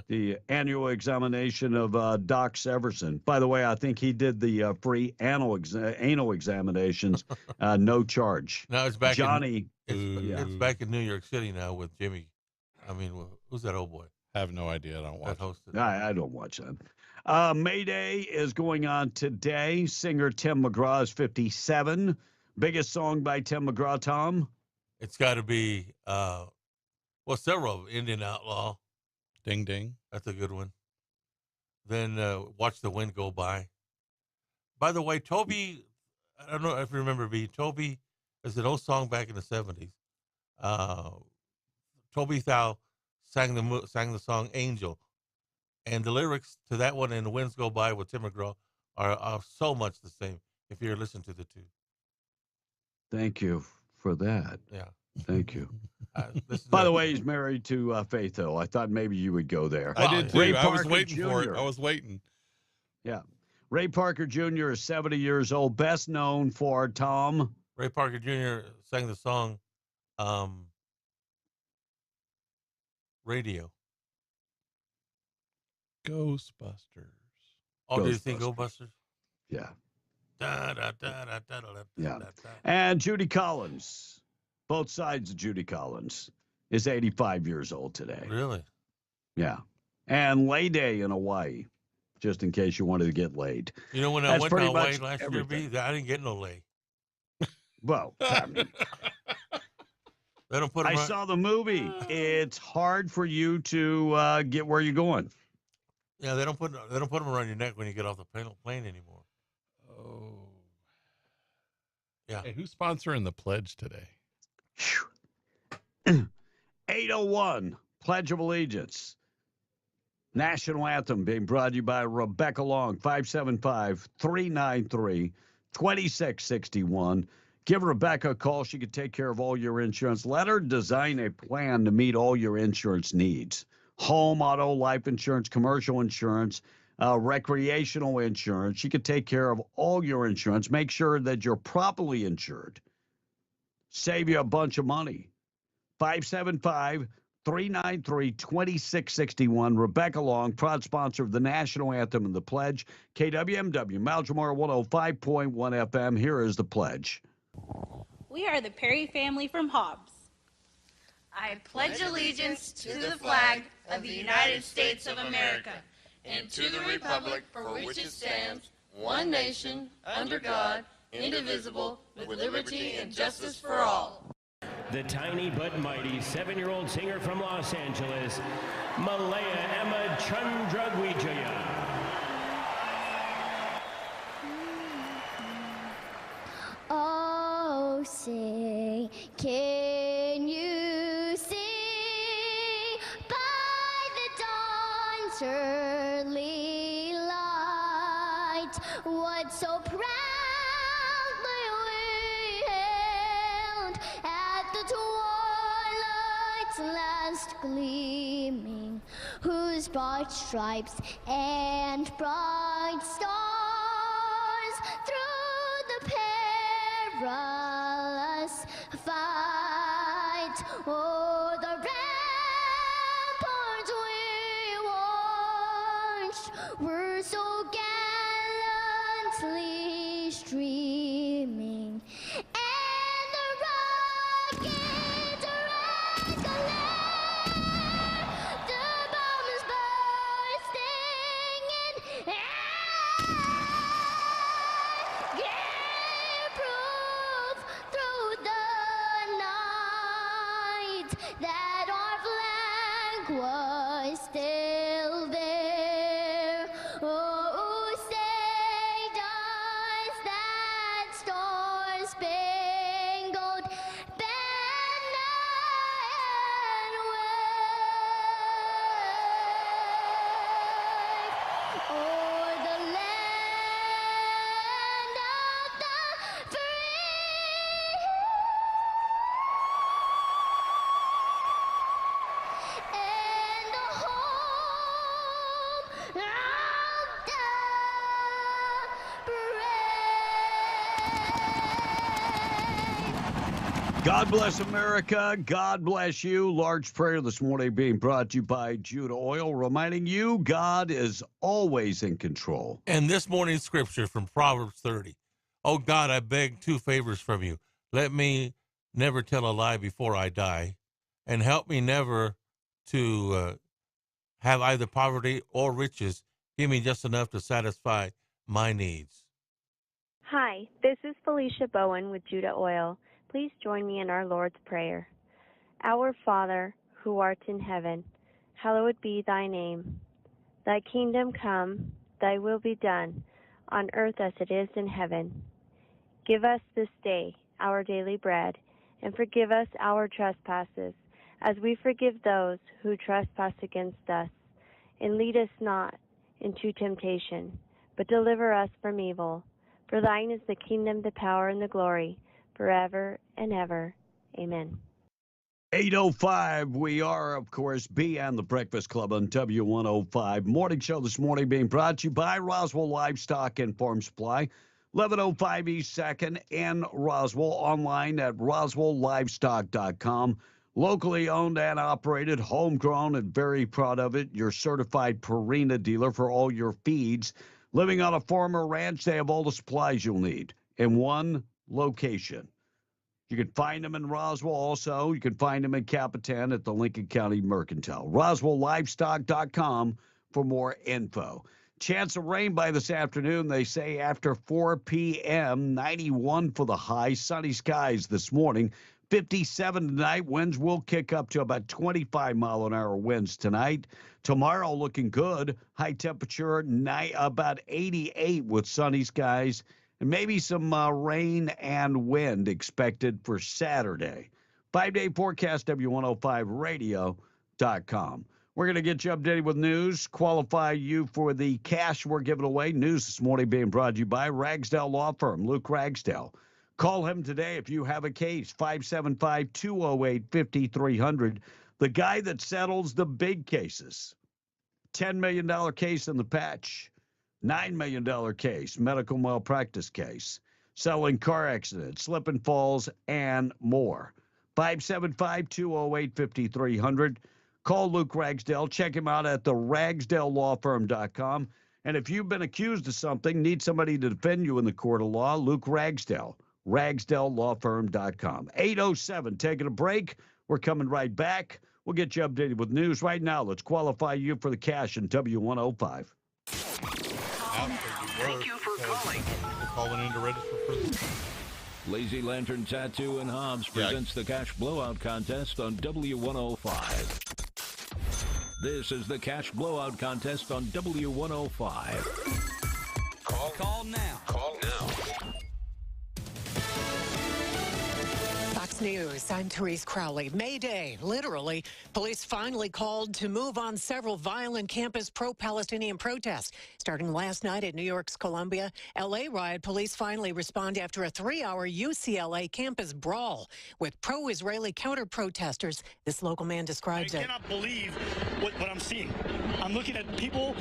The annual examination of Doc Severson. By the way, I think he did the free anal examinations, no charge. Now it's back. Johnny. It's back in New York City now with Jimmy. I mean, who's that old boy? I have no idea. I don't watch it. I don't watch that. May Day is going on today. Singer Tim McGraw is 57. Biggest song by Tim McGraw, Tom? It's got to be, several. Indian Outlaw. Ding, ding. That's a good one. Then Watch the Wind Go By. By the way, Toby, I don't know if you remember me, Toby is an old song back in the 70s. Toby Thou sang the song Angel. And the lyrics to that one and The Winds Go By with Tim McGraw are so much the same if you listen to the two. Thank you for that. Yeah. Thank you. By the way, he's married to Faith Hill. I thought maybe you would go there. I did too. Ray I was Parker waiting for it. Jr. I was waiting. Yeah. Ray Parker Jr. is 70 years old, best known for Tom. Ray Parker Jr. sang the song Radio. Ghostbusters. Oh, do you think Ghostbusters? Yeah. Da, da, da, da, da, da, Yeah. da, da. And Judy Collins, both sides of Judy Collins, is 85 years old today. Really? Yeah. And Lay Day in Hawaii, just in case you wanted to get laid. You know, when I That's went to pretty Hawaii much last year, everything. I didn't get no lay. Well, I mean, They don't put I 'em on- saw the movie. It's hard for you to get where you're going. Yeah, they don't put them around your neck when you get off the plane anymore. Oh. Yeah. Hey, who's sponsoring the pledge today? 801, Pledge of Allegiance. National Anthem being brought to you by Rebecca Long, 575-393-2661. Give Rebecca a call. She could take care of all your insurance. Let her design a plan to meet all your insurance needs. Home, auto, life insurance, commercial insurance, recreational insurance. She could take care of all your insurance. Make sure that you're properly insured. Save you a bunch of money. 575-393-2661. Rebecca Long, proud sponsor of the National Anthem and the Pledge. KWMW, Maljamar 105.1 FM. Here is the pledge. We are the Perry family from Hobbs. I pledge allegiance to the flag of the United States of America and to the republic for which it stands, one nation, under God, indivisible, with liberty and justice for all. The tiny but mighty 7-year-old singer from Los Angeles, Malaya Emma Chandragwijaya. Oh, say, can you see by the dawn's early light what so proudly we hailed at the twilight's last gleaming, whose bright stripes and bright stars through the perilous fight o'er the ramparts we watched were so gallantly streaming, and the rockets red glare, the bombs bursting in air, gave proof through the night that our flag was still there. Oh, say does that star God bless America. God bless you. Large prayer this morning being brought to you by Judah Oil, reminding you God is always in control. And this morning's scripture from Proverbs 30. Oh God, I beg two favors from you. Let me never tell a lie before I die, and help me never to have either poverty or riches. Give me just enough to satisfy my needs. Hi, this is Felicia Bowen with Judah Oil. Please join me in our Lord's Prayer. Our Father, who art in heaven, hallowed be thy name. Thy kingdom come, thy will be done, on earth as it is in heaven. Give us this day our daily bread, and forgive us our trespasses, as we forgive those who trespass against us. And lead us not into temptation, but deliver us from evil. For thine is the kingdom, the power, and the glory, forever and ever. Amen. 8:05, we are, of course, beyond the Breakfast Club on W105. Morning show this morning being brought to you by Roswell Livestock and Farm Supply. 1105 East 2nd in Roswell, online at roswelllivestock.com. Locally owned and operated, homegrown, and very proud of it. Your certified Purina dealer for all your feeds. Living on a farm or ranch, they have all the supplies you'll need in one location. You can find them in Roswell also. You can find them in Capitan at the Lincoln County Mercantile. RoswellLivestock.com for more info. Chance of rain by this afternoon, they say after 4 p.m., 91 for the high. Sunny skies this morning. 57 tonight. Winds will kick up to about 25-mile-an-hour winds tonight. Tomorrow looking good. High temperature about 88 with sunny skies. And maybe some rain and wind expected for Saturday. 5-day forecast, W105radio.com. We're going to get you updated with news, qualify you for the cash we're giving away. News this morning being brought to you by Ragsdale Law Firm, Luke Ragsdale. Call him today if you have a case, 575-208-5300. The guy that settles the big cases. $10 million case in the patch. $9 million case, medical malpractice case, selling car accidents, slip and falls, and more. 575-208-5300. Call Luke Ragsdale. Check him out at the RagsdaleLawFirm.com. And if you've been accused of something, need somebody to defend you in the court of law, Luke Ragsdale, RagsdaleLawFirm.com. 8:07, taking a break. We're coming right back. We'll get you updated with news right now. Let's qualify you for the cash in W105. Thank you for calling. Calling in to register for this. Lazy Lantern Tattoo and Hobbs presents the Cash Blowout Contest on W105. This is the Cash Blowout Contest on W105. Call now. Call now. Fox News, I'm Therese Crowley. May Day, literally, police finally called to move on several violent campus pro-Palestinian protests. Starting last night at New York's Columbia, L.A. riot police finally respond after a 3-hour UCLA campus brawl with pro-Israeli counter-protesters. This local man describes it. I cannot believe what I'm seeing. I'm looking at people,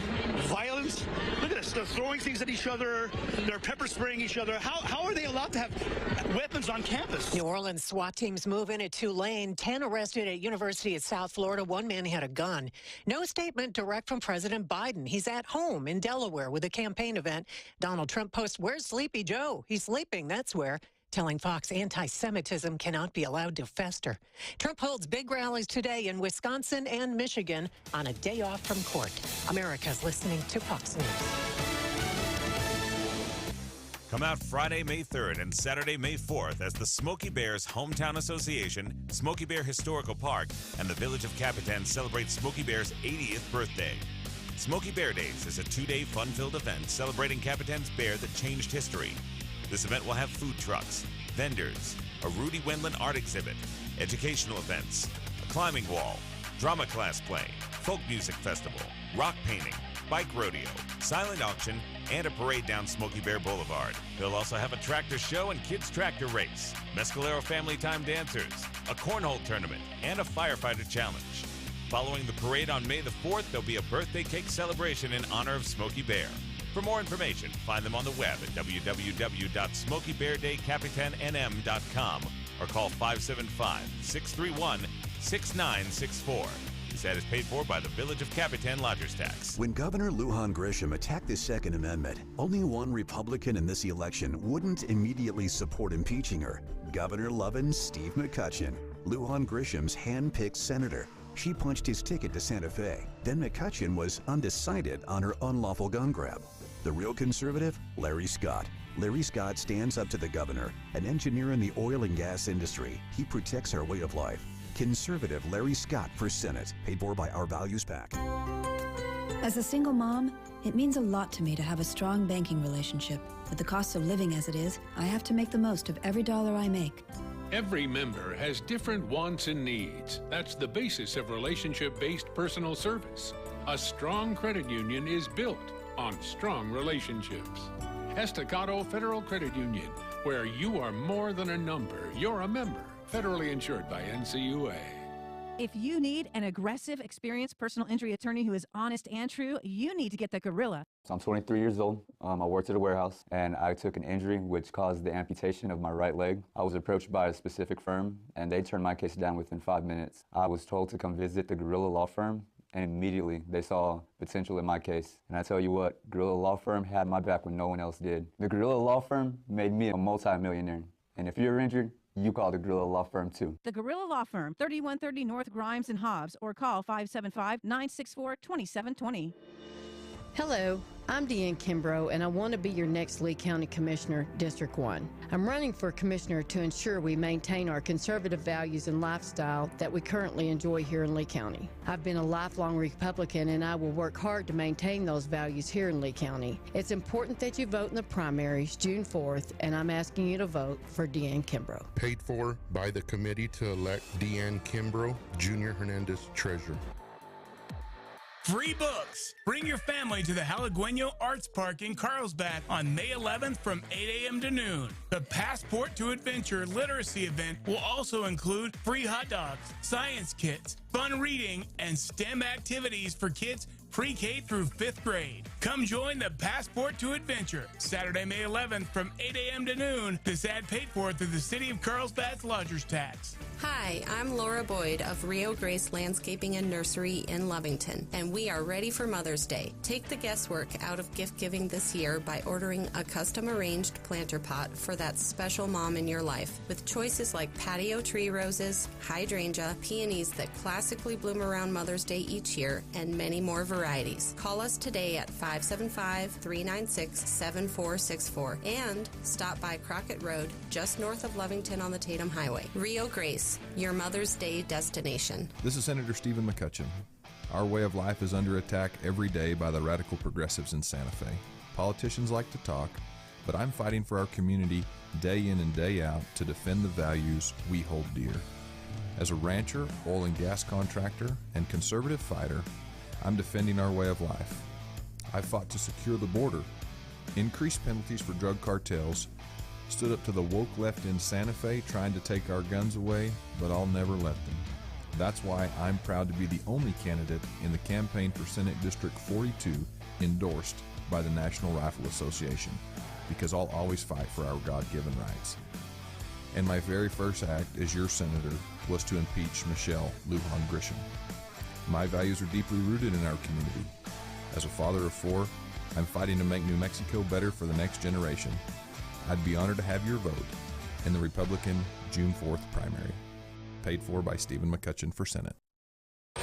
violence. Look at this. They're throwing things at each other. They're pepper spraying each other. How are they allowed to have weapons on campus? New Orleans SWAT teams move in at Tulane. 10 arrested at University of South Florida. One man had a gun. No statement direct from President Biden. He's at home in Delaware with a campaign event. Donald Trump posts, "Where's Sleepy Joe? He's sleeping, that's where." Telling Fox anti-Semitism cannot be allowed to fester. Trump holds big rallies today in Wisconsin and Michigan on a day off from court. America's listening to Fox News. Come out Friday, May 3rd and Saturday, May 4th as the Smokey Bears Hometown Association, Smokey Bear Historical Park, and the Village of Capitan celebrate Smokey Bear's 80th birthday. Smokey Bear Days is a 2-day fun-filled event celebrating Capitan's bear that changed history. This event will have food trucks, vendors, a Rudy Wendland art exhibit, educational events, a climbing wall, drama class play, folk music festival, rock painting, bike rodeo, silent auction, and a parade down Smokey Bear Boulevard. They'll also have a tractor show and kids tractor race, Mescalero Family Time dancers, a cornhole tournament, and a firefighter challenge. Following the parade on May the 4th, there'll be a birthday cake celebration in honor of Smokey Bear. For more information, find them on the web at www.smokeybeardaycapitannm.com or call 575-631-6964. This ad is paid for by the Village of Capitan Lodgers Tax. When Governor Lujan Grisham attacked the Second Amendment, only one Republican in this election wouldn't immediately support impeaching her. Governor Lovin's Steve McCutcheon, Lujan Grisham's hand-picked senator. She punched his ticket to Santa Fe. Then McCutcheon was undecided on her unlawful gun grab. The real conservative, Larry Scott. Larry Scott stands up to the governor, an engineer in the oil and gas industry. He protects our way of life. Conservative Larry Scott for Senate, paid for by Our Values PAC. As a single mom, it means a lot to me to have a strong banking relationship. With the cost of living as it is, I have to make the most of every dollar I make. Every member has different wants and needs. That's the basis of relationship-based personal service. A strong credit union is built on strong relationships. Estacado Federal Credit Union, where you are more than a number, you're a member. Federally insured by NCUA. If you need an aggressive, experienced personal injury attorney who is honest and true, you need to get the Gorilla. So I'm 23 years old. I worked at a warehouse, and I took an injury which caused the amputation of my right leg. I was approached by a specific firm, and they turned my case down within 5 minutes. I was told to come visit the Gorilla Law Firm, and immediately they saw potential in my case. And I tell you what, Gorilla Law Firm had my back when no one else did. The Gorilla Law Firm made me a multi-millionaire. And if you're injured, you call the Gorilla Law Firm too. The Gorilla Law Firm, 3130 North Grimes and Hobbs, or call 575-964-2720. Hello, I'm Deanne Kimbrough, and I want to be your next Lee County Commissioner, District 1. I'm running for Commissioner to ensure we maintain our conservative values and lifestyle that we currently enjoy here in Lee County. I've been a lifelong Republican, and I will work hard to maintain those values here in Lee County. It's important that you vote in the primaries June 4th, and I'm asking you to vote for Deanne Kimbrough. Paid for by the committee to elect Deanne Kimbrough, Junior Hernandez, Treasurer. Free books. Bring your family to the Halagueno Arts Park in Carlsbad on May 11th from 8 a.m. to noon. The Passport to Adventure literacy event will also include free hot dogs, science kits, fun reading, and STEM activities for kids pre-K through 5th grade. Come join the Passport to Adventure, Saturday, May 11th from 8 a.m. to noon. This ad paid for through the City of Carlsbad's Lodgers Tax. Hi, I'm Laura Boyd of Rio Grace Landscaping and Nursery in Lovington, and we are ready for Mother's Day. Take the guesswork out of gift giving this year by ordering a custom-arranged planter pot for that special mom in your life, with choices like patio tree roses, hydrangea, peonies that classically bloom around Mother's Day each year, and many more varieties. Call us today at 575-396-7464 and stop by Crockett Road, just north of Lovington on the Tatum Highway. Rio Grace, your Mother's Day destination. This is Senator Stephen McCutcheon. Our way of life is under attack every day by the radical progressives in Santa Fe. Politicians like to talk, but I'm fighting for our community day in and day out to defend the values we hold dear. As a rancher, oil and gas contractor, and conservative fighter, I'm defending our way of life. I fought to secure the border, increased penalties for drug cartels, stood up to the woke left in Santa Fe trying to take our guns away, but I'll never let them. That's why I'm proud to be the only candidate in the campaign for Senate District 42 endorsed by the National Rifle Association, because I'll always fight for our God-given rights. And my very first act as your senator was to impeach Michelle Lujan Grisham. My values are deeply rooted in our community. As a father of 4, I'm fighting to make New Mexico better for the next generation. I'd be honored to have your vote in the Republican June 4th primary. Paid for by Stephen McCutcheon for Senate. I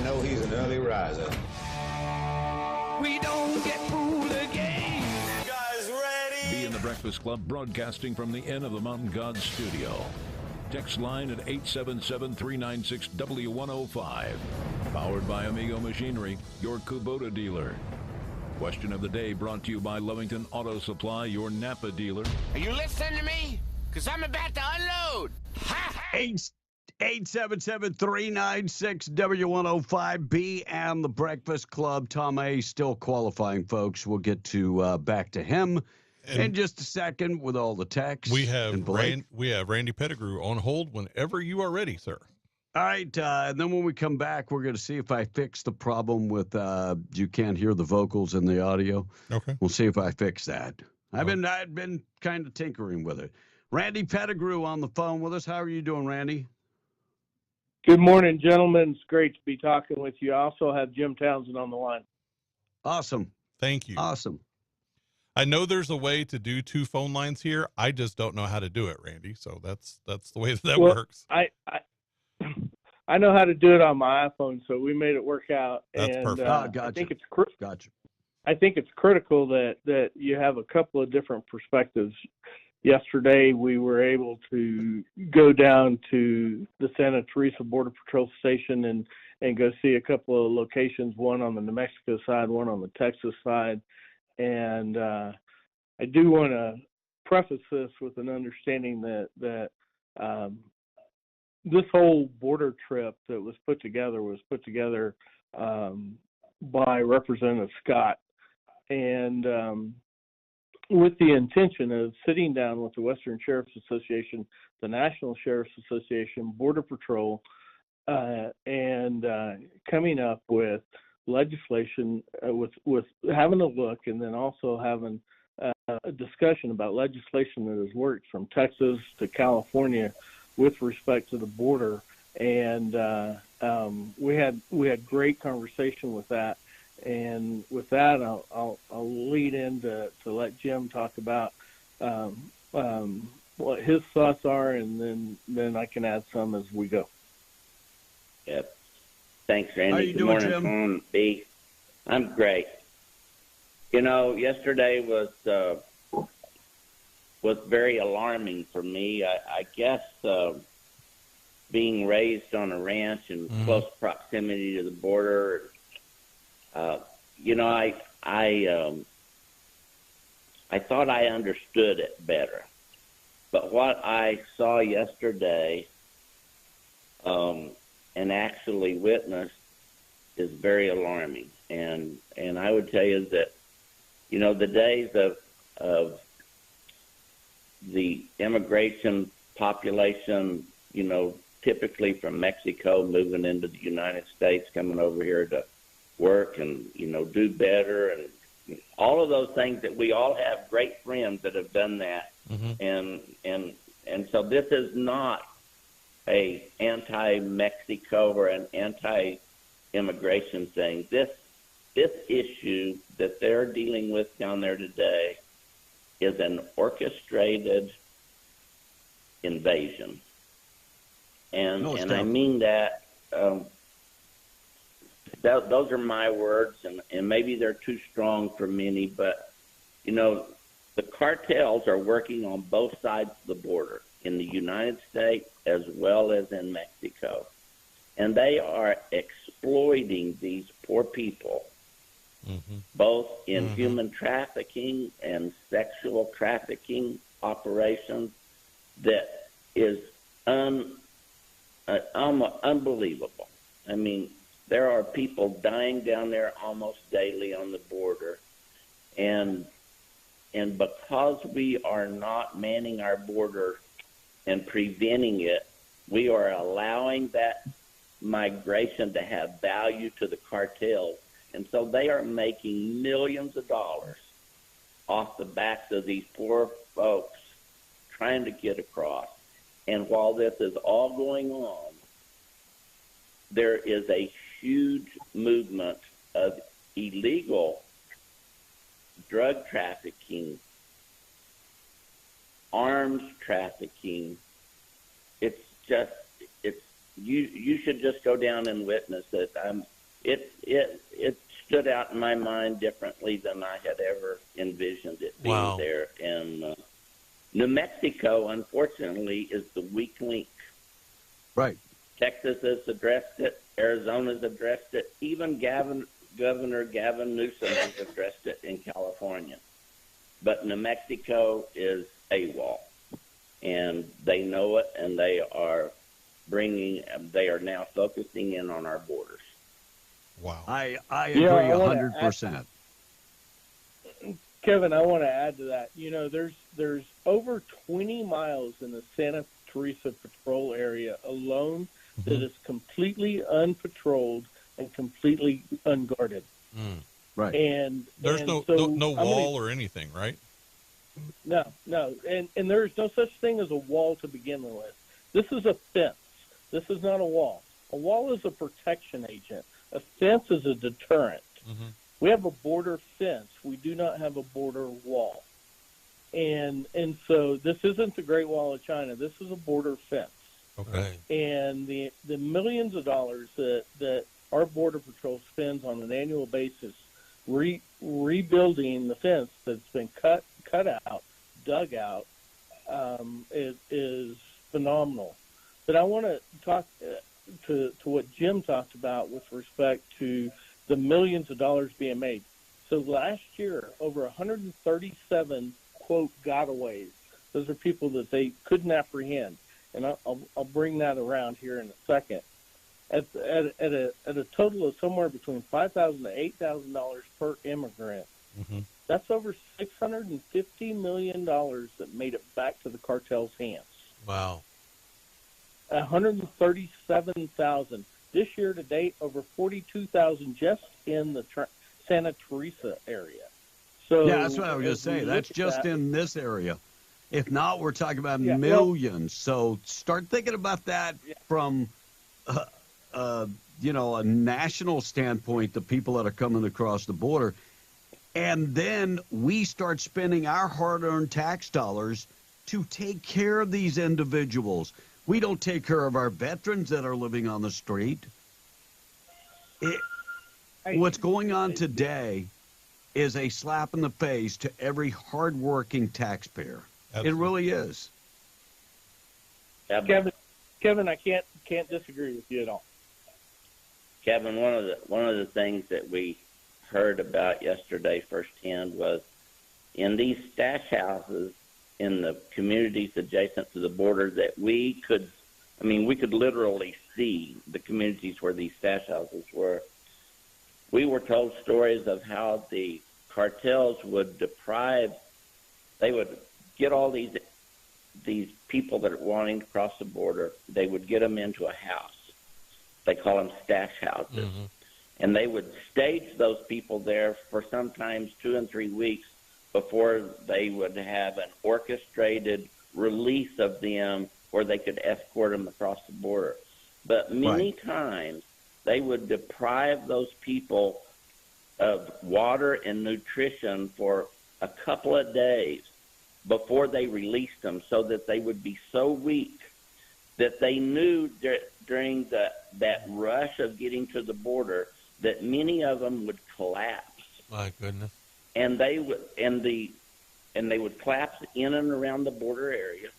know he's an early riser. We don't get fooled again. Guys ready? Be in the Breakfast Club, broadcasting from the Inn of the Mountain Gods studio. Text line at 877-396-W105. Powered by Amigo Machinery, your Kubota dealer. Question of the day brought to you by Lovington Auto Supply, your Napa dealer. Are you listening to me? Because I'm about to unload. 877-396-W105. And the Breakfast Club. Tom A. still qualifying, folks. We'll get to back to him in just a second with all the texts. We have Randy Pettigrew on hold whenever you are ready, sir. All right, and then when we come back, we're going to see if I fix the problem with you can't hear the vocals in the audio. Okay. We'll see if I fix that. I've been kind of tinkering with it. Randy Pettigrew on the phone with us. How are you doing, Randy? Good morning, gentlemen. It's great to be talking with you. I also have Jim Townsend on the line. Awesome. Thank you. Awesome. I know there's a way to do 2 phone lines here. I just don't know how to do it, Randy. So that's the way that works. I know how to do it on my iPhone, so we made it work out. That's perfect. Gotcha. I think it's critical that you have a couple of different perspectives. Yesterday, we were able to go down to the Santa Teresa Border Patrol Station and go see a couple of locations, one on the New Mexico side, one on the Texas side. And I do want to preface this with an understanding that this whole border trip that was put together by Representative Scott, and with the intention of sitting down with the Western Sheriff's Association, the National Sheriff's Association, Border Patrol, and coming up with legislation, with having a look, and then also having a discussion about legislation that has worked from Texas to California with respect to the border. And we had great conversation with that. And with that, I'll lead in to let Jim talk about what his thoughts are, and then I can add some as we go. Yep. Thanks, Randy. How are you doing, Jim? B. I'm great. You know, yesterday was very alarming for me. I guess being raised on a ranch in close proximity to the border, you know, I thought I understood it better. But what I saw yesterday and actually witnessed is very alarming. And I would tell you that, you know, the days of the immigration population, you know, typically from Mexico moving into the United States, coming over here to work and, you know, do better, and all of those things that we all have great friends that have done that. And so this is not a anti-Mexico or an anti-immigration thing. This issue that they're dealing with down there today is an orchestrated invasion. And I mean that, those are my words, and maybe they're too strong for many, but, you know, the cartels are working on both sides of the border, in the United States as well as in Mexico. And they are exploiting these poor people, both in human trafficking and sexual trafficking operations that is unbelievable. I mean, there are people dying down there almost daily on the border. And because we are not manning our border and preventing it, we are allowing that migration to have value to the cartels. And so they are making millions of dollars off the backs of these poor folks trying to get across. And while this is all going on, there is a huge movement of illegal drug trafficking, arms trafficking. It's you should just go down and witness it. It stood out in my mind differently than I had ever envisioned it being there. And New Mexico, unfortunately, is the weak link. Right. Texas has addressed it. Arizona's addressed it. Even Governor Gavin Newsom has addressed it in California. But New Mexico is AWOL, and they know it, and they are now focusing in on our borders. Wow. I agree 100%. Kevin, I want to add to that. You know, there's over 20 miles in the Santa Teresa patrol area alone that is completely unpatrolled and completely unguarded. Right. And there's no wall or anything, right? No, and there is no such thing as a wall to begin with. This is a fence. This is not a wall. A wall is a protection agent. A fence is a deterrent. Mm-hmm. We have a border fence. We do not have a border wall. And so this isn't the Great Wall of China. This is a border fence. Okay. And the millions of dollars that our Border Patrol spends on an annual basis rebuilding the fence that's been cut out, dug out, is phenomenal. But I want to talk to what Jim talked about with respect to the millions of dollars being made. So last year, over 137, quote, gotaways. Those are people that they couldn't apprehend. And I'll bring that around here in a second. At a total of somewhere between $5,000 to $8,000 per immigrant, mm-hmm. that's over $650 million that made it back to the cartel's hands. Wow. 137,000. This year to date, over 42,000 just in the Santa Teresa area. So yeah, that's what I was going to say. That's just in this area. If not, we're talking about millions. So start thinking about that from, a national standpoint, the people that are coming across the border. And then we start spending our hard-earned tax dollars to take care of these individuals. We don't take care of our veterans that are living on the street. What's going on today is a slap in the face to every hardworking taxpayer. Absolutely. It really is. Kevin, I can't disagree with you at all. Kevin, one of the things that we heard about yesterday firsthand was in these stash houses in the communities adjacent to the border that we could literally see the communities where these stash houses were. We were told stories of how the cartels would they would get all these people that are wanting to cross the border, they would get them into a house. They call them stash houses. Mm-hmm. And they would stage those people there for sometimes 2 and 3 weeks before they would have an orchestrated release of them where they could escort them across the border. But many times they would deprive those people of water and nutrition for a couple of days before they released them, so that they would be so weak that they knew during that rush of getting to the border that many of them would collapse. My goodness. And they would collapse in and around the border area.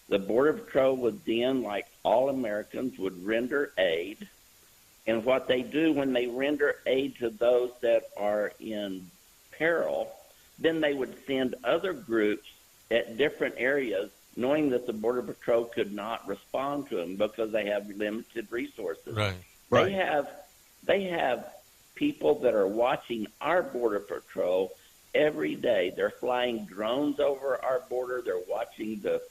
The Border Patrol would then, like all Americans, would render aid. And what they do when they render aid to those that are in peril, then they would send other groups at different areas, knowing that the Border Patrol could not respond to them because they have limited resources. Right. They have people that are watching our Border Patrol every day. They're flying drones over our border. They're watching the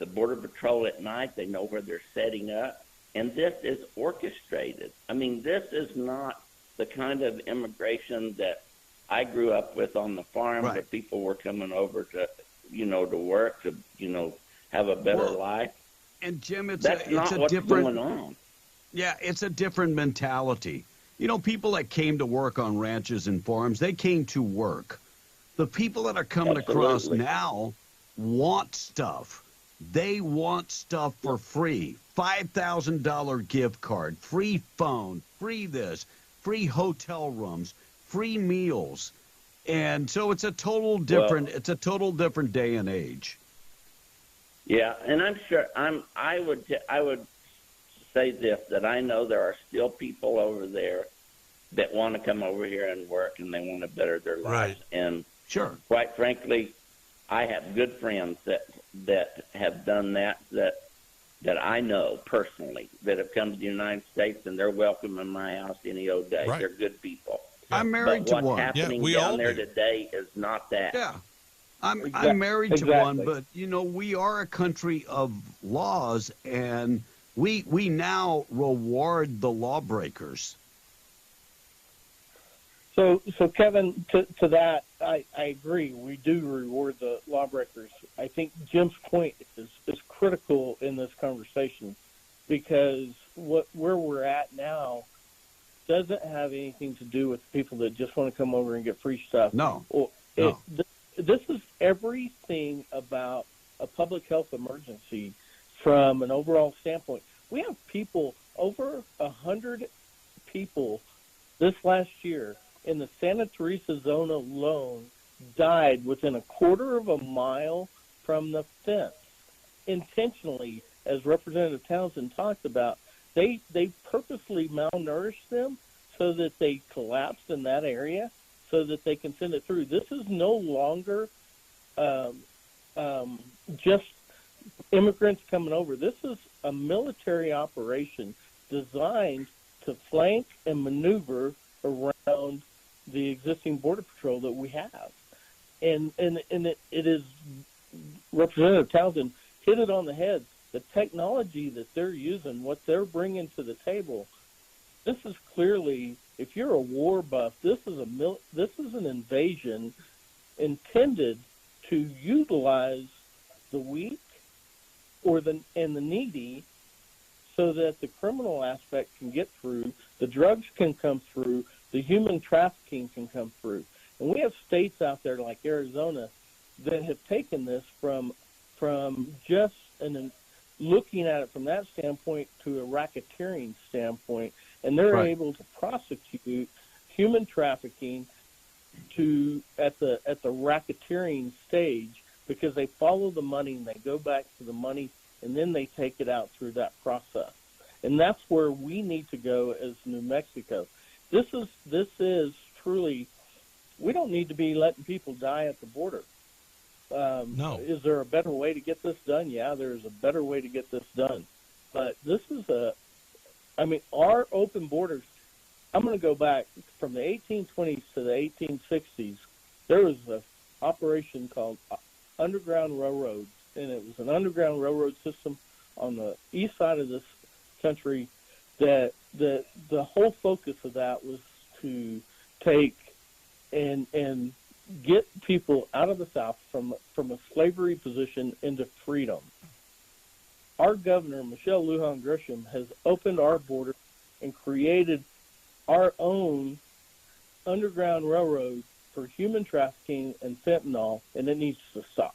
Border Patrol at night. They know where they're setting up. And this is orchestrated. I mean, this is not the kind of immigration that I grew up with on the farm, where people were coming over to work, to, have a better life. And Jim, it's That's not a what's different, going on. Yeah, it's a different mentality. People that came to work on ranches and farms, they came to work. The people that are coming across now want stuff. They want stuff for free. $5,000 gift card, free phone, free this, free hotel rooms, free meals. And so it's a total different day and age. Yeah, and I'm sure I would say this, that I know there are still people over there that want to come over here and work, and they want to better their lives. Right. And quite frankly, I have good friends that have done that I know personally, that have come to the United States, and they're welcome in my house any old day. Right. They're good people. I'm married to one. What's happening down there today is not that. Yeah. I'm married to one, but we are a country of laws, and we now reward the lawbreakers. So Kevin, to that, I agree. We do reward the lawbreakers. I think Jim's point is critical in this conversation, because where we're at now doesn't have anything to do with people that just want to come over and get free stuff. No. This is everything about a public health emergency from an overall standpoint. We have people, over 100 people this last year in the Santa Teresa zone alone died within a quarter of a mile from the fence. Intentionally, as Representative Townsend talked about, they purposely malnourished them so that they collapsed in that area so that they can send it through. This is no longer just immigrants coming over. This is a military operation designed to flank and maneuver around the existing Border Patrol that we have. And it is, Representative Townsend hit it on the head. The technology that they're using, what they're bringing to the table, this is clearly, if you're a war buff, this is an invasion intended to utilize the weak and the needy, so that the criminal aspect can get through, the drugs can come through, the human trafficking can come through. And we have states out there like Arizona that have taken this from just looking at it from that standpoint to a racketeering standpoint, and they're able to prosecute human trafficking at the racketeering stage, because they follow the money and they go back to the money, and then they take it out through that process. And that's where we need to go as New Mexico. This is truly, we don't need to be letting people die at the border. No. Is there a better way to get this done? Yeah, there is a better way to get this done. But this is our open borders, I'm going to go back from the 1820s to the 1860s. There was an operation called Underground Railroad, and it was an underground railroad system on the east side of this country that the whole focus of that was to take and get people out of the South from a slavery position into freedom. Our governor, Michelle Lujan Grisham, has opened our border and created our own underground railroad for human trafficking and fentanyl, and it needs to stop.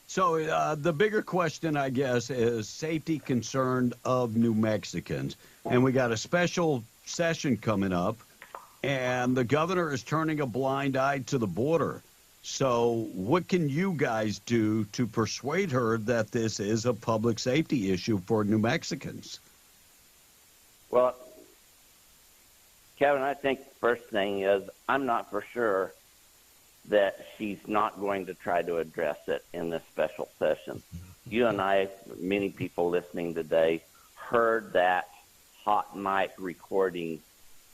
So the bigger question, I guess, is safety concern of New Mexicans. And we got a special session coming up, and the governor is turning a blind eye to the border. So what can you guys do to persuade her that this is a public safety issue for New Mexicans? Well, Kevin, I think the first thing is I'm not for sure that she's not going to try to address it in this special session. You and I, many people listening today, heard that hot mic recording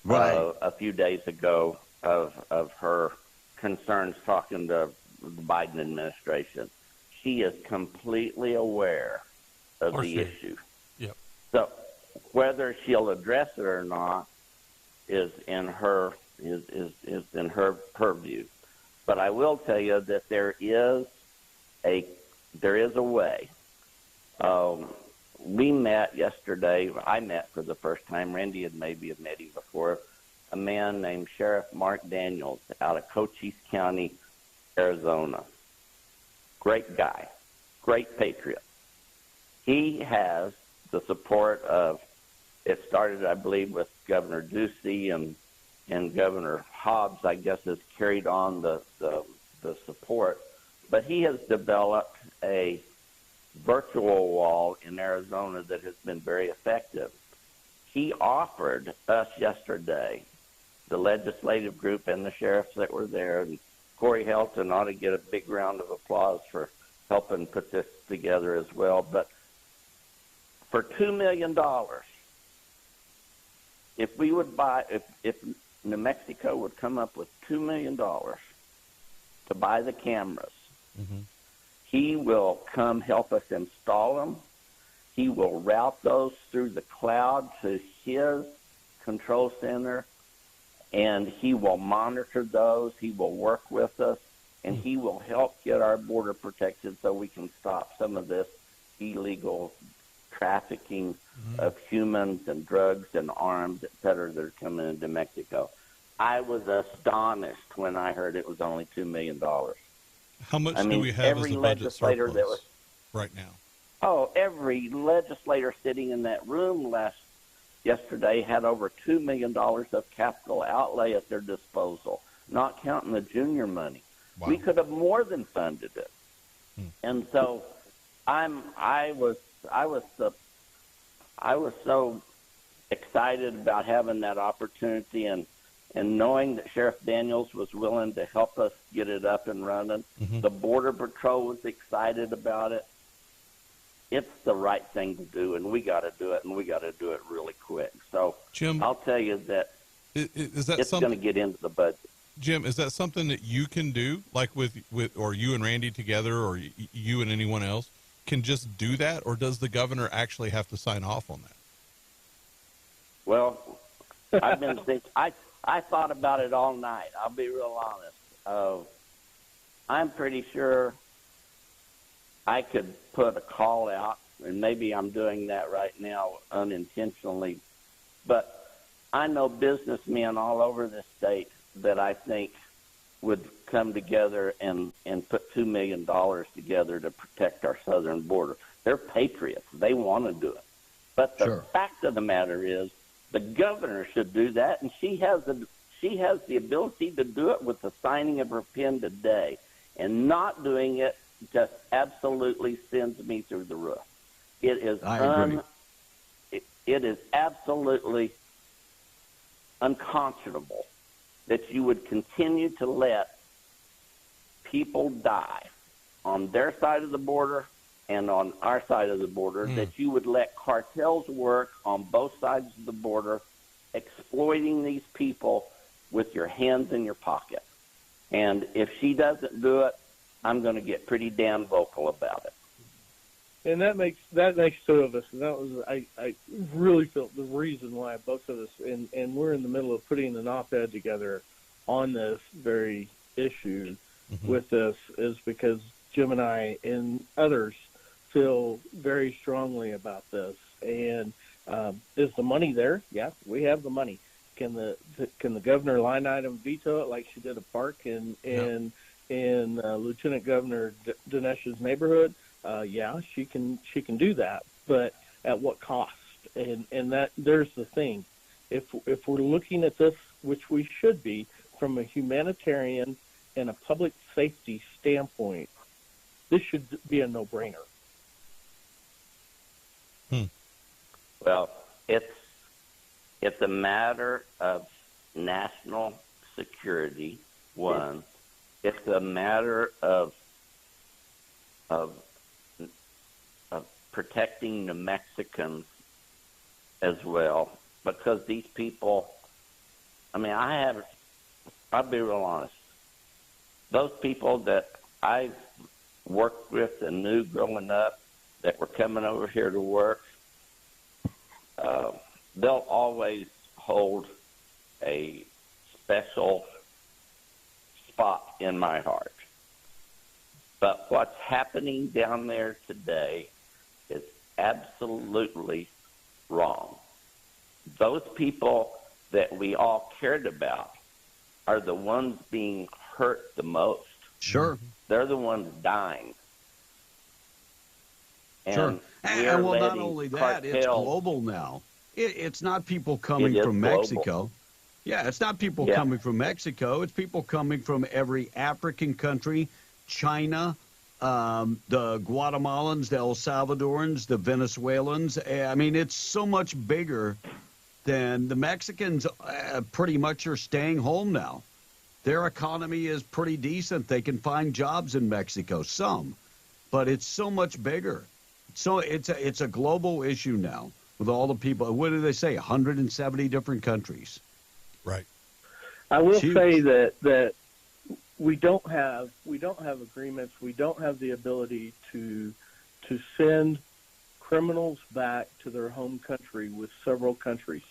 a few days ago of her concerns talking to the Biden administration. She is completely aware of the issue. Yep. So whether she'll address it or not is in her purview. But I will tell you that there is a way. We met yesterday. I met for the first time. Randy had maybe met him before. A man named Sheriff Mark Daniels out of Cochise County, Arizona. Great guy, great patriot. He has the support of, it started, I believe, with Governor Ducey and Governor Hobbs, I guess, has carried on the support. But he has developed a virtual wall in Arizona that has been very effective. He offered us yesterday, the legislative group and the sheriffs that were there, and Corey Helton ought to get a big round of applause for helping put this together as well. But for $2 million, if we would buy, if New Mexico would come up with $2 million to buy the cameras, he will come help us install them. He will route those through the cloud to his control center and he will monitor those. He will work with us, and he will help get our border protected so we can stop some of this illegal trafficking of humans and drugs and arms, et cetera, that are coming into Mexico. I was astonished when I heard it was only $2 million. How much do we have as a budget surplus right now? Oh, every legislator sitting in that room yesterday had over $2 million of capital outlay at their disposal, not counting the junior money. Wow. We could have more than funded it. And so I was so excited about having that opportunity and knowing that Sheriff Daniels was willing to help us get it up and running. The Border Patrol was excited about it. It's the right thing to do, and we got to do it, and we got to do it really quick. So, Jim, I'll tell you that, is that it's going to get into the budget. Jim, is that something that you can do, like with or you and Randy together, or you and anyone else can just do that, or does the governor actually have to sign off on that? Well, I've been thinking. I thought about it all night. I'll be real honest. I'm pretty sure I could put a call out, and maybe I'm doing that right now unintentionally, but I know businessmen all over the state that I think would come together and put $2 million together to protect our southern border. They're patriots. They want to do it. But the fact of the matter is the governor should do that, and she has the ability to do it with the signing of her pen today, and not doing it just absolutely sends me through the roof. It is it is absolutely unconscionable that you would continue to let people die on their side of the border and on our side of the border, that you would let cartels work on both sides of the border, exploiting these people with your hands in your pocket. And if she doesn't do it, I'm going to get pretty damn vocal about it. And that makes two of us, and that was I really felt the reason why both of us, and we're in the middle of putting an op-ed together on this very issue with this, is because Jim and I and others feel very strongly about this. And is the money there? Yeah, we have the money. Can the governor line item veto it like she did a park in Lieutenant Governor Dinesh's neighborhood? Yeah, she can do that, but at what cost? And that there's the thing. If we're looking at this, which we should be, from a humanitarian and a public safety standpoint, this should be a no-brainer. Well, it's a matter of national security. One, it's a matter of protecting the Mexicans as well, because these people, I mean, I'll be real honest. Those people that I've worked with and knew growing up that were coming over here to work, they'll always hold a special spot in my heart. But what's happening down there today is absolutely wrong. Those people that we all cared about are the ones being hurt the most. Sure. They're the ones dying. And and well, not only that, it's global now. It's not people coming from Mexico. Yeah, it's not people coming from Mexico. It's people coming from every African country, China, the Guatemalans, the El Salvadorans, the Venezuelans. I mean, it's so much bigger than the Mexicans. Pretty much are staying home now. Their economy is pretty decent. They can find jobs in Mexico, some, but it's so much bigger. So it's a global issue now with all the people. What do they say? 170 different countries. Right. I will say that we don't have agreements. We don't have the ability to send criminals back to their home country with several countries.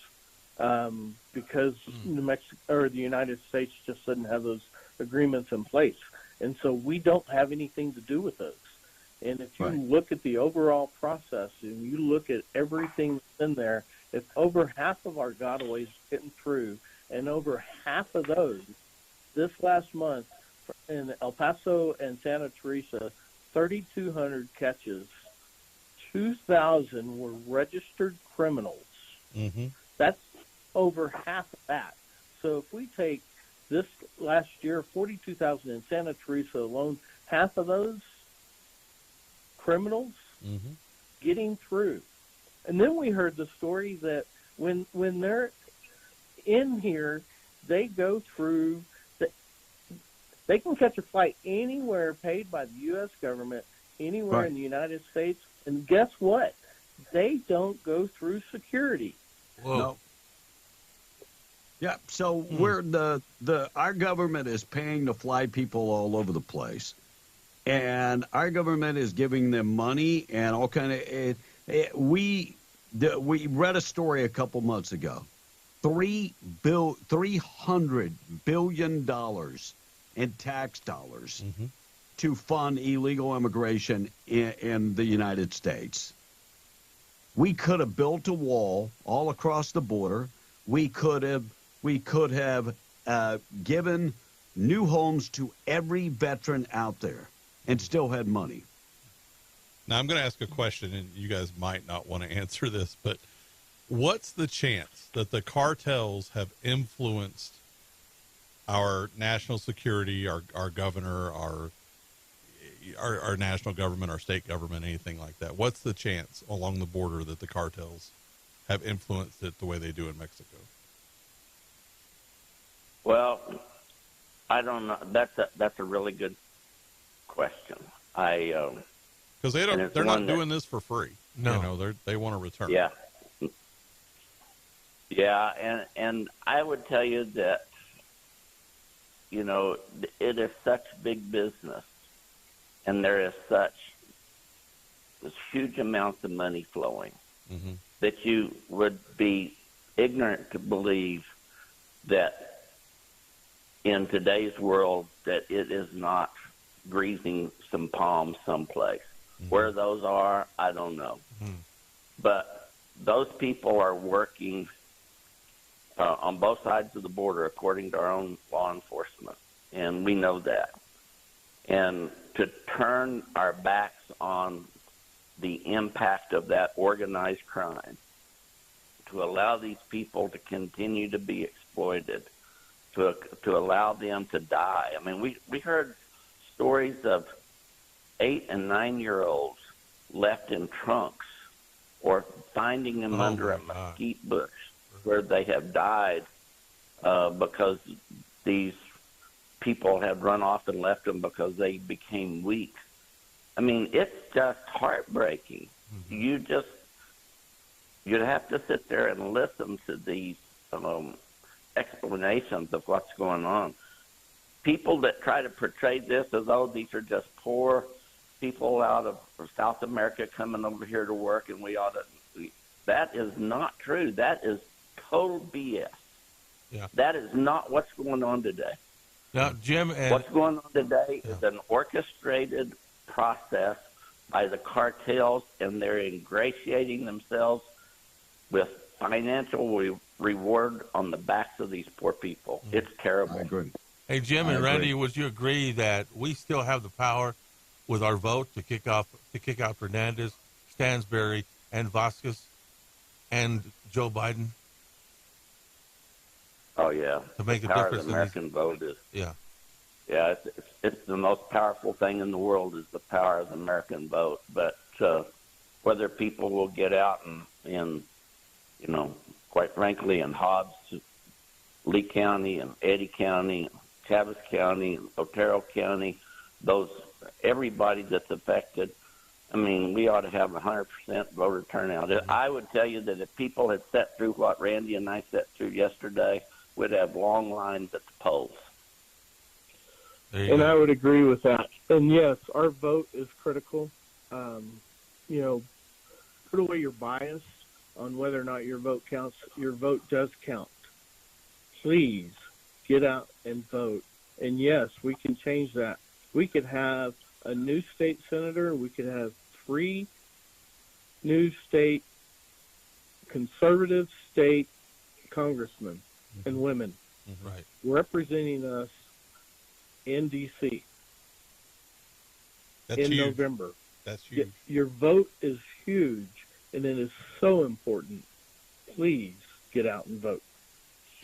because New Mexico or the United States just doesn't have those agreements in place. And so we don't have anything to do with those. And if you look at the overall process and you look at everything that's in there, if over half of our gotaways getting through, and over half of those this last month in El Paso and Santa Teresa, 3,200 catches, 2,000 were registered criminals. Mm-hmm. That's over half of that. So if we take this last year, 42,000 in Santa Teresa alone, half of those criminals getting through. And then we heard the story that when they're in here, they go through, they can catch a flight anywhere paid by the U.S. government, anywhere in the United States, and guess what? They don't go through security. Whoa. No. Yeah, so we're our government is paying to fly people all over the place, and our government is giving them money and all kind of. We read a story a couple months ago, $300 billion in tax dollars to fund illegal immigration in the United States. We could have built a wall all across the border. We could have given new homes to every veteran out there and still had money. Now, I'm going to ask a question, and you guys might not want to answer this, but what's the chance that the cartels have influenced our national security, our governor, our national government, our state government, anything like that? What's the chance along the border that the cartels have influenced it the way they do in Mexico? Well, I don't know. That's a really good question. Because they're not doing this for free. No, you know, they want to return. Yeah, yeah, and I would tell you that, you know, it is such big business, and there is such huge amounts of money flowing that you would be ignorant to believe that in today's world that it is not greasing some palms someplace. Where those are, I don't know. But those people are working on both sides of the border according to our own law enforcement, and we know that. And to turn our backs on the impact of that organized crime, to allow these people to continue to be exploited, to allow them to die. I mean, we heard stories of 8- and 9-year-olds left in trunks or finding them under a mesquite bush where they have died because these people had run off and left them because they became weak. I mean, it's just heartbreaking. You'd have to sit there and listen to these explanations of what's going on. People that try to portray this as though these are just poor people out of South America coming over here to work, and that is not true. That is total BS. Yeah. That is not what's going on today. Now, Jim, what's going on today is an orchestrated process by the cartels, and they're ingratiating themselves with financial reward on the backs of these poor people. It's terrible. I agree. Hey, Jim and Randy, would you agree that we still have the power with our vote to kick out Fernandez, Stansbury, and Vasquez, and Joe Biden? Oh yeah, to make the a power difference. Of the American vote is yeah. It's the most powerful thing in the world is the power of the American vote. But whether people will get out and you know, quite frankly, in Hobbs, Lee County, and Eddy County, and Chaves County, and Otero County, everybody that's affected. I mean, we ought to have 100% voter turnout. I would tell you that if people had sat through what Randy and I sat through yesterday, we'd have long lines at the polls. And I would agree with that. And yes, our vote is critical. You know, put away your bias. on whether or not your vote counts. Your vote does count. Please get out and vote. And yes, we can change that. We could have a new state senator. We could have 3 new state, conservative state congressmen and women Right. representing us in D.C. That's in huge. November. That's huge. Your vote is huge, and it is so important. Please get out and vote.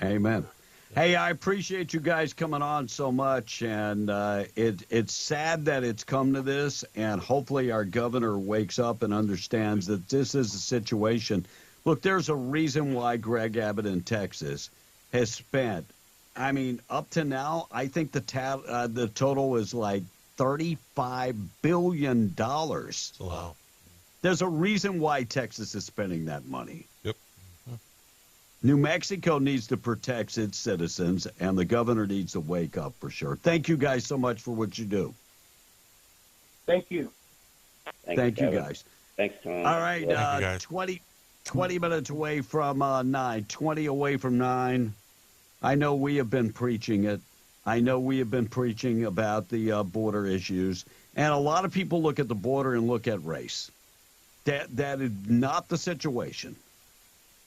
Amen. Hey, I appreciate you guys coming on so much, and it's sad that it's come to this, and hopefully our governor wakes up and understands that this is a situation. Look, there's a reason why Greg Abbott in Texas has spent, I mean, up to now, I think the total is like $35 billion. Wow. There's a reason why Texas is spending that money. Yep. New Mexico needs to protect its citizens, and the governor needs to wake up for sure. Thank you guys so much for what you do. Thank you. Thank you, Kevin. guys. Thanks, Tom. All right, Thank you, guys. 20 minutes away from 9, 20 away from 9. I know we have been preaching it. I know we have been preaching about the border issues. And a lot of people look at the border and look at race. That is not the situation.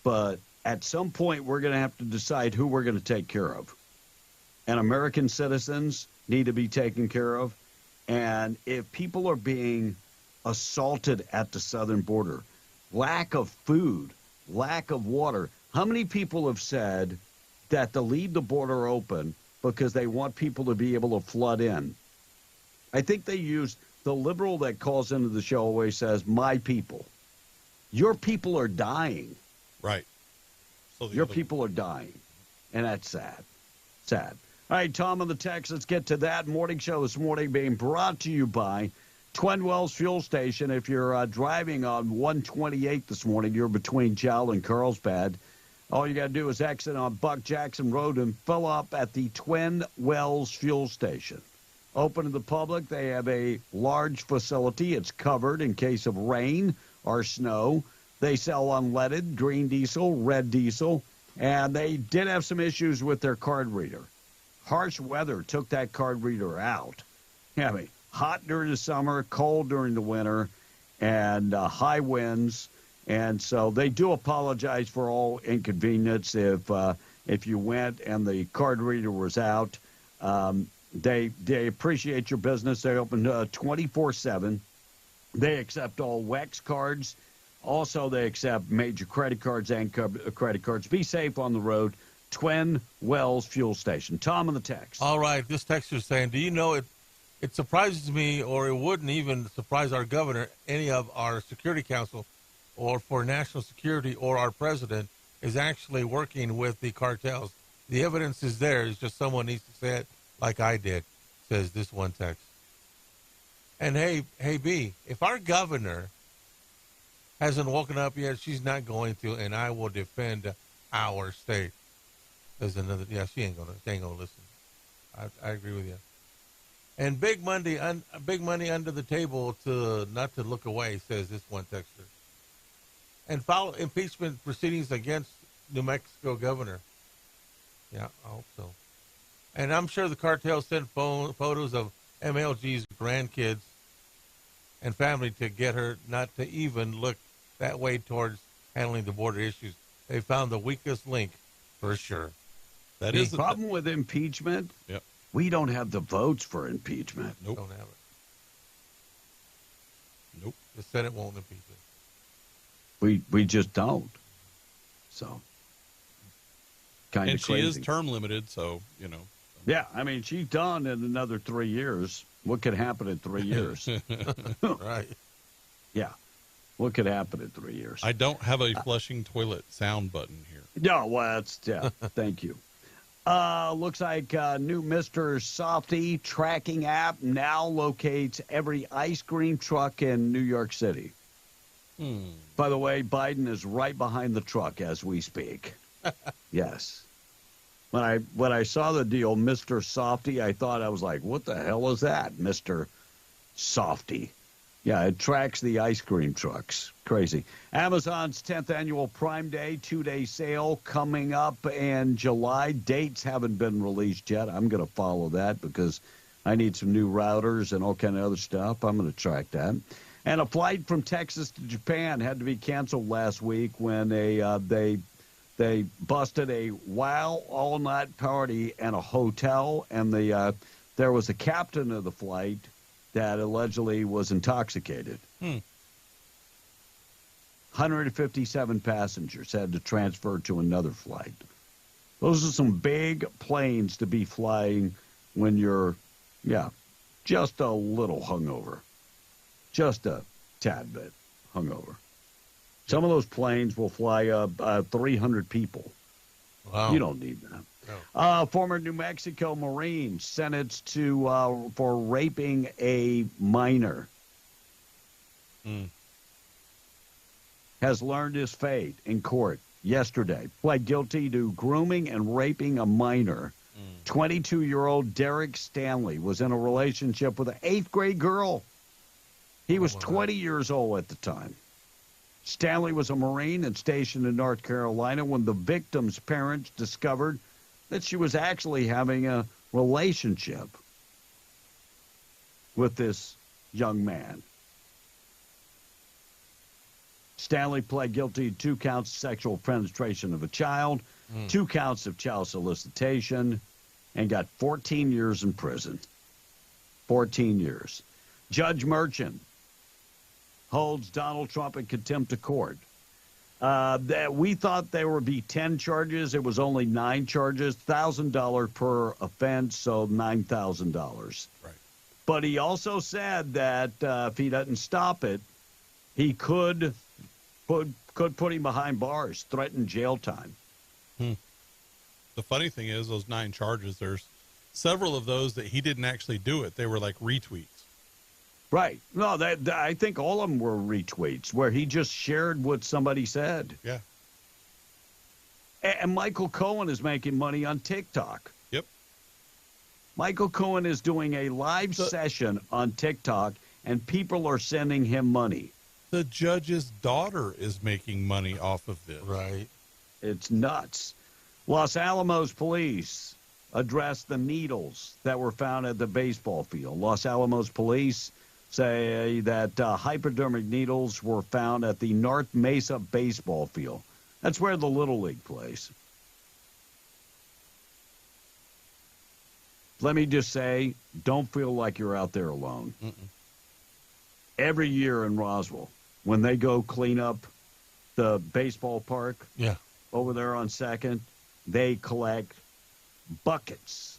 But at some point, we're going to have to decide who we're going to take care of. And American citizens need to be taken care of. And if people are being assaulted at the southern border, lack of food, lack of water, how many people have said that they'll leave the border open because they want people to be able to flood in? I think they use the liberal that calls into the show always says, my people. Your people are dying. Right. So Your people are dying. And that's sad. Sad. All right, Tom on the text, let's get to that morning show this morning being brought to you by Twin Wells Fuel Station. If you're driving on 128 this morning, you're between Jowl and Carlsbad. All you got to do is exit on Buck Jackson Road and fill up at the Twin Wells Fuel Station. Open to the public. They have a large facility. It's covered in case of rain or snow. They sell unleaded, green diesel, red diesel, and they did have some issues with their card reader. Harsh weather took that card reader out. I mean, hot during the summer, cold during the winter, and high winds. And so they do apologize for all inconvenience if you went and the card reader was out. They appreciate your business. They open 24/7. They accept all WEX cards. Also, they accept major credit cards and credit cards. Be safe on the road. Twin Wells Fuel Station. Tom on the text. All right. This texter is saying, do you know it surprises me, or it wouldn't even surprise our governor, any of our Security Council, or for national security, or our president is actually working with the cartels. The evidence is there. It's just someone needs to say it like I did, says this one text. And hey, B, if our governor hasn't woken up yet, she's not going to, and I will defend our state. There's another, she ain't gonna listen. I agree with you. And big money under the table to not to look away, says this one texter. And follow impeachment proceedings against New Mexico governor. Yeah, I hope so. And I'm sure the cartel sent photos of MLG's grandkids and family to get her not to even look that way towards handling the border issues. They found the weakest link for sure. That is the problem with impeachment. Yep. We don't have the votes for impeachment. Nope. Don't have it. Nope. The Senate won't impeach it. We just don't. So kind of and crazy. she is term limited, so Yeah, I mean she's done in another 3 years. What could happen in 3 years? Right. Yeah. What could happen in 3 years? I don't have a flushing toilet sound button here. No, well, thank you. Looks like new Mr. Softy tracking app now locates every ice cream truck in New York City. By the way, Biden is right behind the truck as we speak. Yes. When I saw the deal, Mr. Softy, I was like, what the hell is that, Mr. Softy? Yeah, it tracks the ice cream trucks. Crazy. Amazon's 10th annual Prime Day 2-day sale coming up in July. Dates haven't been released yet. I'm going to follow that because I need some new routers and all kind of other stuff. I'm going to track that. And a flight from Texas to Japan had to be canceled last week when they busted a WOW all-night party in a hotel, and there was a captain of the flight that allegedly was intoxicated. 157 passengers had to transfer to another flight. Those are some big planes to be flying when you're, just a little hungover. Just a tad bit hungover. Some of those planes will fly 300 people. Wow. You don't need that. No. Former New Mexico Marine sentenced for raping a minor has learned his fate in court yesterday. Pled guilty to grooming and raping a minor. 22-year-old Derek Stanley was in a relationship with an 8th grade girl. He was 20 years old at the time. Stanley was a Marine and stationed in North Carolina when the victim's parents discovered that she was actually having a relationship with this young man. Stanley pled guilty to 2 counts of sexual penetration of a child, 2 counts of child solicitation, and got 14 years in prison. 14 years. Judge Merchant holds Donald Trump in contempt of court. We thought there would be 10 charges. It was only 9 charges, $1,000 per offense, so $9,000. Right. But he also said that if he doesn't stop it, he could put him behind bars, threaten jail time. The funny thing is, those 9 charges, there's several of those that he didn't actually do it. They were like retweets. Right. No, I think all of them were retweets where he just shared what somebody said. Yeah. And Michael Cohen is making money on TikTok. Yep. Michael Cohen is doing a live session on TikTok, and people are sending him money. The judge's daughter is making money off of this. Right. It's nuts. Los Alamos police addressed the needles that were found at the baseball field. Los Alamos police say that hypodermic needles were found at the North Mesa baseball field. That's where the Little League plays. Let me just say, don't feel like you're out there alone. Every year in Roswell, when they go clean up the baseball park over there on 2nd, they collect buckets,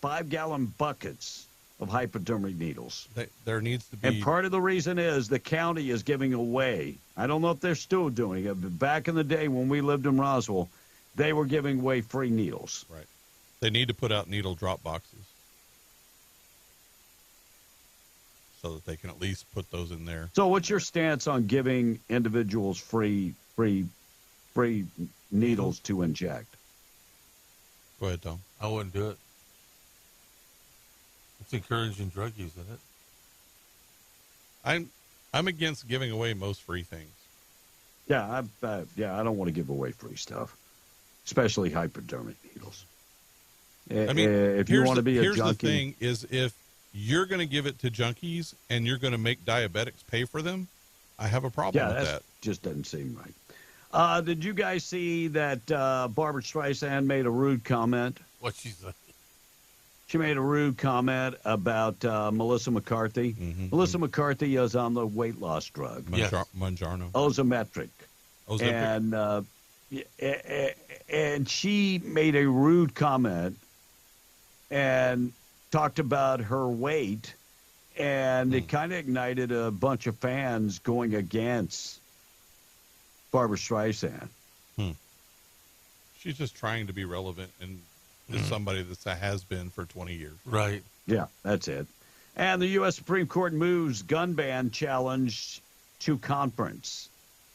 5-gallon buckets of hypodermic needles. There needs to be... And part of the reason is the county is giving away. I don't know if they're still doing it, but back in the day when we lived in Roswell, they were giving away free needles. Right. They need to put out needle drop boxes so that they can at least put those in there. So what's your stance on giving individuals free needles to inject? Go ahead, Tom. I wouldn't do it. It's encouraging drug use, isn't it? I'm against giving away most free things. Yeah, I don't want to give away free stuff, especially hypodermic needles. I mean, if you want to be a junkie, here's the thing: is if you're going to give it to junkies and you're going to make diabetics pay for them, I have a problem with that. Just doesn't seem right. Did you guys see that Barbara Streisand made a rude comment? What she said? She made a rude comment about Melissa McCarthy. Melissa McCarthy is on the weight loss drug. Mounjaro. Ozempic. And she made a rude comment and talked about her weight, and it kind of ignited a bunch of fans going against Barbara Streisand. She's just trying to be relevant and is somebody that has been for 20 years. Right. Yeah, that's it. And the U.S. Supreme Court moves gun ban challenge to conference.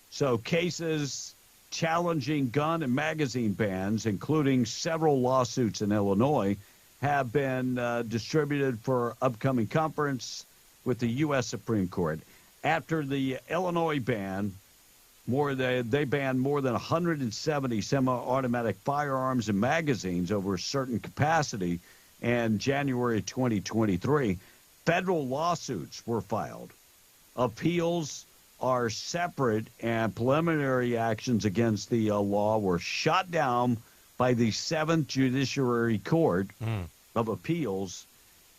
So cases challenging gun and magazine bans, including several lawsuits in Illinois, have been distributed for upcoming conference with the U.S. Supreme Court. after the Illinois ban. They banned more than 170 semi-automatic firearms and magazines over a certain capacity in January 2023. Federal lawsuits were filed. Appeals are separate, and preliminary actions against the law were shot down by the 7th Judiciary Court of Appeals,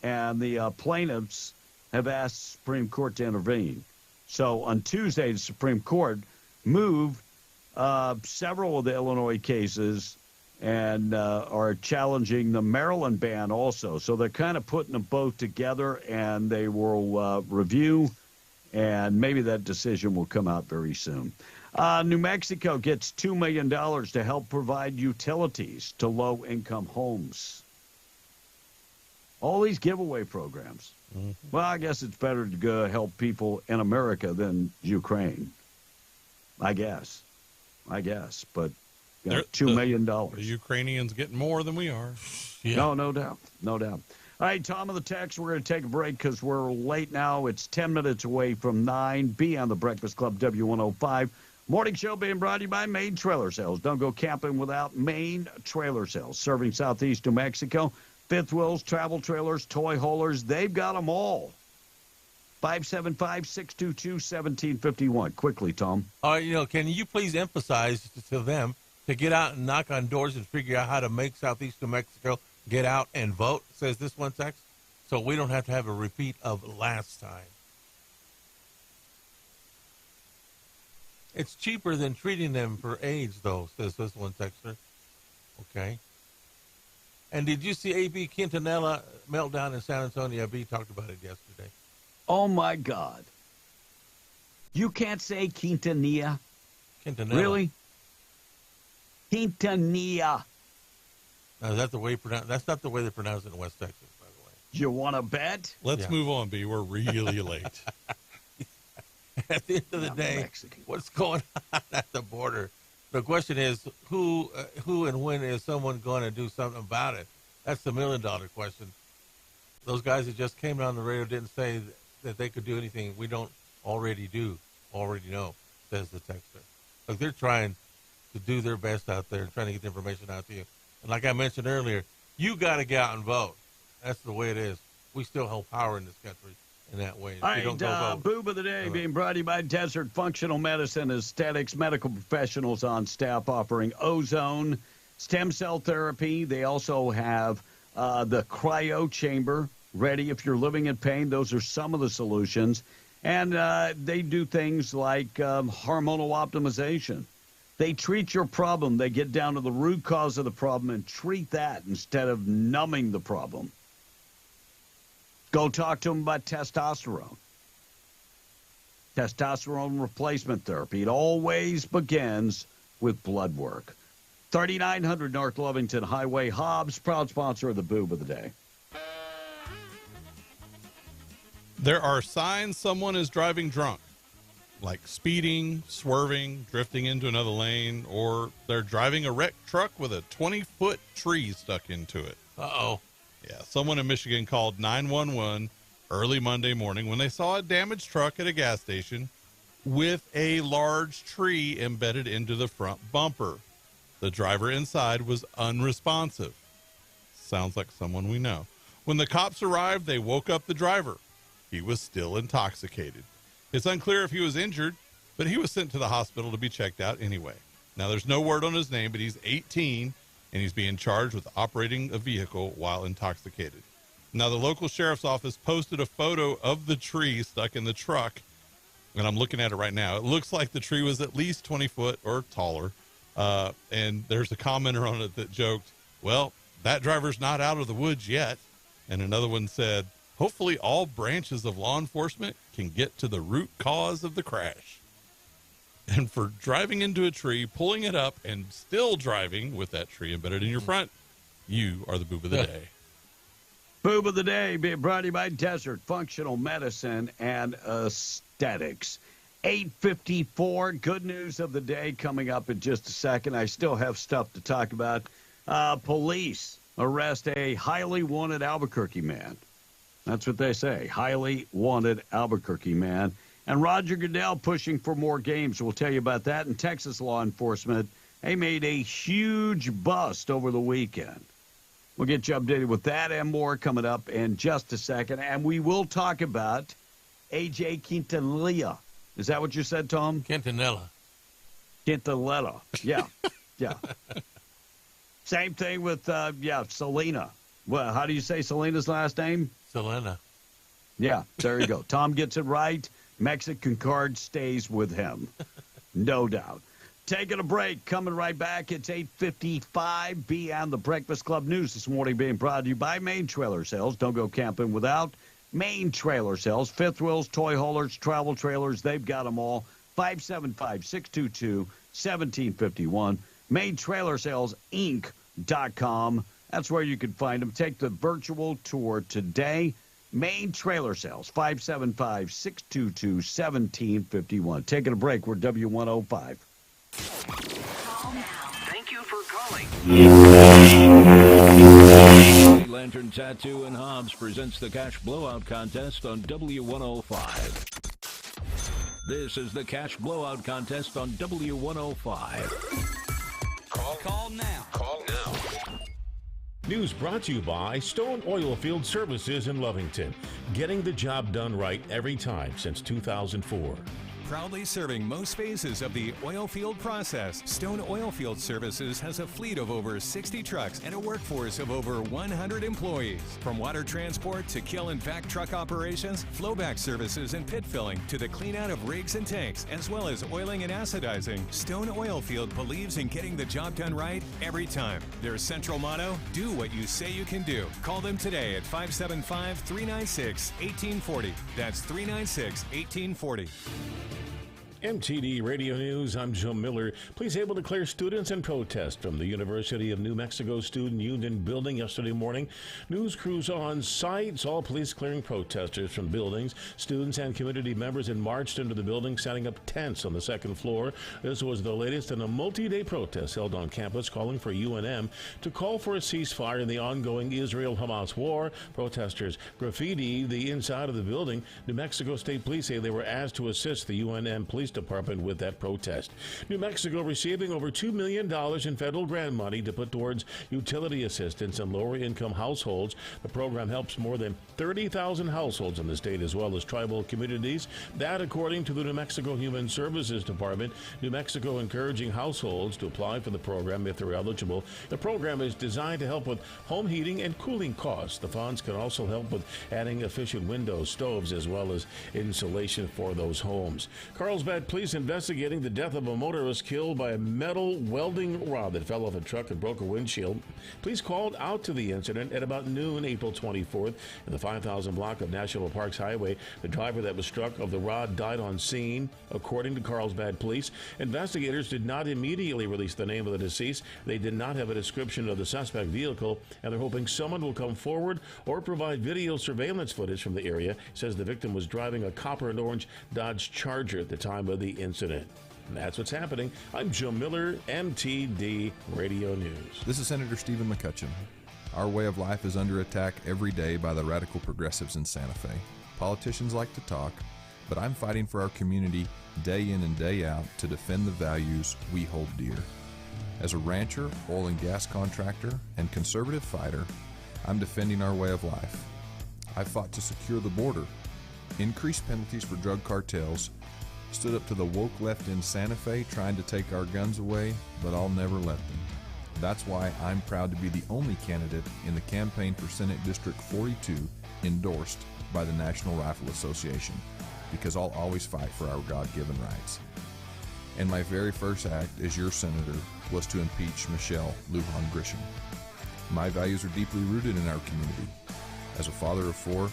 and the plaintiffs have asked the Supreme Court to intervene. So on Tuesday, the Supreme Court moved several of the Illinois cases and are challenging the Maryland ban also. So they're kind of putting them both together, and they will review, and maybe that decision will come out very soon. New Mexico gets $2 million to help provide utilities to low-income homes. All these giveaway programs. Mm-hmm. Well, I guess it's better to go help people in America than Ukraine. I guess. But $2 million. The Ukrainians getting more than we are. Yeah. No doubt. All right, Tom of the Text, we're going to take a break because we're late now. It's 10 minutes away from 9. Be on the Breakfast Club W105. Morning show being brought to you by Maine Trailer Sales. Don't go camping without Maine Trailer Sales. Serving southeast New Mexico. Fifth wheels, travel trailers, toy haulers. They've got them all. 575-622-1751. Quickly, Tom. Can you please emphasize to them to get out and knock on doors and figure out how to make southeast New Mexico get out and vote, says this one text, so we don't have to have a repeat of last time. It's cheaper than treating them for AIDS, though, says this one texter. Okay. And did you see A.B. Quintanilla meltdown in San Antonio? B talked about it yesterday. Oh, my God. You can't say Quintanilla? Quintanilla. Really? Quintanilla. Now, is that the way you pronounce? That's not the way they pronounce it in West Texas, by the way. You want to bet? Let's move on, B. We're really late. At the end of the day, what's going on at the border? The question is, who and when is someone going to do something about it? That's the $1 million question. Those guys that just came on the radio didn't say that they could do anything we don't already know, says the texter. Look, they're trying to do their best out there and trying to get the information out to you. And like I mentioned earlier, you got to get out and vote. That's the way it is. We still hold power in this country in that way. All right, Boob of the Day being brought to you by Desert Functional Medicine Aesthetics, medical professionals on staff offering ozone, stem cell therapy. They also have the cryo chamber ready if you're living in pain. Those are some of the solutions. And they do things like hormonal optimization. They treat your problem. They get down to the root cause of the problem and treat that instead of numbing the problem. Go talk to them about testosterone. Testosterone replacement therapy. It always begins with blood work. 3900 North Lovington Highway. Hobbs, proud sponsor of the Boob of the Day. There are signs someone is driving drunk, like speeding, swerving, drifting into another lane, or they're driving a wrecked truck with a 20-foot tree stuck into it. Uh-oh. Yeah, someone in Michigan called 911 early Monday morning when they saw a damaged truck at a gas station with a large tree embedded into the front bumper. The driver inside was unresponsive. Sounds like someone we know. When the cops arrived, they woke up the driver. He was still intoxicated. It's unclear if he was injured, but he was sent to the hospital to be checked out anyway. Now, there's no word on his name, but he's 18, and he's being charged with operating a vehicle while intoxicated. Now, the local sheriff's office posted a photo of the tree stuck in the truck, and I'm looking at it right now. It looks like the tree was at least 20 foot or taller, and there's a commenter on it that joked, well, that driver's not out of the woods yet. And another one said, hopefully all branches of law enforcement can get to the root cause of the crash. And for driving into a tree, pulling it up, and still driving with that tree embedded in your front, you are the Boob of the Day. Boob of the Day being brought to you by Desert Functional Medicine and Aesthetics. 8:54, good news of the day coming up in just a second. I still have stuff to talk about. Police arrest a highly wanted Albuquerque man. That's what they say, highly wanted Albuquerque man. And Roger Goodell pushing for more games. We'll tell you about that. And Texas law enforcement, they made a huge bust over the weekend. We'll get you updated with that and more coming up in just a second. And we will talk about A.J. Quintanilla. Is that what you said, Tom? Quintanilla. Quintanilla. Yeah. Yeah. Same thing with, Selena. Well, how do you say Selena's last name? Selena. Yeah, there you go. Tom gets it right. Mexican card stays with him. No doubt. Taking a break. Coming right back. It's 8:55. Beyond the Breakfast Club News this morning being brought to you by Main Trailer Sales. Don't go camping without Main Trailer Sales. Fifth wheels, toy haulers, travel trailers. They've got them all. 575-622-1751. MainTrailerSalesInc.com. That's where you can find them. Take the virtual tour today. Main Trailer Sales, 575-622-1751. Taking a break. We're W105. Call now. Thank you for calling. Lantern Tattoo and Hobbs presents the Cash Blowout Contest on W105. This is the Cash Blowout Contest on W105. Call now. Call now. News brought to you by Stone Oilfield Services in Lovington. Getting the job done right every time since 2004. Proudly serving most phases of the oil field process, Stone Oilfield Services has a fleet of over 60 trucks and a workforce of over 100 employees. From water transport to kill and vac truck operations, flowback services and pit filling to the clean out of rigs and tanks, as well as oiling and acidizing, Stone Oilfield believes in getting the job done right every time. Their central motto, do what you say you can do. Call them today at 575-396-1840. That's 396-1840. MTD Radio News, I'm Joe Miller. Police able to clear students in protest from the University of New Mexico Student Union building yesterday morning. News crews on site saw police clearing protesters from buildings. Students and community members had marched into the building, setting up tents on the second floor. This was the latest in a multi-day protest held on campus calling for UNM to call for a ceasefire in the ongoing Israel-Hamas war. Protesters graffiti the inside of the building. New Mexico State Police say they were asked to assist the UNM Police Department with that protest. New Mexico receiving over $2 million in federal grant money to put towards utility assistance in lower-income households. The program helps more than 30,000 households in the state as well as tribal communities. That, according to the New Mexico Human Services Department. New Mexico encouraging households to apply for the program if they're eligible. The program is designed to help with home heating and cooling costs. The funds can also help with adding efficient windows, stoves, as well as insulation for those homes. Carlsbad police investigating the death of a motorist killed by a metal welding rod that fell off a truck and broke a windshield. Police called out to the incident at about noon, April 24th, in the 5,000 block of National Parks Highway. The driver that was struck of the rod died on scene, according to Carlsbad police. Investigators did not immediately release the name of the deceased. They did not have a description of the suspect vehicle, and they're hoping someone will come forward or provide video surveillance footage from the area. It says the victim was driving a copper and orange Dodge Charger at the time of the incident. And that's what's happening. I'm Joe Miller, MTD Radio News. This is Senator Stephen McCutcheon. Our way of life is under attack every day by the radical progressives in Santa Fe. Politicians like to talk, but I'm fighting for our community day in and day out to defend the values we hold dear. As a rancher, oil and gas contractor, and conservative fighter, I'm defending our way of life. I fought to secure the border, increase penalties for drug cartels, stood up to the woke left in Santa Fe trying to take our guns away, but I'll never let them. That's why I'm proud to be the only candidate in the campaign for Senate District 42 endorsed by the National Rifle Association, because I'll always fight for our God-given rights. And my very first act as your senator was to impeach Michelle Lujan Grisham. My values are deeply rooted in our community. As a father of four,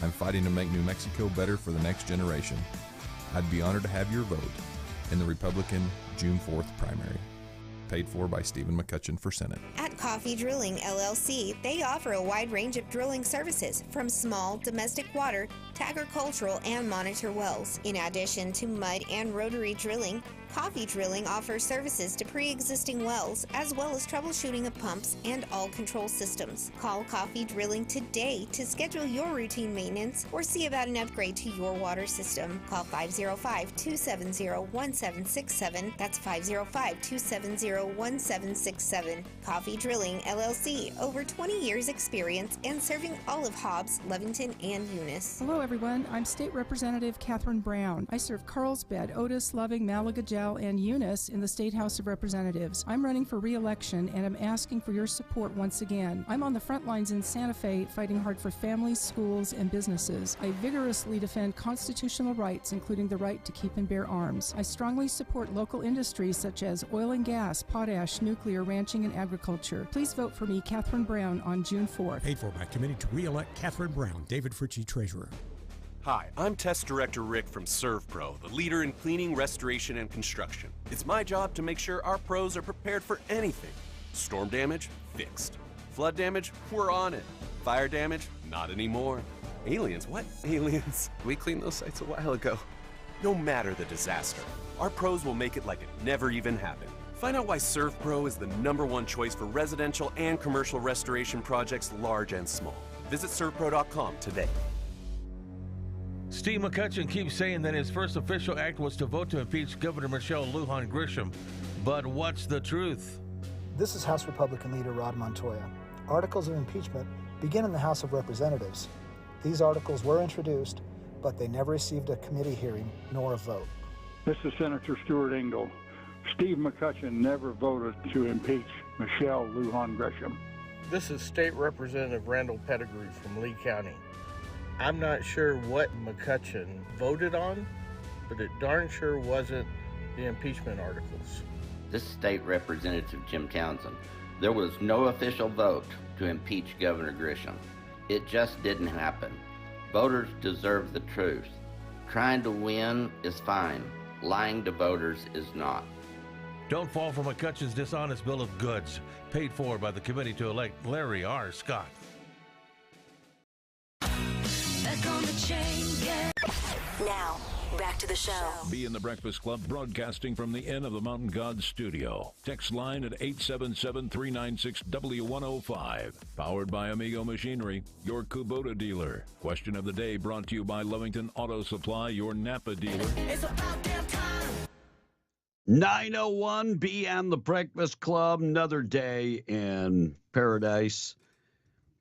I'm fighting to make New Mexico better for the next generation. I'd be honored to have your vote in the Republican June 4th primary. Paid for by Stephen McCutcheon for Senate. At Coffee Drilling LLC, they offer a wide range of drilling services from small domestic water to agricultural and monitor wells. In addition to mud and rotary drilling, Coffee Drilling offers services to pre-existing wells, as well as troubleshooting of pumps and all control systems. Call Coffee Drilling today to schedule your routine maintenance or see about an upgrade to your water system. Call 505-270-1767. That's 505-270-1767. Coffee Drilling, LLC. Over 20 years experience and serving all of Hobbs, Lovington, and Eunice. Hello, everyone. I'm State Representative Catherine Brown. I serve Carlsbad, Otis, Loving, Malagajal, and Eunice in the State House of Representatives. I'm running for re-election, and I'm asking for your support once again. I'm on the front lines in Santa Fe fighting hard for families, schools, and businesses. I vigorously defend constitutional rights, including the right to keep and bear arms. I strongly support local industries such as oil and gas, potash, nuclear, ranching, and agriculture. Please vote for me, Catherine Brown, on June 4th. Paid for by Committee to re-elect Catherine Brown. David Fritchie, Treasurer. Hi, I'm Test Director Rick from ServPro, the leader in cleaning, restoration, and construction. It's my job to make sure our pros are prepared for anything. Storm damage? Fixed. Flood damage? We're on it. Fire damage? Not anymore. Aliens? What? Aliens? We cleaned those sites a while ago. No matter the disaster, our pros will make it like it never even happened. Find out why ServPro is the #1 choice for residential and commercial restoration projects large and small. Visit servpro.com today. Steve McCutcheon keeps saying that his first official act was to vote to impeach Governor Michelle Lujan Grisham. But what's the truth? This is House Republican leader Rod Montoya. Articles of impeachment begin in the House of Representatives. These articles were introduced, but they never received a committee hearing nor a vote. This is Senator Stuart Engel. Steve McCutcheon never voted to impeach Michelle Lujan Grisham. This is State Representative Randall Pettigrew from Lee County. I'm not sure what McCutcheon voted on, but it darn sure wasn't the impeachment articles. This is State Representative Jim Townsend. There was no official vote to impeach Governor Grisham. It just didn't happen. Voters deserve the truth. Trying to win is fine. Lying to voters is not. Don't fall for McCutcheon's dishonest bill of goods. Paid for by the committee to elect Larry R. Scott. Now, back to the show. Be in the Breakfast Club, broadcasting from the Inn of the Mountain God studio. Text line at 877-396-W105. Powered by Amigo Machinery, your Kubota dealer. Question of the day brought to you by Lovington Auto Supply, your Napa dealer. It's about damn time. 9:01, be on the Breakfast Club. Another day in paradise.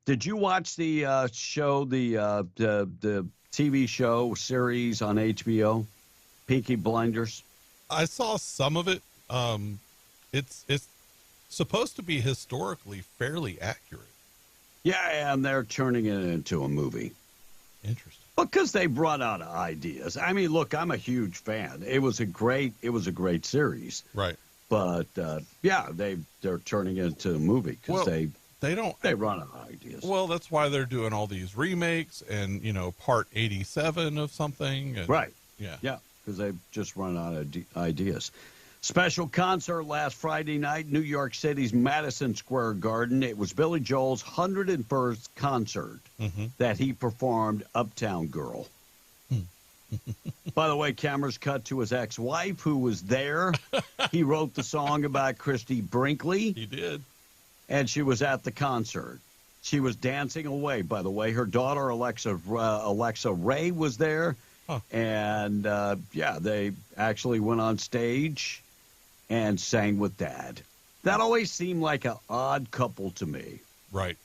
Did you watch the show, the TV show series on HBO, Peaky Blinders? I saw some of it. It's supposed to be historically fairly accurate. Yeah, and they're turning it into a movie. Interesting. Because they've run out of ideas. I mean, look, I'm a huge fan. It was a great series. Right. But yeah, they're turning it into a movie because they run out of ideas. Well, that's why they're doing all these remakes and, part 87 of something. And, right. Yeah. Yeah, because they've just run out of ideas. Special concert last Friday night, New York City's Madison Square Garden. It was Billy Joel's 101st concert that he performed, Uptown Girl. By the way, cameras cut to his ex-wife, who was there. He wrote the song about Christy Brinkley. He did. And she was at the concert. She was dancing away, by the way. Her daughter, Alexa Ray, was there. Huh. And, they actually went on stage and sang with Dad. That always seemed like an odd couple to me. Right.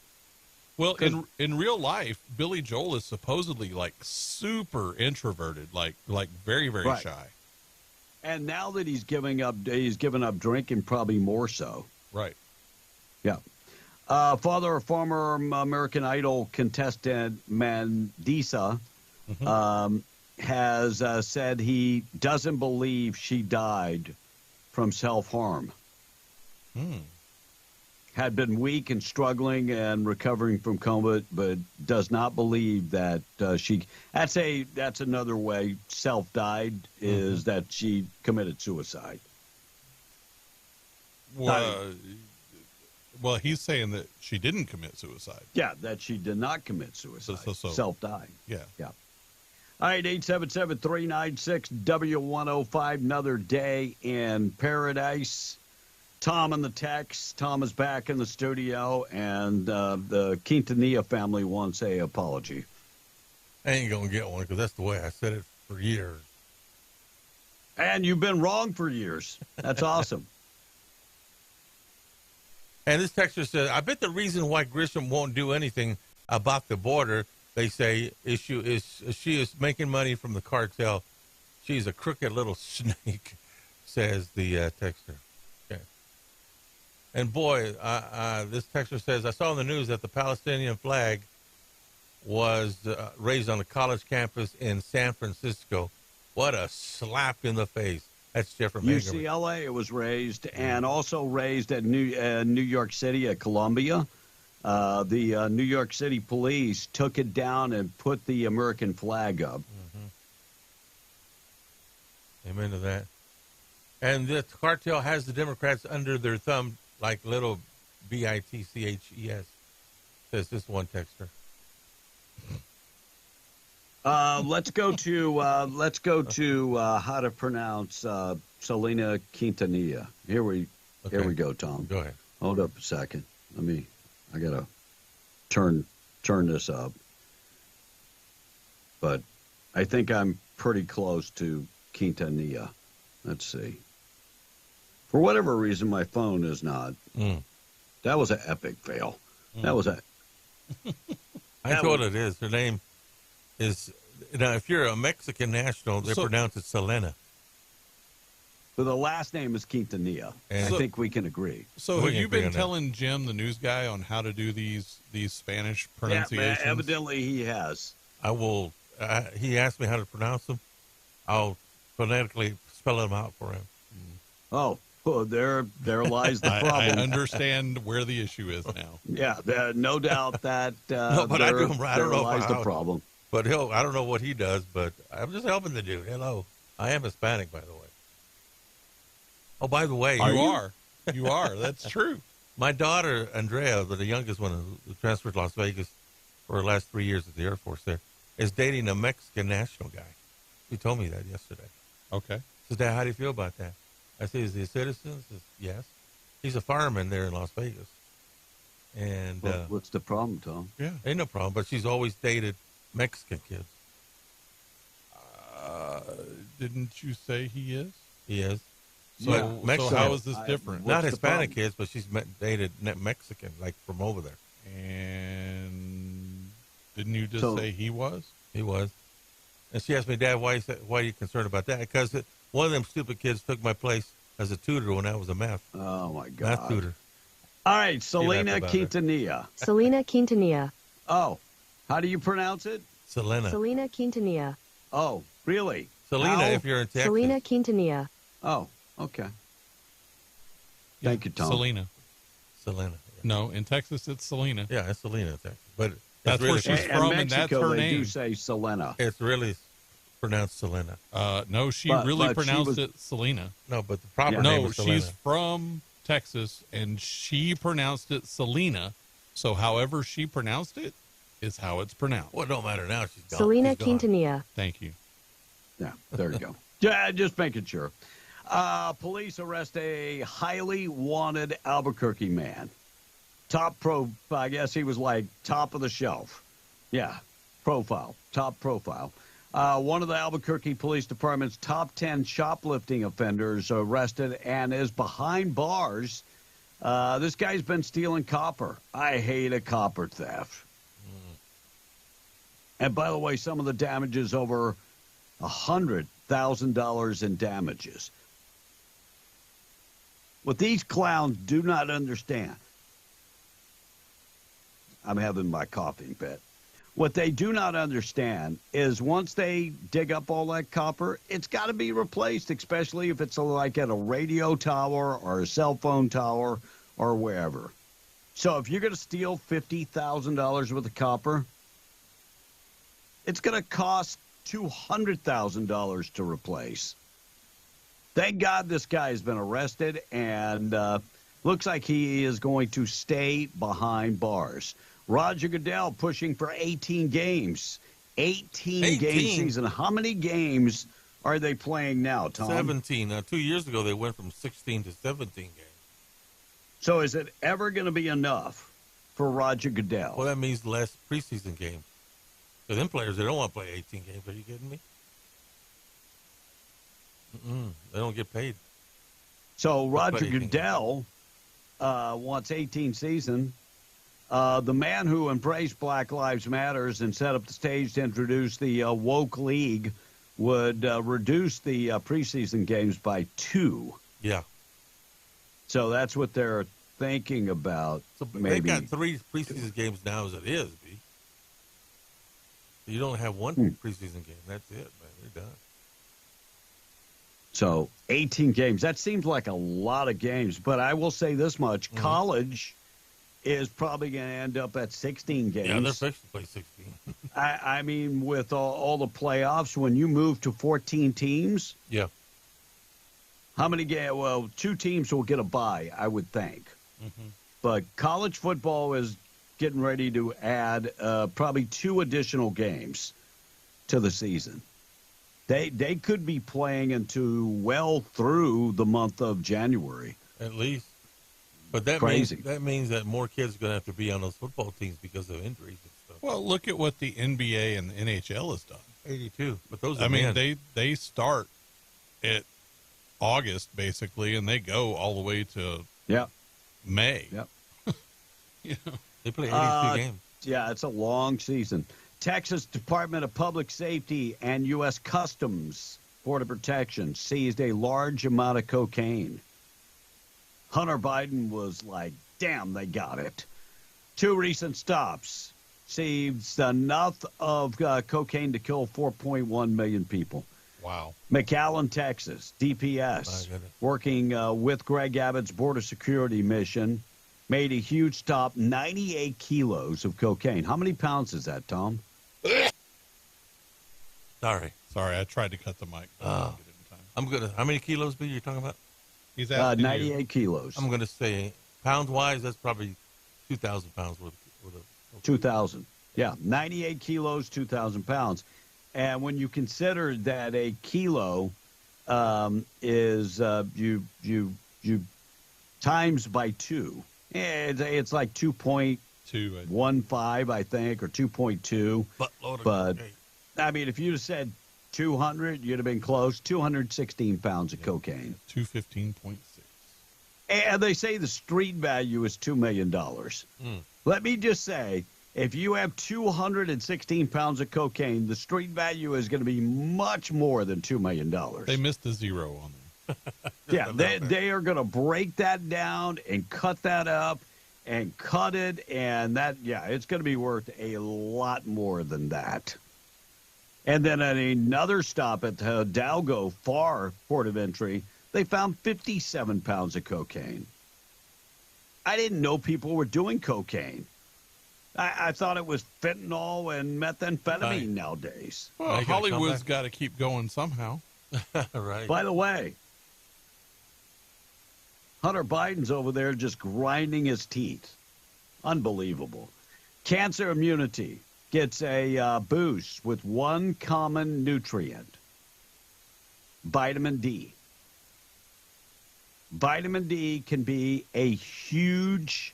Well, in real life, Billy Joel is supposedly like super introverted, like very, very right. shy. And now that he's given up drinking, probably more so. Right. Yeah. Father of former American Idol contestant Mandisa has said he doesn't believe she died from self-harm. Had been weak and struggling and recovering from COVID, but does not believe that she. That's another way self-died is that she committed suicide. Well, he's saying that she didn't commit suicide. Yeah, that she did not commit suicide. Self-died. Yeah. Yeah. All right, 877-396-W105. Another day in paradise. Tom in the text. Tom is back in the studio, and the Quintanilla family wants a apology. I ain't going to get one because that's the way I said it for years. And you've been wrong for years. That's awesome. And this texter says, I bet the reason why Grisham won't do anything about the border, they say, issue is she is making money from the cartel. She's a crooked little snake, says the texter. Okay. And boy, this texter says, I saw in the news that the Palestinian flag was raised on a college campus in San Francisco. What a slap in the face. That's Jeffrey Mangerman. UCLA, it was raised, and also raised at New York City at Columbia. The New York City police took it down and put the American flag up. Amen to that. And the cartel has the Democrats under their thumb like little bitches, says this one texter. Let's go to how to pronounce Selena Quintanilla. Here we go, Tom. Go ahead. Hold up a second. I gotta turn this up. But I think I'm pretty close to Quintanilla. Let's see. For whatever reason, my phone is not. That was an epic fail. That was a. I know what it is. Her name is, now if you're a Mexican national, they pronounce it Selena. So the last name is Quintanilla. I think we can agree. So have you been telling Jim, the news guy, on how to do these Spanish pronunciations? Yeah, evidently he has. I will. He asked me how to pronounce them. I'll phonetically spell them out for him. Oh, there lies the problem. I understand where the issue is now. Yeah, no doubt that no, but I do him right. I don't know lies the problem. But I don't know what he does, but I'm just helping the dude. Hello. I am Hispanic, by the way. Oh, by the way. You are. That's true. My daughter, Andrea, the youngest one who transferred to Las Vegas for her last 3 years at the Air Force there, is dating a Mexican national guy. He told me that yesterday. Okay. Said, Dad, how do you feel about that? I said, is he a citizen? He says, yes. He's a fireman there in Las Vegas. And what's the problem, Tom? Yeah. Ain't no problem, but she's always dated Mexican kids. Didn't you say he is? He is. So, Mexico, how is this different? Not Hispanic kids, but she's dated Mexican, like from over there. And didn't you just say he was? He was. And she asked me, Dad, why are you concerned about that? Because one of them stupid kids took my place as a tutor when I was a math. Oh, my God. Math tutor. All right, Selena Quintanilla. Selena Quintanilla. Oh, how do you pronounce it? Selena. Selena Quintanilla. Oh, really? Selena, if you're in Texas. Selena Quintanilla. Oh, okay. Thank you, Tom. Selena. Yeah. No, in Texas it's Selena. Yeah, it's Selena, Texas. But that's really, where she's from, and that's her they name. do say Selena. It's really pronounced Selena. No, she really pronounced it Selena. No, but the proper name is Selena. She's from Texas, and she pronounced it Selena. So however she pronounced it is how it's pronounced. Well, it don't matter now. She's gone. Selena Quintanilla. Thank you. Yeah, there you go. Yeah, just making sure. Police arrest a highly wanted Albuquerque man. I guess he was like top of the shelf. Yeah, top profile. One of the Albuquerque Police Department's top 10 shoplifting offenders arrested and is behind bars. This guy's been stealing copper. I hate a copper theft. And by the way, some of the damage is over $100,000 in damages. What these clowns do not understand, I'm having my coughing fit. What they do not understand is once they dig up all that copper, it's got to be replaced, especially if it's like at a radio tower or a cell phone tower or wherever. So if you're going to steal $50,000 worth of copper, it's going to cost $200,000 to replace. Thank God this guy has been arrested, and looks like he is going to stay behind bars. Roger Goodell pushing for 18 games 18-game season. How many games are they playing now, Tom? 17. 2 years ago, they went from 16 to 17 games. So is it ever going to be enough for Roger Goodell? Well, that means less preseason games. For them players, they don't want to play 18 games. Are you kidding me? They don't get paid. So Roger Goodell wants 18 season. The man who embraced Black Lives Matters and set up the stage to introduce the woke league would reduce the preseason games by 2. Yeah. So that's what they're thinking about. So maybe. they've got 3 preseason games now as it is, B. You don't have one preseason game. That's it, man. They're done. So 18 games. That seems like a lot of games. But I will say this much. College is probably going to end up at 16 games. Yeah, they're fixing to play 16. I mean, with all the playoffs, when you move to 14 teams. Yeah. How many games? Well, 2 teams will get a bye, I would think. But college football is getting ready to add probably 2 additional games to the season. They could be playing into well through the month of January. At least. But that means that more kids are going to have to be on those football teams because of injuries and stuff. Well, look at what the NBA and the NHL has done. 82. But those are I mean, they start at August, basically, and they go all the way to May. Yep. You know? They play 82 games. Yeah, it's a long season. Texas Department of Public Safety and U.S. Customs Border Protection seized a large amount of cocaine. Hunter Biden was like, damn, they got it. 2 recent stops seized enough of cocaine to kill 4.1 million people. Wow. McAllen, Texas, DPS, working with Greg Abbott's border security mission, made a huge stop, 98 kilos of cocaine. How many pounds is that, Tom? Sorry, I tried to cut the mic. I'm going to, how many kilos are you talking about? He's at 98 kilos. I'm going to say, pound-wise, that's probably 2,000 pounds worth of 2,000. Yeah, 98 kilos, 2,000 pounds. And when you consider that a kilo is you times by 2, it's like 2.15, I think, or 2.2. But I mean, if you'd have said 200, you'd have been close. 216 pounds of cocaine. 215.6. And they say the street value is $2 million. Let me just say, if you have 216 pounds of cocaine, the street value is going to be much more than $2 million. They missed the 0 on there. Yeah, they are going to break that down and cut that up and cut it, and that, it's going to be worth a lot more than that. And then at another stop at the Hidalgo Far Port of Entry, they found 57 pounds of cocaine. I didn't know people were doing cocaine. I thought it was fentanyl and methamphetamine nowadays. Well, Hollywood's got to keep going somehow. Right. By the way, Hunter Biden's over there just grinding his teeth. Unbelievable. Cancer immunity gets a boost with one common nutrient, vitamin D. Vitamin D can be a huge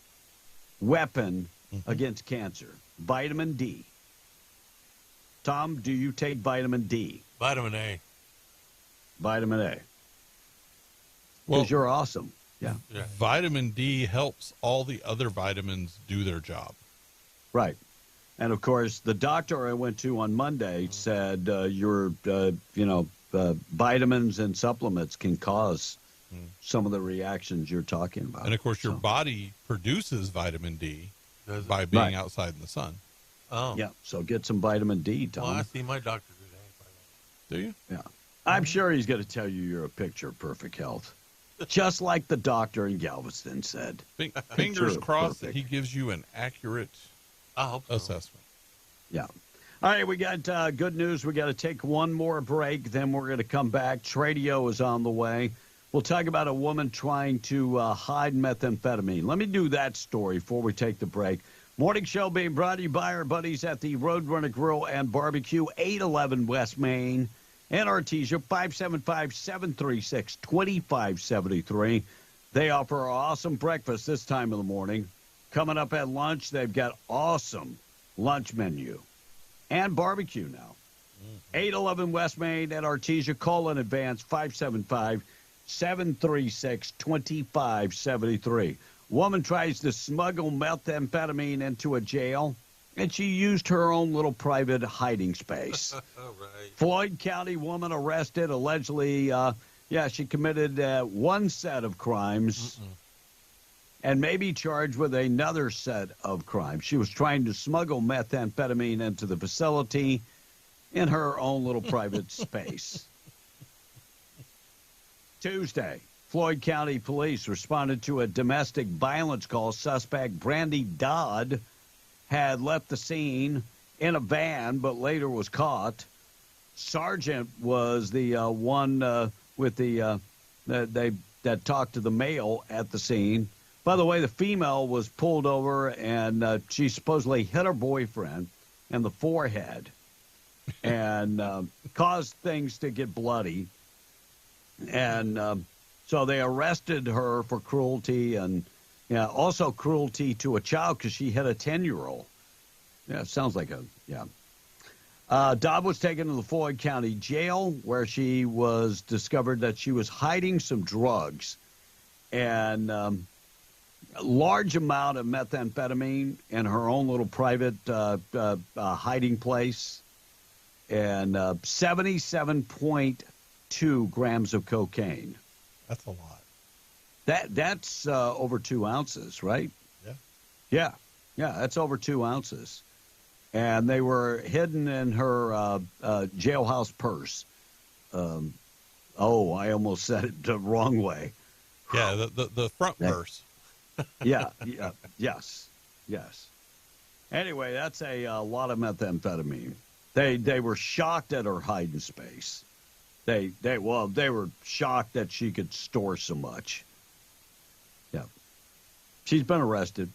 weapon against cancer. Vitamin D. Tom, do you take vitamin D? Vitamin A. Vitamin A. Well, because you're awesome. Yeah. Vitamin D helps all the other vitamins do their job. Right. And, of course, the doctor I went to on Monday said your vitamins and supplements can cause some of the reactions you're talking about. And, of course, your body produces vitamin D by being outside in the sun. Oh. Yeah, so get some vitamin D, Tom. Well, I see my doctor today. Do you? Yeah. I'm sure he's going to tell you you're a picture of perfect health. Just like the doctor in Galveston said. Fingers crossed that he gives you an accurate assessment. Yeah. All right, we got good news. We got to take one more break, then we're going to come back. Tradio is on the way. We'll talk about a woman trying to hide methamphetamine. Let me do that story before we take the break. Morning show being brought to you by our buddies at the Roadrunner Grill and Barbecue, 811 West Main, and Artesia, 575-736-2573. They offer awesome breakfast this time of the morning. Coming up at lunch, they've got awesome lunch menu and barbecue now. 811 West Main at Artesia. Call in advance, 575-736-2573. Woman tries to smuggle methamphetamine into a jail, and she used her own little private hiding space. Right. Floyd County woman arrested, allegedly, she committed one set of crimes and may be charged with another set of crimes. She was trying to smuggle methamphetamine into the facility in her own little private space. Tuesday, Floyd County Police responded to a domestic violence call. Suspect Brandy Dodd had left the scene in a van, but later was caught. Sergeant was the one with the that talked to the male at the scene. By the way, the female was pulled over, and she supposedly hit her boyfriend in the forehead and caused things to get bloody. And so they arrested her for cruelty and also cruelty to a child because she hit a 10-year-old. Yeah, it sounds like Dodd was taken to the Floyd County Jail, where she was discovered that she was hiding some drugs and a large amount of methamphetamine in her own little private hiding place, and 77.2 grams of cocaine. That's a lot. That's over 2 ounces, right? Yeah, that's over 2 ounces. And they were hidden in her jailhouse purse. I almost said it the wrong way. Yeah, the front purse. Yes. Anyway, that's a lot of methamphetamine. They were shocked at her hiding space. They were shocked that she could store so much. Yeah. She's been arrested.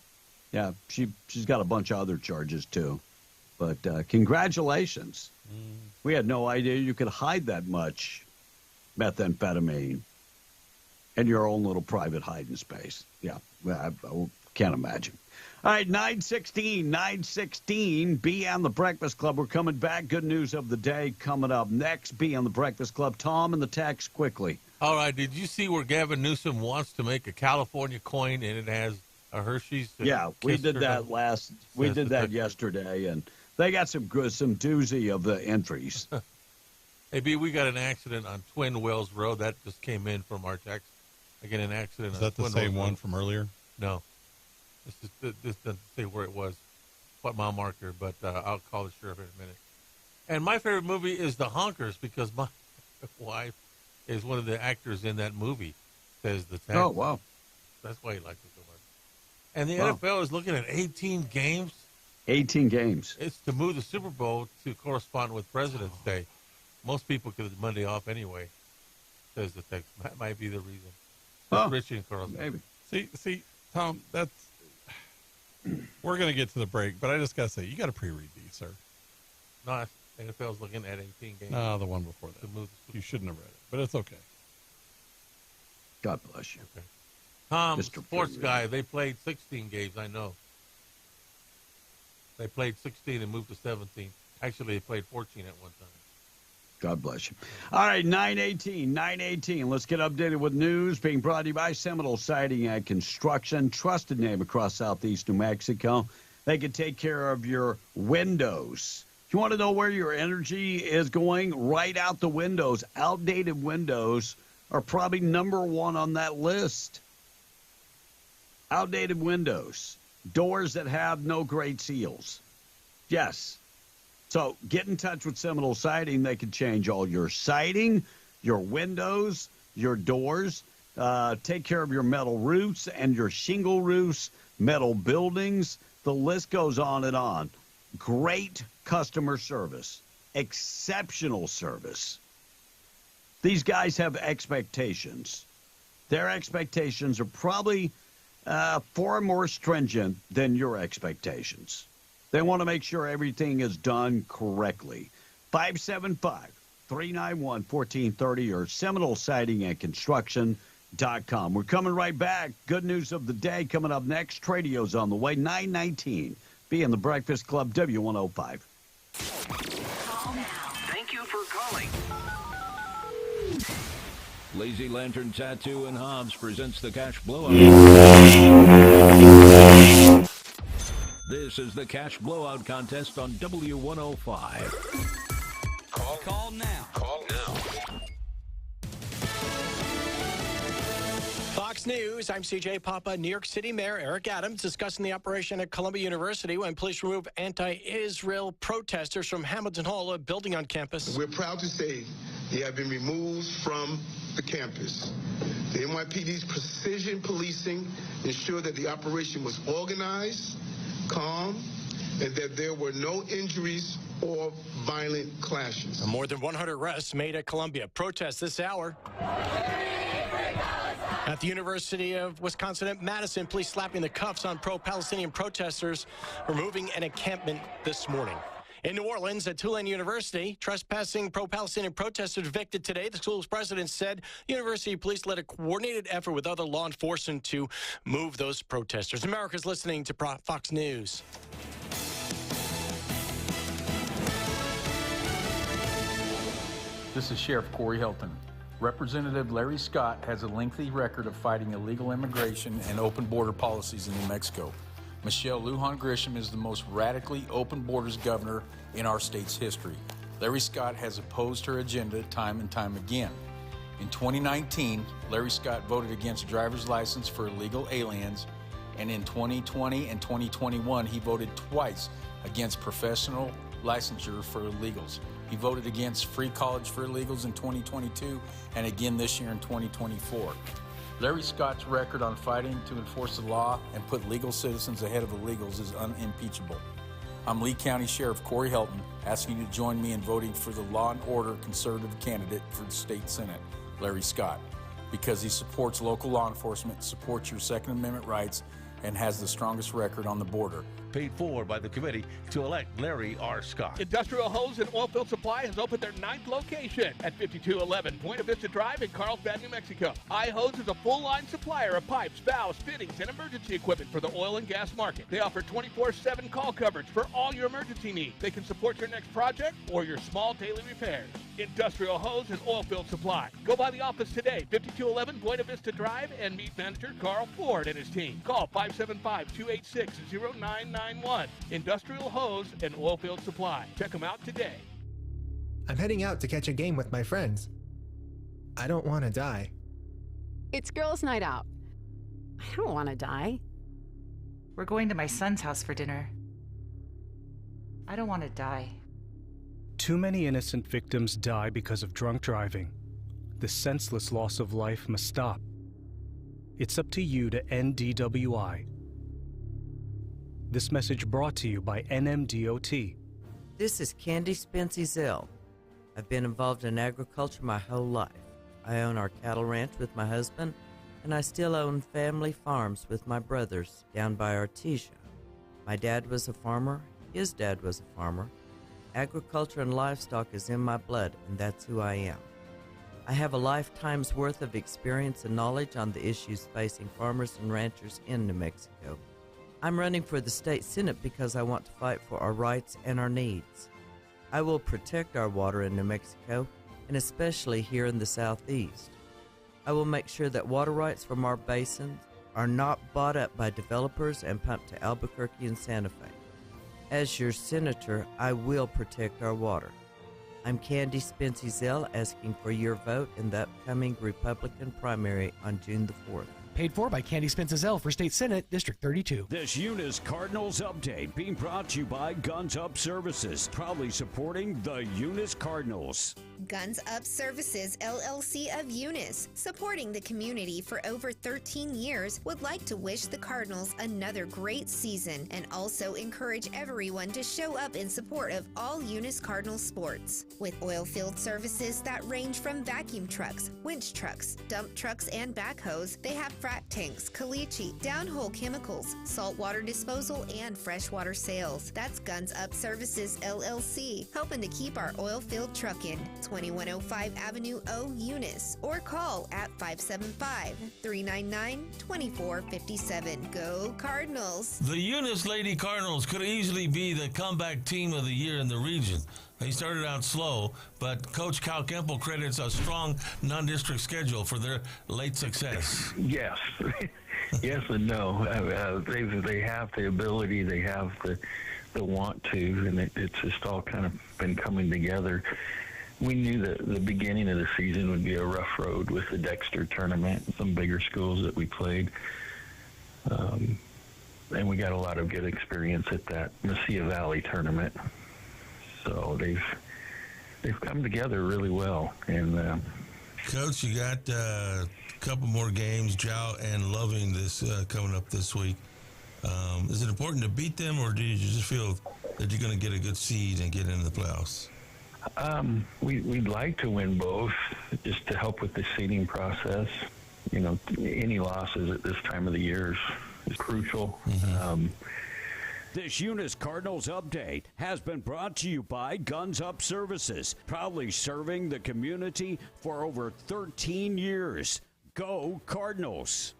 Yeah, she's got a bunch of other charges too. But congratulations. We had no idea you could hide that much methamphetamine in your own little private hiding space. Yeah, I can't imagine. All right, 9:16, be on the Breakfast Club. We're coming back. Good news of the day coming up next. Be on the Breakfast Club. Tom and the text quickly. All right, did you see where Gavin Newsom wants to make a California coin and it has a Hershey's? Yeah, we did that yesterday, and they got some doozy of the entries. Hey, B, we got an accident on Twin Wells Road. That just came in from our text. Again, an accident. Is that the same one from earlier? No. This doesn't say where it was, what mile marker, but I'll call the sheriff in a minute. And my favorite movie is The Honkers because my wife is one of the actors in that movie, says the text. Oh, wow. That's why he likes it so much. And the NFL is looking at 18 games. 18 games. It's to move the Super Bowl to correspond with President's Day. Most people get Monday off anyway, says the text. That might be the reason. That's Richie and Carlson. Maybe. See, Tom, we're going to get to the break, but I just got to say, you got to pre-read these, sir. No, NFL's looking at 18 games. No, the one before that. You shouldn't have read it, but it's okay. God bless you. Okay. Tom, sports guy, they played 16 games, I know. They played 16 and moved to 17. Actually, they played 14 at one time. God bless you. All right, 9:18. Let's get updated with news being brought to you by Seminole Siding and Construction, trusted name across southeast New Mexico. They can take care of your windows. If you want to know where your energy is going, right out the windows. Outdated windows are probably number one on that list. Outdated windows. Doors that have no great seals. Yes. So get in touch with Seminole Siding. They can change all your siding, your windows, your doors, take care of your metal roofs and your shingle roofs, metal buildings. The list goes on and on. Great customer service, exceptional service. These guys have expectations. Their expectations are probably far more stringent than your expectations. They want to make sure everything is done correctly. 575-391-1430 or Seminole Siding and Construction.com. We're coming right back. Good news of the day coming up next. Tradio's on the way. 9:19. Be in the Breakfast Club, W105. Call now. Thank you for calling. Lazy Lantern Tattoo and Hobbs presents the Cash Blowout. This is the Cash Blowout Contest on W105. Call now. Call now. Fox News, I'm CJ Papa. New York City Mayor Eric Adams discussing the operation at Columbia University when police removed anti-Israel protesters from Hamilton Hall, a building on campus. We're proud to say they have been removed from the campus. The NYPD's precision policing ensured that the operation was organized, calm, and that there were no injuries or violent clashes. More than 100 arrests made at Columbia. Protests this hour. At the University of Wisconsin at Madison, police slapping the cuffs on pro-Palestinian protesters, removing an encampment this morning. In New Orleans, at Tulane University, trespassing pro-Palestinian protesters evicted today. The school's president said university police led a coordinated effort with other law enforcement to move those protesters. America's listening to Fox News. This is Sheriff Corey Helton. Representative Larry Scott has a lengthy record of fighting illegal immigration and open border policies in New Mexico. Michelle Lujan Grisham is the most radically open borders governor in our state's history. Larry Scott has opposed her agenda time and time again. In 2019, Larry Scott voted against driver's license for illegal aliens, and in 2020 and 2021, he voted twice against professional licensure for illegals. He voted against free college for illegals in 2022 and again this year in 2024. Larry Scott's record on fighting to enforce the law and put legal citizens ahead of illegals is unimpeachable. I'm Lee County Sheriff Corey Helton, asking you to join me in voting for the law and order conservative candidate for the state Senate, Larry Scott, because he supports local law enforcement, supports your Second Amendment rights, and has the strongest record on the border. Paid for by the committee to elect Larry R. Scott. Industrial Hose and Oilfield Supply has opened their 9th location at 5211 Buena Vista Drive in Carlsbad, New Mexico. iHose is a full-line supplier of pipes, valves, fittings, and emergency equipment for the oil and gas market. They offer 24/7 call coverage for all your emergency needs. They can support your next project or your small daily repairs. Industrial Hose and Oilfield Supply. Go by the office today, 5211 Buena Vista Drive, and meet manager Carl Ford and his team. Call 575-286-0991. Industrial Hose and Oilfield Supply. Check them out today. I'm heading out to catch a game with my friends. I don't want to die. It's girls' night out. I don't want to die. We're going to my son's house for dinner. I don't want to die. Too many innocent victims die because of drunk driving. The senseless loss of life must stop. It's up to you to end DWI. This message brought to you by NMDOT. This is Candy Spence-Ezell. I've been involved in agriculture my whole life. I own our cattle ranch with my husband, and I still own family farms with my brothers down by Artesia. My dad was a farmer. His dad was a farmer. Agriculture and livestock is in my blood, and that's who I am. I have a lifetime's worth of experience and knowledge on the issues facing farmers and ranchers in New Mexico. I'm running for the state Senate because I want to fight for our rights and our needs. I will protect our water in New Mexico, and especially here in the Southeast. I will make sure that water rights from our basins are not bought up by developers and pumped to Albuquerque and Santa Fe. As your senator, I will protect our water. I'm Candy Spence-Ezell, asking for your vote in the upcoming Republican primary on June the 4th. Paid for by Candy Spence-Ezell for State Senate, District 32. This Eunice Cardinals update being brought to you by Guns Up Services, proudly supporting the Eunice Cardinals. Guns Up Services LLC of Eunice, supporting the community for over 13 years, would like to wish the Cardinals another great season and also encourage everyone to show up in support of all Eunice Cardinal sports. With oil field services that range from vacuum trucks, winch trucks, dump trucks, and backhoes, they have frac tanks, caliche, downhole chemicals, saltwater disposal, and freshwater sales. That's Guns Up Services LLC, helping to keep our oil field trucking. 2105 Avenue O, Eunice, or call at 575-399-2457. Go Cardinals! The Eunice Lady Cardinals could easily be the comeback team of the year in the region. They started out slow, but Coach Cal Kemple credits a strong non-district schedule for their late success. Yes. Yes and no. They have the ability, they have the want to, and it's just all kind of been coming together. We knew that the beginning of the season would be a rough road with the Dexter tournament, some bigger schools that we played. And we got a lot of good experience at that Mesilla Valley tournament. So they've come together really well. And Coach, you got a couple more games, Jow and Loving, this coming up this week. Is it important to beat them, or do you just feel that you're going to get a good seed and get into the playoffs? We'd like to win both, just to help with the seeding process. You know, any losses at this time of the year is crucial. Mm-hmm. This Eunice Cardinals update has been brought to you by Guns Up Services, proudly serving the community for over 13 years. Go Cardinals!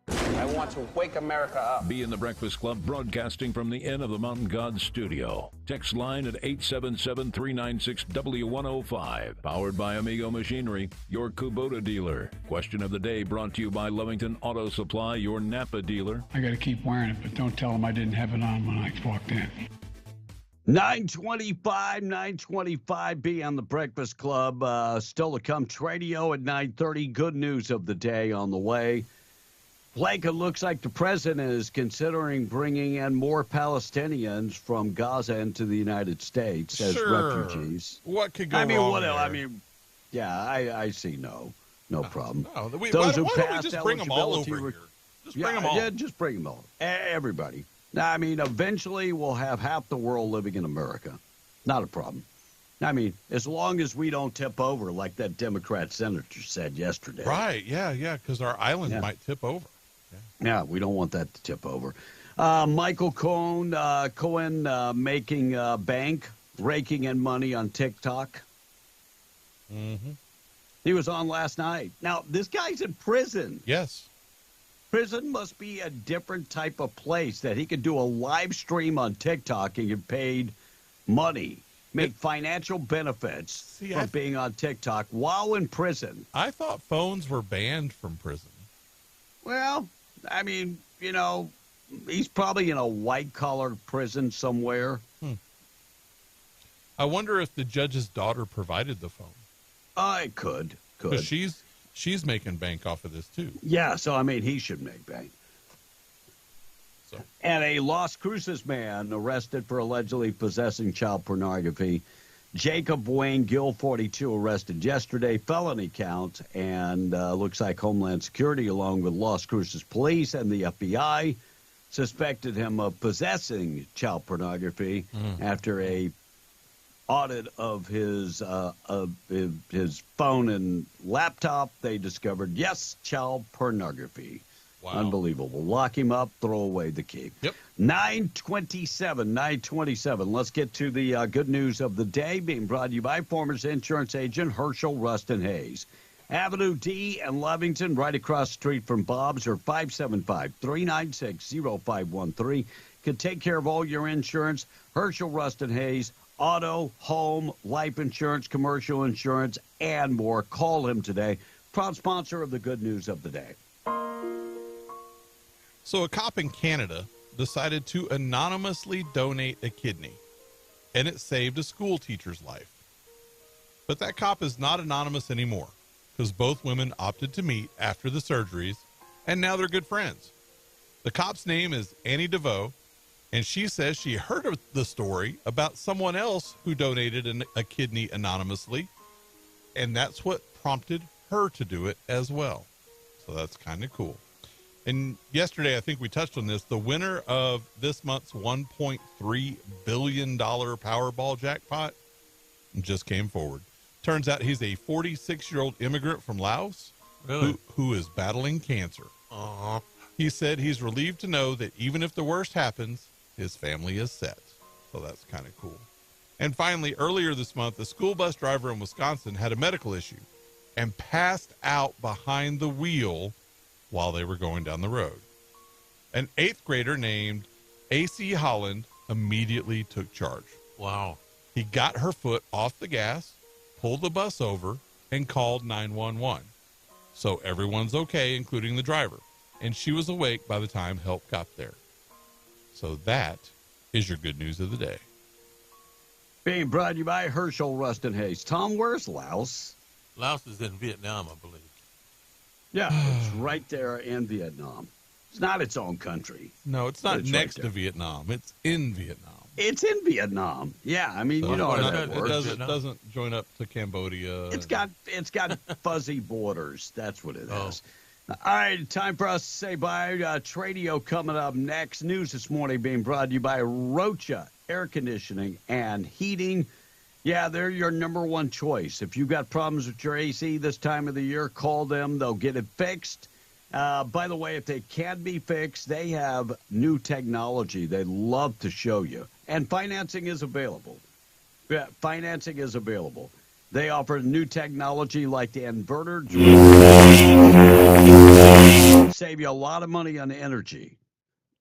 I want to wake America up. Be in the Breakfast Club, broadcasting from the Inn of the Mountain Gods studio. Text line at 877-396-W105. Powered by Amigo Machinery, your Kubota dealer. Question of the day brought to you by Lovington Auto Supply, your Napa dealer. I got to keep wearing it, but don't tell them I didn't have it on when I walked in. 925, be on the Breakfast Club. Still to come, Tradio at 9:30. Good news of the day on the way. Blake, it looks like the president is considering bringing in more Palestinians from Gaza into the United States as refugees. What could go wrong there? I mean, yeah, I see no problem. No, Those why who don't we passed just bring them all eligibility over here? Just bring them all. Yeah, just bring them all. Everybody. I mean, eventually we'll have half the world living in America. Not a problem. I mean, as long as we don't tip over like that Democrat senator said yesterday. Right, yeah, because our island might tip over. Yeah, we don't want that to tip over. Michael Cohen making bank, raking in money on TikTok. Mm-hmm. He was on last night. Now, this guy's in prison. Yes. Prison must be a different type of place that he could do a live stream on TikTok and get paid money, make financial benefits from being on TikTok while in prison. I thought phones were banned from prison. Well, I mean, you know, he's probably in a white-collar prison somewhere. I wonder if the judge's daughter provided the phone. It could. Because she's making bank off of this, too. Yeah, so, I mean, he should make bank. So. And a Las Cruces man arrested for allegedly possessing child pornography. Jacob Wayne Gill, 42, arrested yesterday, felony count, and looks like Homeland Security, along with Las Cruces Police and the FBI, suspected him of possessing child pornography after a audit of his phone and laptop. They discovered, yes, child pornography. Wow. Unbelievable. Lock him up, throw away the key. Yep. 927. Let's get to the good news of the day, being brought to you by Farmers Insurance Agent Herschel Rustin Hayes. Avenue D and Lovington, right across the street from Bob's, or 575-396-0513. Can take care of all your insurance. Herschel Rustin Hayes, auto, home, life insurance, commercial insurance, and more. Call him today. Proud sponsor of the good news of the day. So a cop in Canada decided to anonymously donate a kidney, and it saved a school teacher's life. But that cop is not anonymous anymore, because both women opted to meet after the surgeries, and now they're good friends. The cop's name is Annie DeVoe, And she says she heard of the story about someone else who donated a kidney anonymously, and that's what prompted her to do it as well. So that's kind of cool. And yesterday, I think we touched on this, the winner of this month's $1.3 billion Powerball jackpot just came forward. Turns out he's a 46-year-old immigrant from Laos who is battling cancer. He said he's relieved to know that even if the worst happens, his family is set. So that's kind of cool. And finally, earlier this month, a school bus driver in Wisconsin had a medical issue and passed out behind the wheel while they were going down the road. An 8th grader named A.C. Holland immediately took charge. Wow. He got her foot off the gas, pulled the bus over, and called 911. So everyone's okay, including the driver. And she was awake by the time help got there. So that is your good news of the day. Being brought to you by Herschel Rustin Hayes. Tom, where's Laos? Laos is in Vietnam, I believe. Yeah, it's right there in Vietnam. It's not its own country. No, it's not next to Vietnam. It's in Vietnam. It's in Vietnam. Yeah, I mean, So you know how that works. It doesn't join up to Cambodia. It's got fuzzy borders. That's what it is. All right, time for us to say bye. Tradio coming up next. News this morning being brought to you by Rocha Air Conditioning and Heating. Yeah, they're your number one choice. If you've got problems with your AC this time of the year, call them. They'll get it fixed. By the way, if they can be fixed, they have new technology they'd love to show you. And financing is available. Yeah, financing is available. They offer new technology like the inverter. Save you a lot of money on energy.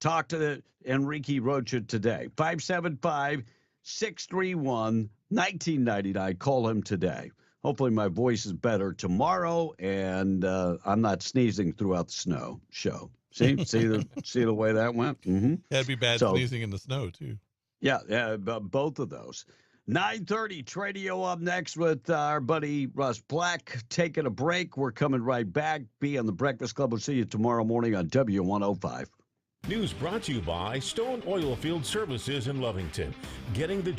Talk to Enrique Rocha today. 575-631-1999. Call him today. Hopefully my voice is better tomorrow, and I'm not sneezing throughout the snow show. See the way that went? Mm-hmm. That'd be bad sneezing in the snow, too. Yeah, both of those. 9:30, Tradio up next with our buddy Russ Black. Taking a break. We're coming right back. Be on the Breakfast Club. We'll see you tomorrow morning on W105. News brought to you by Stone Oilfield Services in Lovington. Getting the